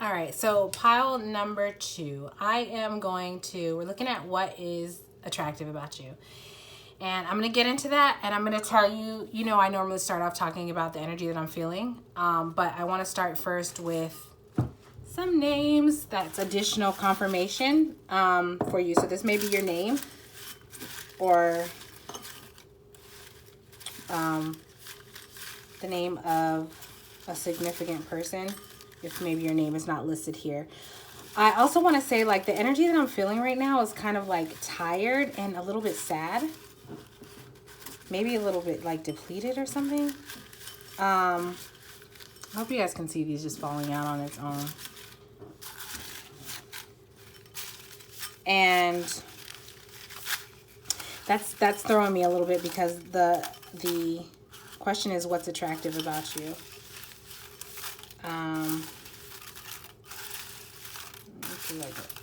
All right, so pile number 2. We're looking at what is attractive about you. And I'm going to get into that, and I'm going to tell you, I normally start off talking about the energy that I'm feeling, but I want to start first with some names. That's additional confirmation for you. So this may be your name, or the name of a significant person, if maybe your name is not listed here. I also want to say, like, the energy that I'm feeling right now is kind of like tired and a little bit sad. Maybe a little bit like depleted or something. I hope you guys can see these just falling out on its own. And that's throwing me a little bit, because the question is, what's attractive about you?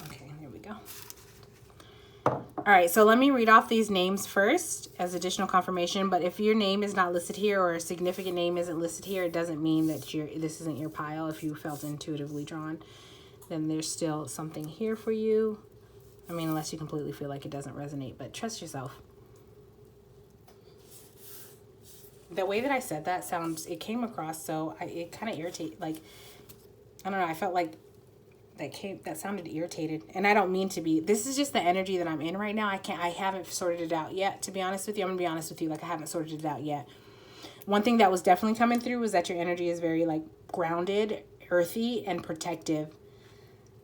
Okay, here we go. All right, so let me read off these names first as additional confirmation. But if your name is not listed here, or a significant name isn't listed here, it doesn't mean that this isn't your pile. If you felt intuitively drawn, then there's still something here for you. I mean, unless you completely feel like it doesn't resonate, but trust yourself. The way that I said that it came across so it kind of irritated, like, I don't know, I felt like that sounded irritated, and I don't mean to be. This is just the energy that I'm in right now. I haven't sorted it out yet, to be honest with you. I'm gonna be honest with you, like, I haven't sorted it out yet. One thing that was definitely coming through was that your energy is very, like, grounded, earthy, and protective,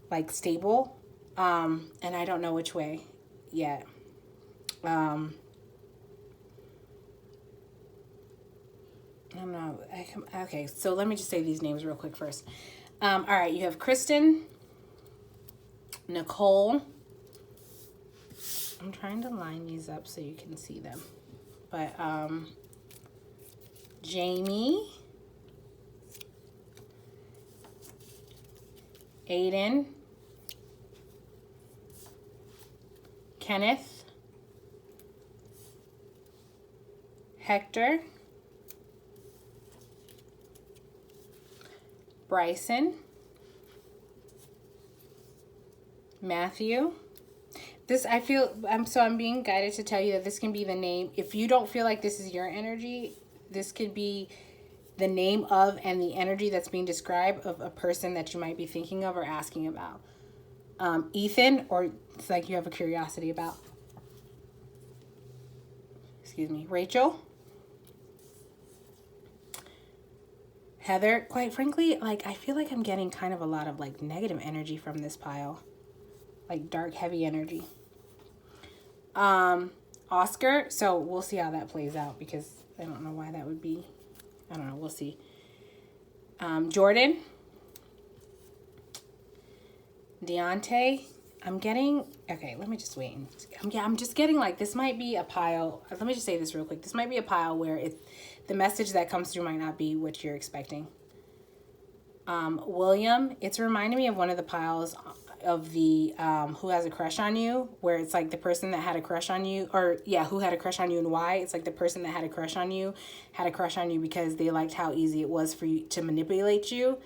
like, stable, and I don't know which way yet. I don't know. Okay, so let me just say these names real quick first. All right, you have Kristen, Nicole. I'm trying to line these up so you can see them. But Jamie, Aiden, Kenneth, Hector, Bryson, Matthew. This, I feel, I'm being guided to tell you that this can be the name. If you don't feel like this is your energy, this could be the name of and the energy that's being described of a person that you might be thinking of or asking about. Ethan, or it's like you have a curiosity about. Excuse me. Rachel. Heather. Quite frankly, like, I feel like I'm getting kind of a lot of like negative energy from this pile. Like dark, heavy energy. Oscar. So we'll see how that plays out, because I don't know why that would be. I don't know. We'll see. Jordan. Deontay. I'm getting, okay, let me just wait. I'm just getting like, this might be a pile. Let me just say this real quick. This might be a pile where the message that comes through might not be what you're expecting. William, it's reminding me of one of the piles of the who has a crush on you, where it's like the person that had a crush on you, or yeah, who had a crush on you and why. It's like the person that had a crush on you because they liked how easy it was for you to manipulate you.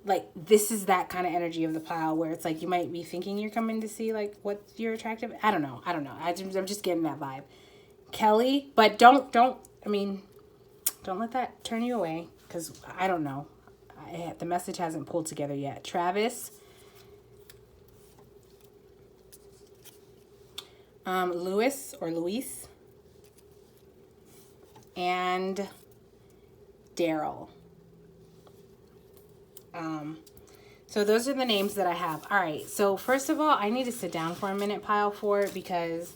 Like, this is that kind of energy of the pile where it's like you might be thinking you're coming to see like what you're attractive. I don't know. I'm just getting that vibe. Kelly, but don't let that turn you away, because I don't know. The message hasn't pulled together yet. Travis. Luis or Luis. And Daryl. So those are the names that I have. All right. So first of all, I need to sit down for a minute, pile 4, because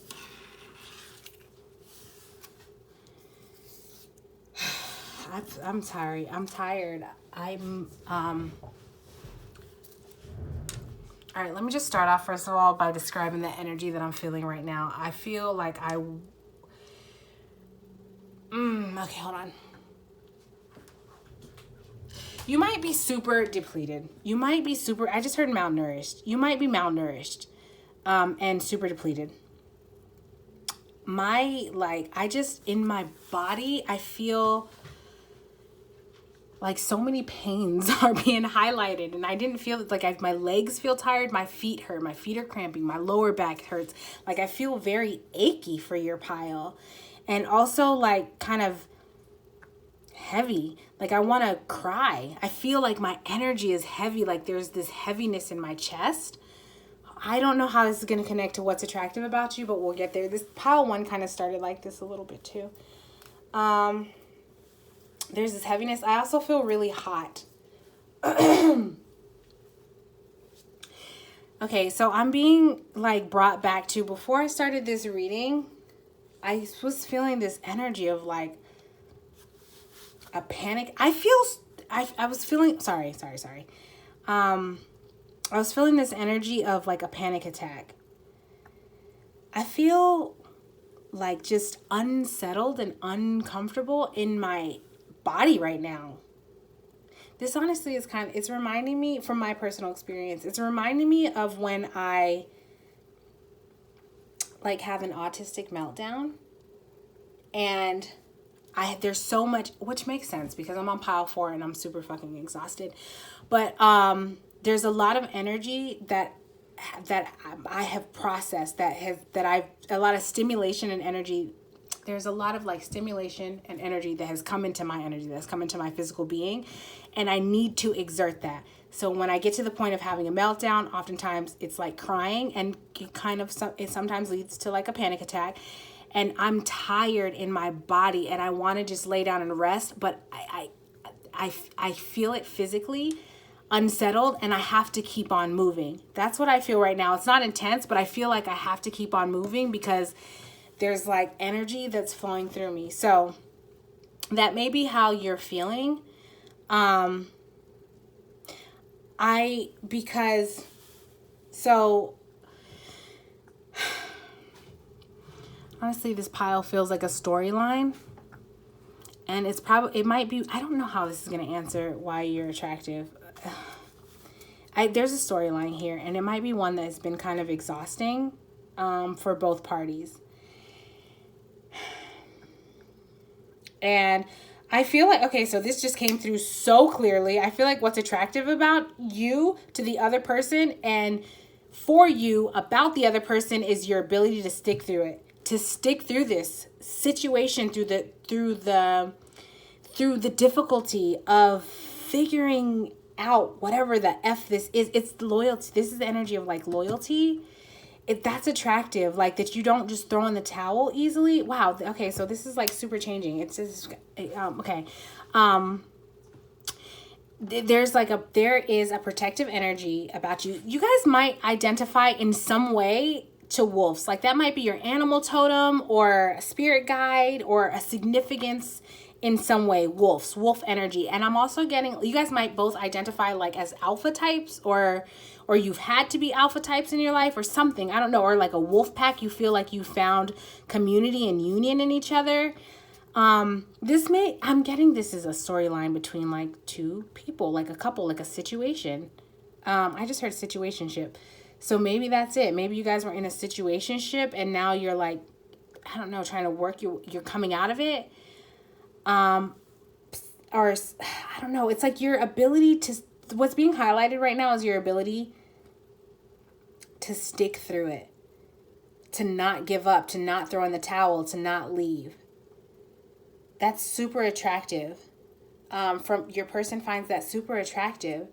I'm tired. All right, let me just start off first of all by describing the energy that I'm feeling right now. I feel like okay, hold on. You might be super depleted. I just heard malnourished. You might be malnourished and super depleted. In my body, I feel like so many pains are being highlighted, and I didn't feel it. Like, my legs feel tired, my feet hurt, my feet are cramping, my lower back hurts. Like, I feel very achy for your pile, and also like kind of heavy. Like, I want to cry. I feel like my energy is heavy. Like, there's this heaviness in my chest. I don't know how this is going to connect to what's attractive about you, but we'll get there. This pile 1 kind of started like this a little bit too. There's this heaviness. I also feel really hot. Okay, so I'm being like brought back to, before I started this reading, I was feeling this energy of like a panic. I was feeling this energy of like a panic attack. I feel like just unsettled and uncomfortable in my body right now. This honestly is it's reminding me, from my personal experience, it's reminding me of when I like have an autistic meltdown, and there's so much, which makes sense because I'm on pile 4 and I'm super fucking exhausted. But there's a lot of energy that I have processed, a lot of stimulation and energy. There's a lot of like stimulation and energy that has come into my energy, that's come into my physical being, and I need to exert that. So when I get to the point of having a meltdown, oftentimes it's like crying, and it sometimes leads to like a panic attack. And I'm tired in my body, and I want to just lay down and rest, but I feel it physically unsettled, and I have to keep on moving. That's what I feel right now. It's not intense, but I feel like I have to keep on moving because there's like energy that's flowing through me. So that may be how you're feeling. Honestly, this pile feels like a storyline, and it might be, I don't know how this is going to answer why you're attractive. There's a storyline here, and it might be one that's been kind of exhausting for both parties. And I feel like, okay, so this just came through so clearly. I feel like what's attractive about you to the other person, and for you about the other person is your ability to stick through it, to stick through this situation, through the difficulty of figuring out whatever the F this is. It's loyalty. This is the energy of like loyalty. That's attractive, like that you don't just throw in the towel easily. Wow. Okay, so this is like super changing. It's just okay. There is a protective energy about you. You guys might identify in some way to wolves. Like that might be your animal totem or a spirit guide or a significance in some way. Wolf energy. And I'm also getting, you guys might both identify like as alpha types, or you've had to be alpha types in your life or something. I don't know. Or like a wolf pack. You feel like you found community and union in each other. I'm getting this is a storyline between like two people, like a couple, like a situation. I just heard situationship. So maybe that's it. Maybe you guys were in a situationship and now you're like, I don't know, trying to work, you're coming out of it. Or I don't know. It's like your ability to, what's being highlighted right now is your ability to stick through it, to not give up, to not throw in the towel, to not leave. That's super attractive. From your person finds that super attractive.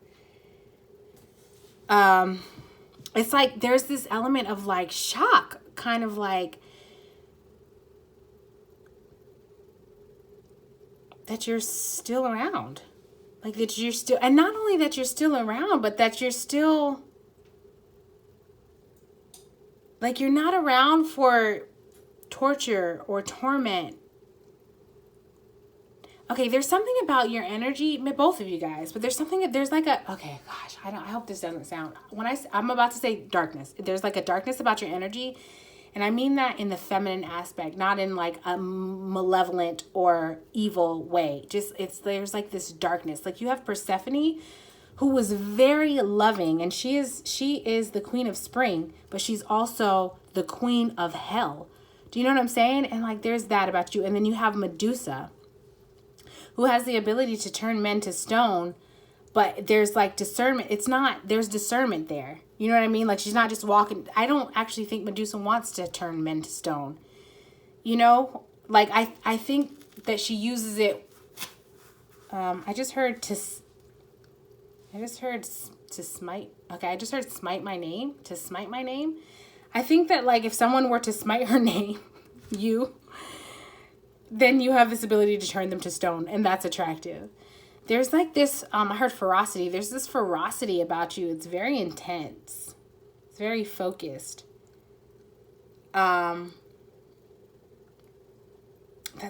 It's like there's this element of like shock, kind of like that you're still around. Like that you're still, and not only that you're still around, but that you're still, like you're not around for torture or torment. Okay, there's something about your energy, both of you guys, but there's like a, okay, gosh, I hope this doesn't sound, I'm about to say darkness. There's like a darkness about your energy, and I mean that in the feminine aspect, not in like a malevolent or evil way. Just, there's like this darkness. Like you have Persephone, who was very loving, and she is the queen of spring, but she's also the queen of hell. Do you know what I'm saying? And like there's that about you. And then you have Medusa, who has the ability to turn men to stone, but there's like discernment. There's discernment there. You know what I mean? Like she's not just walking. I don't actually think Medusa wants to turn men to stone. You know? Like I think that she uses it. I just heard to smite. Okay, I just heard smite my name. To smite my name. I think that like if someone were to smite her name, then you have this ability to turn them to stone, and that's attractive. There's like this, I heard ferocity. There's this ferocity about you. It's very intense. It's very focused. That's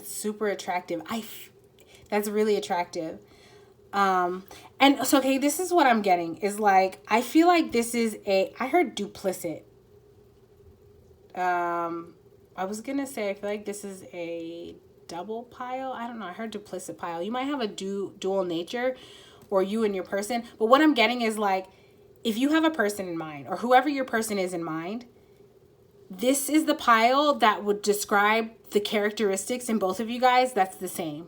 super attractive. That's really attractive. And so, okay, this is what I'm getting is like, I feel like this is I heard duplicit. I was going to say, I feel like this is a double pile. I don't know. I heard duplicit pile. You might have a dual nature, or you and your person. But what I'm getting is like, if you have a person in mind, or whoever your person is in mind, this is the pile that would describe the characteristics in both of you guys. That's the same.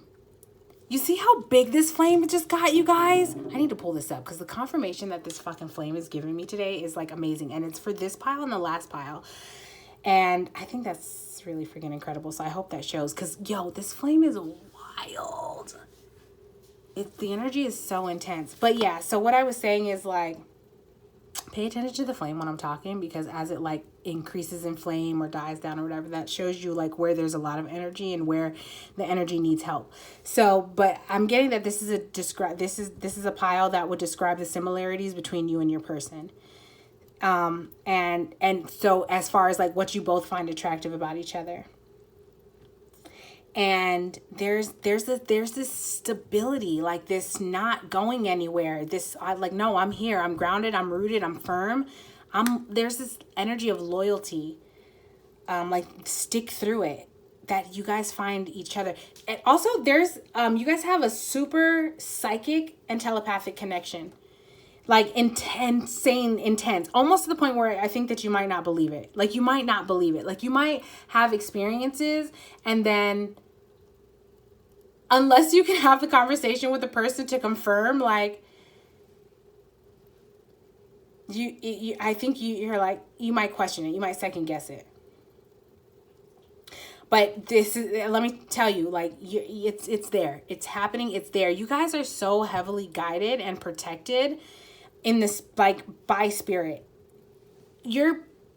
You see how big this flame just got, you guys? I need to pull this up because the confirmation that this fucking flame is giving me today is like amazing. And it's for this pile and the last pile. And I think that's really freaking incredible. So I hope that shows, because yo, this flame is wild. The energy is so intense. But yeah, so what I was saying is like, pay attention to the flame when I'm talking, because as it like increases in flame or dies down or whatever, that shows you like where there's a lot of energy and where the energy needs help. So, but I'm getting that this is a pile that would describe the similarities between you and your person. And so as far as like what you both find attractive about each other, and there's this stability, like this not going anywhere. No, I'm here. I'm grounded. I'm rooted. I'm firm. There's this energy of loyalty, like stick through it, that you guys find each other. And also there's, you guys have a super psychic and telepathic connection. Like intense, almost to the point where I think that you might not believe it. Like you might not believe it. Like you might have experiences, and then unless you can have the conversation with the person to confirm, like I think you're like, you might question it. You might second guess it. But this is, let me tell you, like, it's there. It's happening. It's there. You guys are so heavily guided and protected in this, like, by spirit.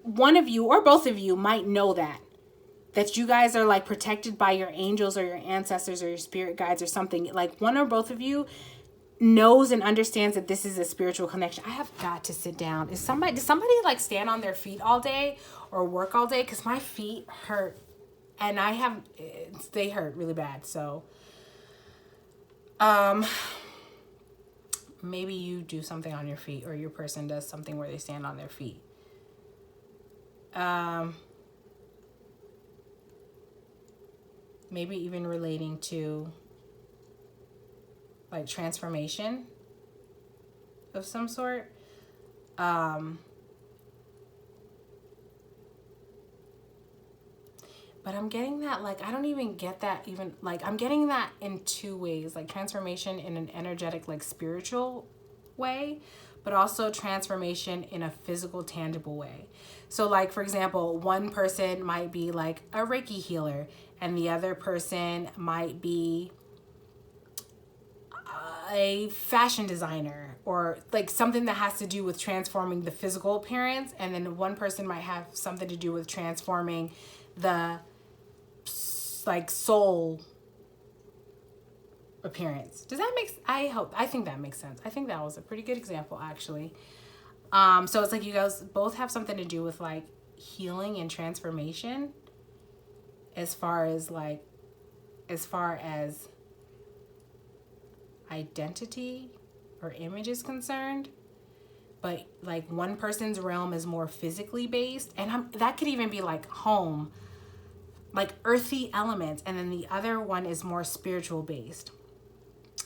One of you or both of you might know that you guys are, like, protected by your angels or your ancestors or your spirit guides or something. Like, one or both of you knows and understands that this is a spiritual connection. I have got to sit down. Does somebody like stand on their feet all day or work all day? Because my feet hurt. And they hurt really bad. So, maybe you do something on your feet, or your person does something where they stand on their feet. Maybe even relating to, like, transformation of some sort. But I'm getting that, like, I don't even get that even, like, I'm getting that in two ways, like transformation in an energetic, like, spiritual way, but also transformation in a physical, tangible way. So, like, for example, one person might be like a Reiki healer, and the other person might be a fashion designer, or like something that has to do with transforming the physical appearance. And then one person might have something to do with transforming the, like, soul appearance. Does that make, I think that makes sense. I think that was a pretty good example, actually. So it's like you guys both have something to do with, like, healing and transformation as far as identity or image is concerned. But, like, one person's realm is more physically based, and that could even be like home, like earthy elements, and then the other one is more spiritual based.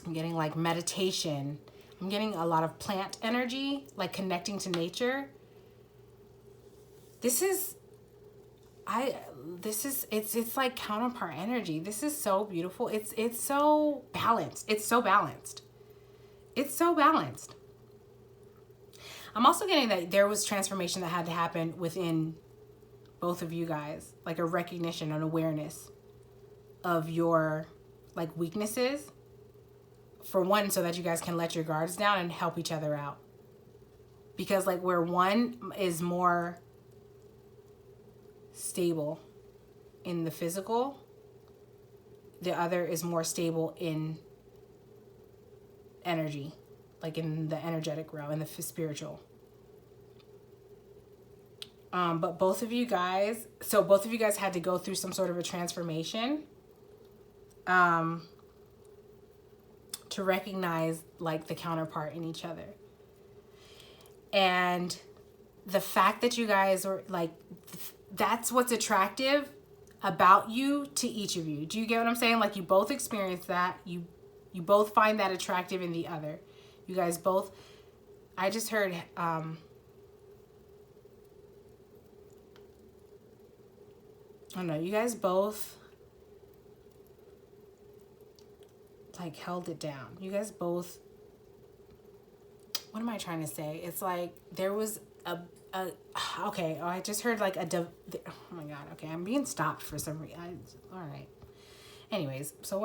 I'm getting, like, meditation. I'm getting a lot of plant energy, like connecting to nature. It's like counterpart energy. This is so beautiful. It's so balanced. It's so balanced. I'm also getting that there was transformation that had to happen within both of you guys, like a recognition, an awareness of your, like, weaknesses, for one, so that you guys can let your guards down and help each other out. Because, like, where one is more stable in the physical, the other is more stable in energy, like in the energetic realm, in the spiritual. But both of you guys had to go through some sort of a transformation to recognize, like, the counterpart in each other. And the fact that you guys are, like, that's what's attractive about you to each of you. Do you get what I'm saying? Like, you both experience that. You both find that attractive in the other. You guys both, I just heard, I don't know, you guys both, like, held it down. You guys both, what am I trying to say? It's like there was okay, I just heard, like, oh my God, okay, I'm being stopped for some reason. All right. Anyways, so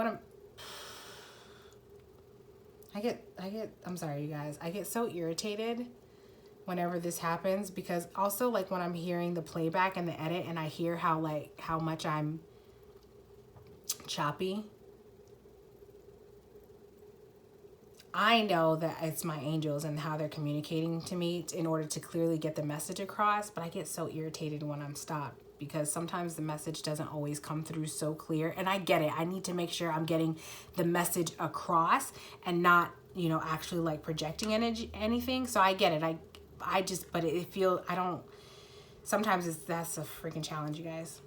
I'm sorry, you guys. I get so irritated whenever this happens, because also, like, when I'm hearing the playback and the edit and I hear how much I'm choppy, I know that it's my angels and how they're communicating to me in order to clearly get the message across, but I get so irritated when I'm stopped, because sometimes the message doesn't always come through so clear. And I get it. I need to make sure I'm getting the message across and not, actually, like, projecting anything. So I get it. Sometimes that's a freaking challenge, you guys.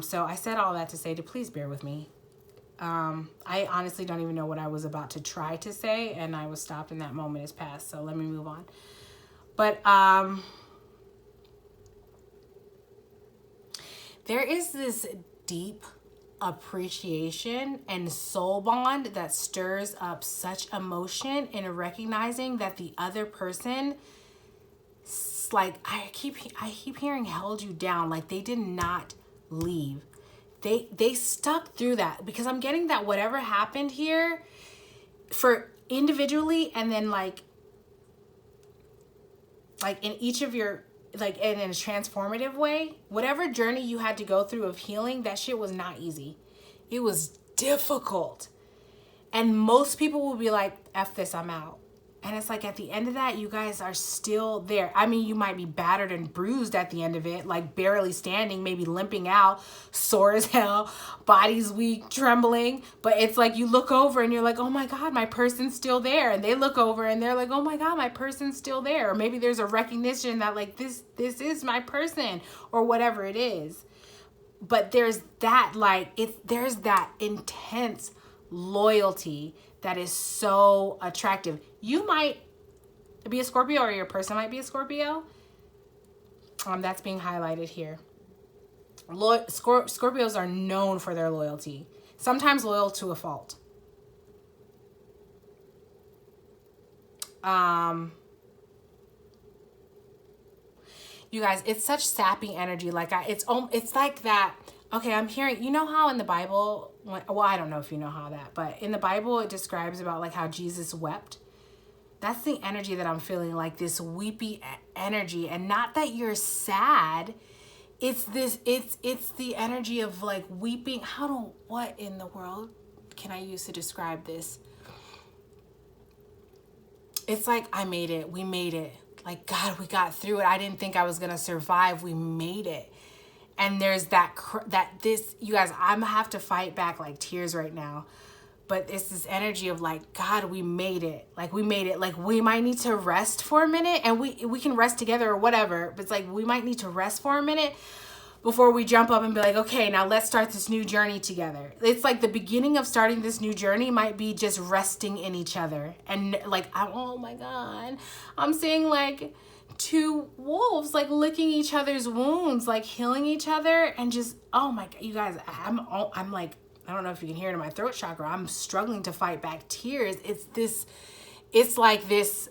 So I said all that to say to please bear with me. I honestly don't even know what I was about to try to say, and I was stopped in that moment has passed. So let me move on. But, there is this deep appreciation and soul bond that stirs up such emotion in recognizing that the other person like I keep hearing held you down. Like they did not leave. They stuck through that, because I'm getting that whatever happened here for individually, and then like in each of your, like in a transformative way, whatever journey you had to go through of healing, that shit was not easy. It was difficult. And most people will be like, F this, I'm out. And it's like at the end of that, you guys are still there. I mean, you might be battered and bruised at the end of it, like barely standing, maybe limping out, sore as hell, body's weak, trembling. But it's like you look over and you're like, oh my God, my person's still there. And they look over and they're like, oh my God, my person's still there. Or maybe there's a recognition that like this is my person, or whatever it is. But there's that there's that intense loyalty that is so attractive. You might be a Scorpio, or your person might be a Scorpio. That's being highlighted here. Scorpios are known for their loyalty, sometimes loyal to a fault. You guys, it's such sappy energy. Like it's like that. Okay, I'm hearing, you know how in the Bible, well, I don't know if you know how that, but in the Bible it describes about like how Jesus wept. That's the energy that I'm feeling, like this weepy energy. And not that you're sad. It's the energy of like weeping. What in the world can I use to describe this? It's like, I made it. We made it. Like, God, we got through it. I didn't think I was going to survive. We made it. And there's you guys, I'm gonna have to fight back like tears right now. But it's this energy of like, God, we made it. Like we made it. Like we might need to rest for a minute, and we can rest together or whatever. But it's like, we might need to rest for a minute before we jump up and be like, okay, now let's start this new journey together. It's like the beginning of starting this new journey might be just resting in each other. And like, oh my God, I'm seeing like two wolves like licking each other's wounds, like healing each other. And just, oh my God, you guys, I'm like, I don't know if you can hear it in my throat chakra, I'm struggling to fight back tears. It's like this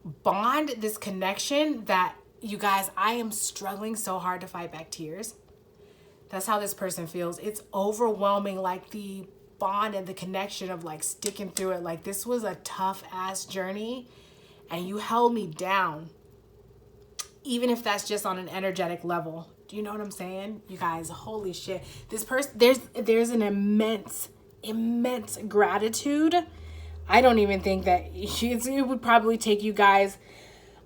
bond, this connection that, you guys, I am struggling so hard to fight back tears. That's how this person feels. It's overwhelming, like the bond and the connection of like sticking through it. Like this was a tough ass journey, and you held me down, even if that's just on an energetic level. Do you know what I'm saying? You guys, holy shit. This person, there's an immense gratitude. I don't even think that it would probably take you guys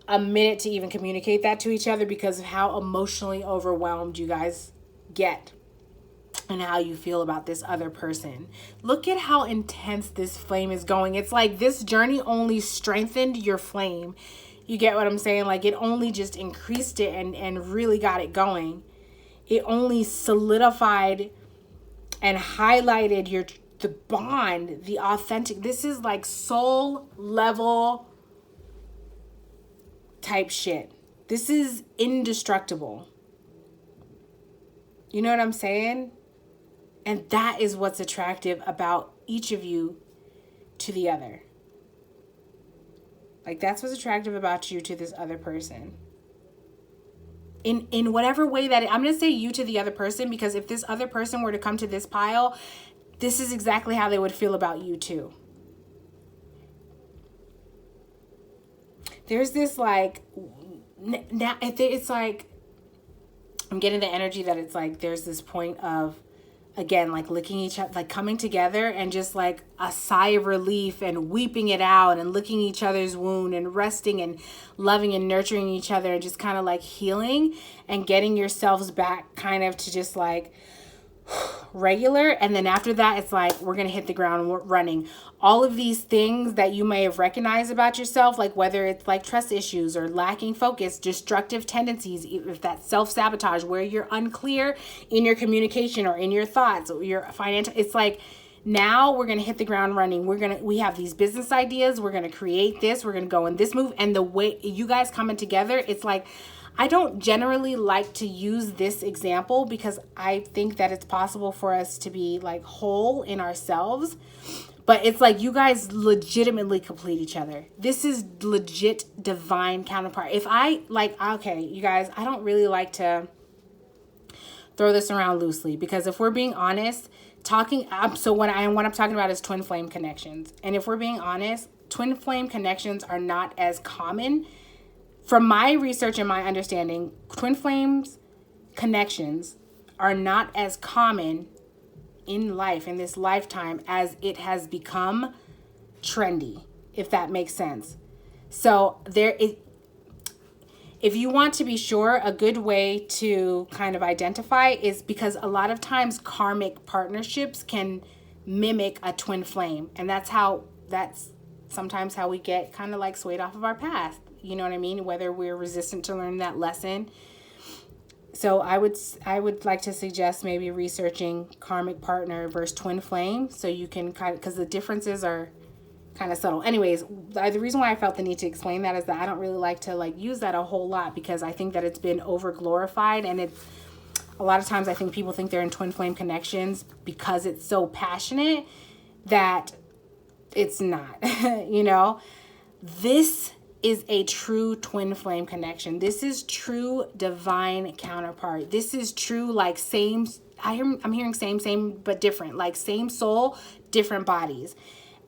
a minute to even communicate that to each other, because of how emotionally overwhelmed you guys get and how you feel about this other person. Look at how intense this flame is going. It's like this journey only strengthened your flame. You get what I'm saying? Like it only just increased it and really got it going. It only solidified and highlighted the bond, the authentic. This is like soul level type shit. This is indestructible. You know what I'm saying? And that is what's attractive about each of you to the other. Like that's what's attractive about you to this other person. In whatever way that I'm going to say you to the other person, because if this other person were to come to this pile, this is exactly how they would feel about you too. There's this like, now it's like, I'm getting the energy that it's like there's this point of, again, like licking each other, like coming together and just like a sigh of relief and weeping it out and licking each other's wound and resting and loving and nurturing each other and just kind of like healing and getting yourselves back kind of to just like regular. And then after that, it's like, we're going to hit the ground running. All of these things that you may have recognized about yourself, like whether it's like trust issues or lacking focus, destructive tendencies, if that's self-sabotage, where you're unclear in your communication or in your thoughts or your financial, it's like, now we're going to hit the ground running. We have these business ideas. We're going to create this. We're going to go in this move. And the way you guys coming together, it's like, I don't generally like to use this example because I think that it's possible for us to be like whole in ourselves. But it's like you guys legitimately complete each other. This is legit divine counterpart. If I like, okay, you guys, I don't really like to throw this around loosely, because if we're being honest, so what I'm talking about is twin flame connections. And if we're being honest, twin flame connections are not as common. From my research and my understanding, twin flames connections are not as common in life, in this lifetime, as it has become trendy, if that makes sense. So if you want to be sure, a good way to kind of identify is because a lot of times karmic partnerships can mimic a twin flame. And that's sometimes how we get kind of like swayed off of our path. You know what I mean? Whether we're resistant to learn that lesson. So I would like to suggest maybe researching karmic partner versus twin flame, so you can kind of, because the differences are kind of subtle. Anyways, the reason why I felt the need to explain that is that I don't really like to like use that a whole lot, because I think that it's been over glorified, and it's a lot of times I think people think they're in twin flame connections because it's so passionate that it's not. You know, this is a true twin flame connection. This is true divine counterpart. This is true, like I'm hearing same, but different, like same soul, different bodies.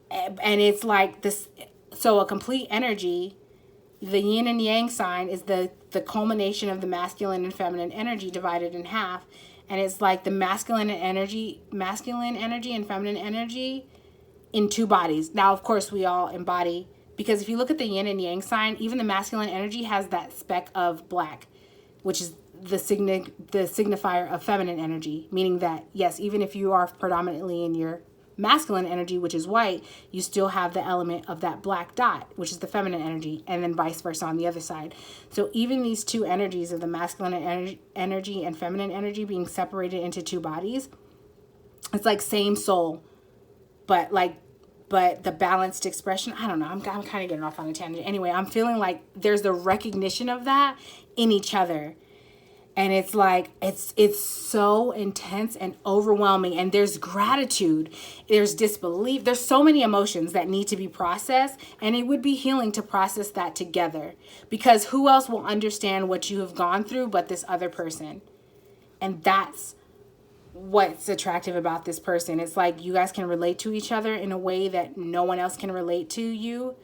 And it's like this, so a complete energy, the yin and yang sign is the culmination of the masculine and feminine energy divided in half. And it's like the masculine energy and feminine energy in two bodies. Now, of course, we all embody, because if you look at the yin and yang sign, even the masculine energy has that speck of black, which is the signifier of feminine energy, meaning that, yes, even if you are predominantly in your masculine energy, which is white, you still have the element of that black dot, which is the feminine energy, and then vice versa on the other side. So even these two energies of the masculine energy and feminine energy being separated into two bodies, it's like same soul, but the balanced expression, I don't know, I'm kind of getting off on a tangent. Anyway, I'm feeling like there's the recognition of that in each other. And it's like, it's so intense and overwhelming. And there's gratitude, there's disbelief, there's so many emotions that need to be processed. And it would be healing to process that together. Because who else will understand what you have gone through but this other person? And that's what's attractive about this person. It's like you guys can relate to each other in a way that no one else can relate to you,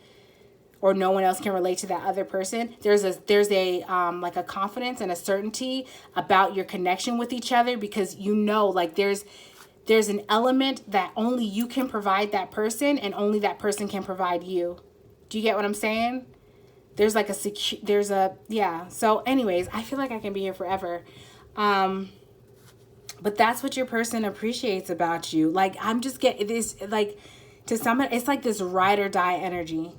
or no one else can relate to that other person. There's a like a confidence and a certainty about your connection with each other, because you know, like there's an element that only you can provide that person, and only that person can provide you. Do you get what I'm saying? There's like yeah. So anyways, I feel like I can be here forever. But that's what your person appreciates about you. Like, I'm just getting this, like, to someone, it's like this ride or die energy.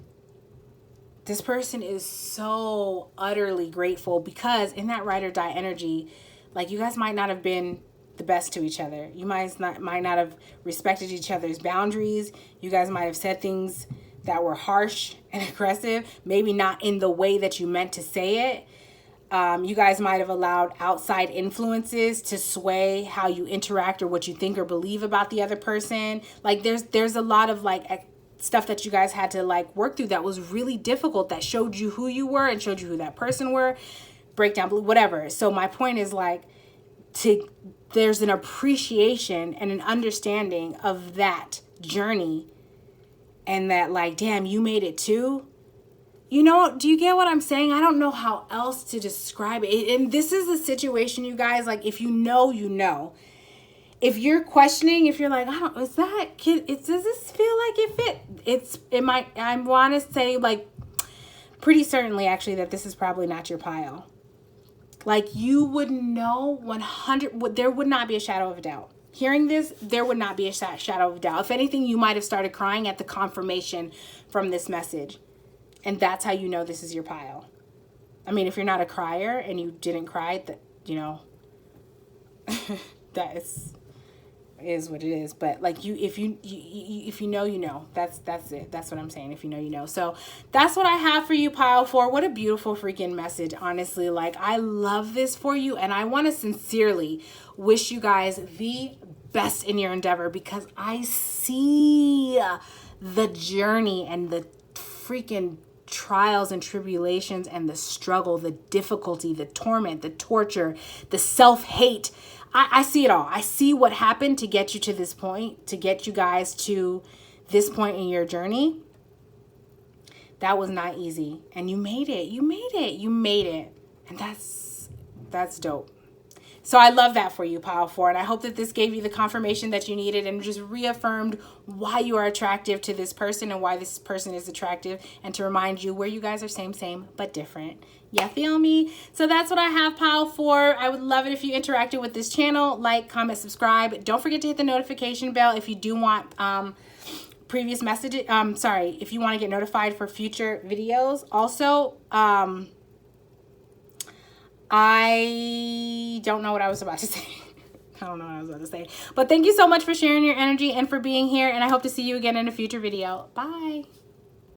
This person is so utterly grateful, because in that ride or die energy, like, you guys might not have been the best to each other. You might not have respected each other's boundaries. You guys might have said things that were harsh and aggressive, maybe not in the way that you meant to say it. You guys might have allowed outside influences to sway how you interact or what you think or believe about the other person. Like there's a lot of like stuff that you guys had to like work through that was really difficult, that showed you who you were and showed you who that person were, breakdown, whatever. So my point is like, there's an appreciation and an understanding of that journey, and that like, damn, you made it too. You know, do you get what I'm saying? I don't know how else to describe it. And this is a situation, you guys, like, if you know, you know. If you're questioning, if you're like, does this feel like it might, I want to say, like, pretty certainly, actually, that this is probably not your pile. Like, you would know 100, there would not be a shadow of a doubt. Hearing this, there would not be a shadow of a doubt. If anything, you might have started crying at the confirmation from this message. And that's how you know this is your pile. I mean, if you're not a crier and you didn't cry, that, you know, that is what it is. But like if you know, you know. That's it. That's what I'm saying. If you know, you know. So that's what I have for you, pile 4. What a beautiful freaking message. Honestly, like, I love this for you, and I want to sincerely wish you guys the best in your endeavor, because I see the journey and the freaking trials and tribulations and the struggle, the difficulty, the torment, the torture, the self-hate. I see it all. I see what happened to get you to this point, to get you guys to this point in your journey. That was not easy. And you made it. You made it. You made it. And that's dope. So I love that for you, Pile 4. And I hope that this gave you the confirmation that you needed and just reaffirmed why you are attractive to this person and why this person is attractive, and to remind you where you guys are same, but different. You feel me? So that's what I have, Pile 4. I would love it if you interacted with this channel. Like, comment, subscribe. Don't forget to hit the notification bell if you do want previous messages. If you want to get notified for future videos. Also, I don't know what I was about to say. I don't know what I was about to say. But thank you so much for sharing your energy and for being here. And I hope to see you again in a future video. Bye.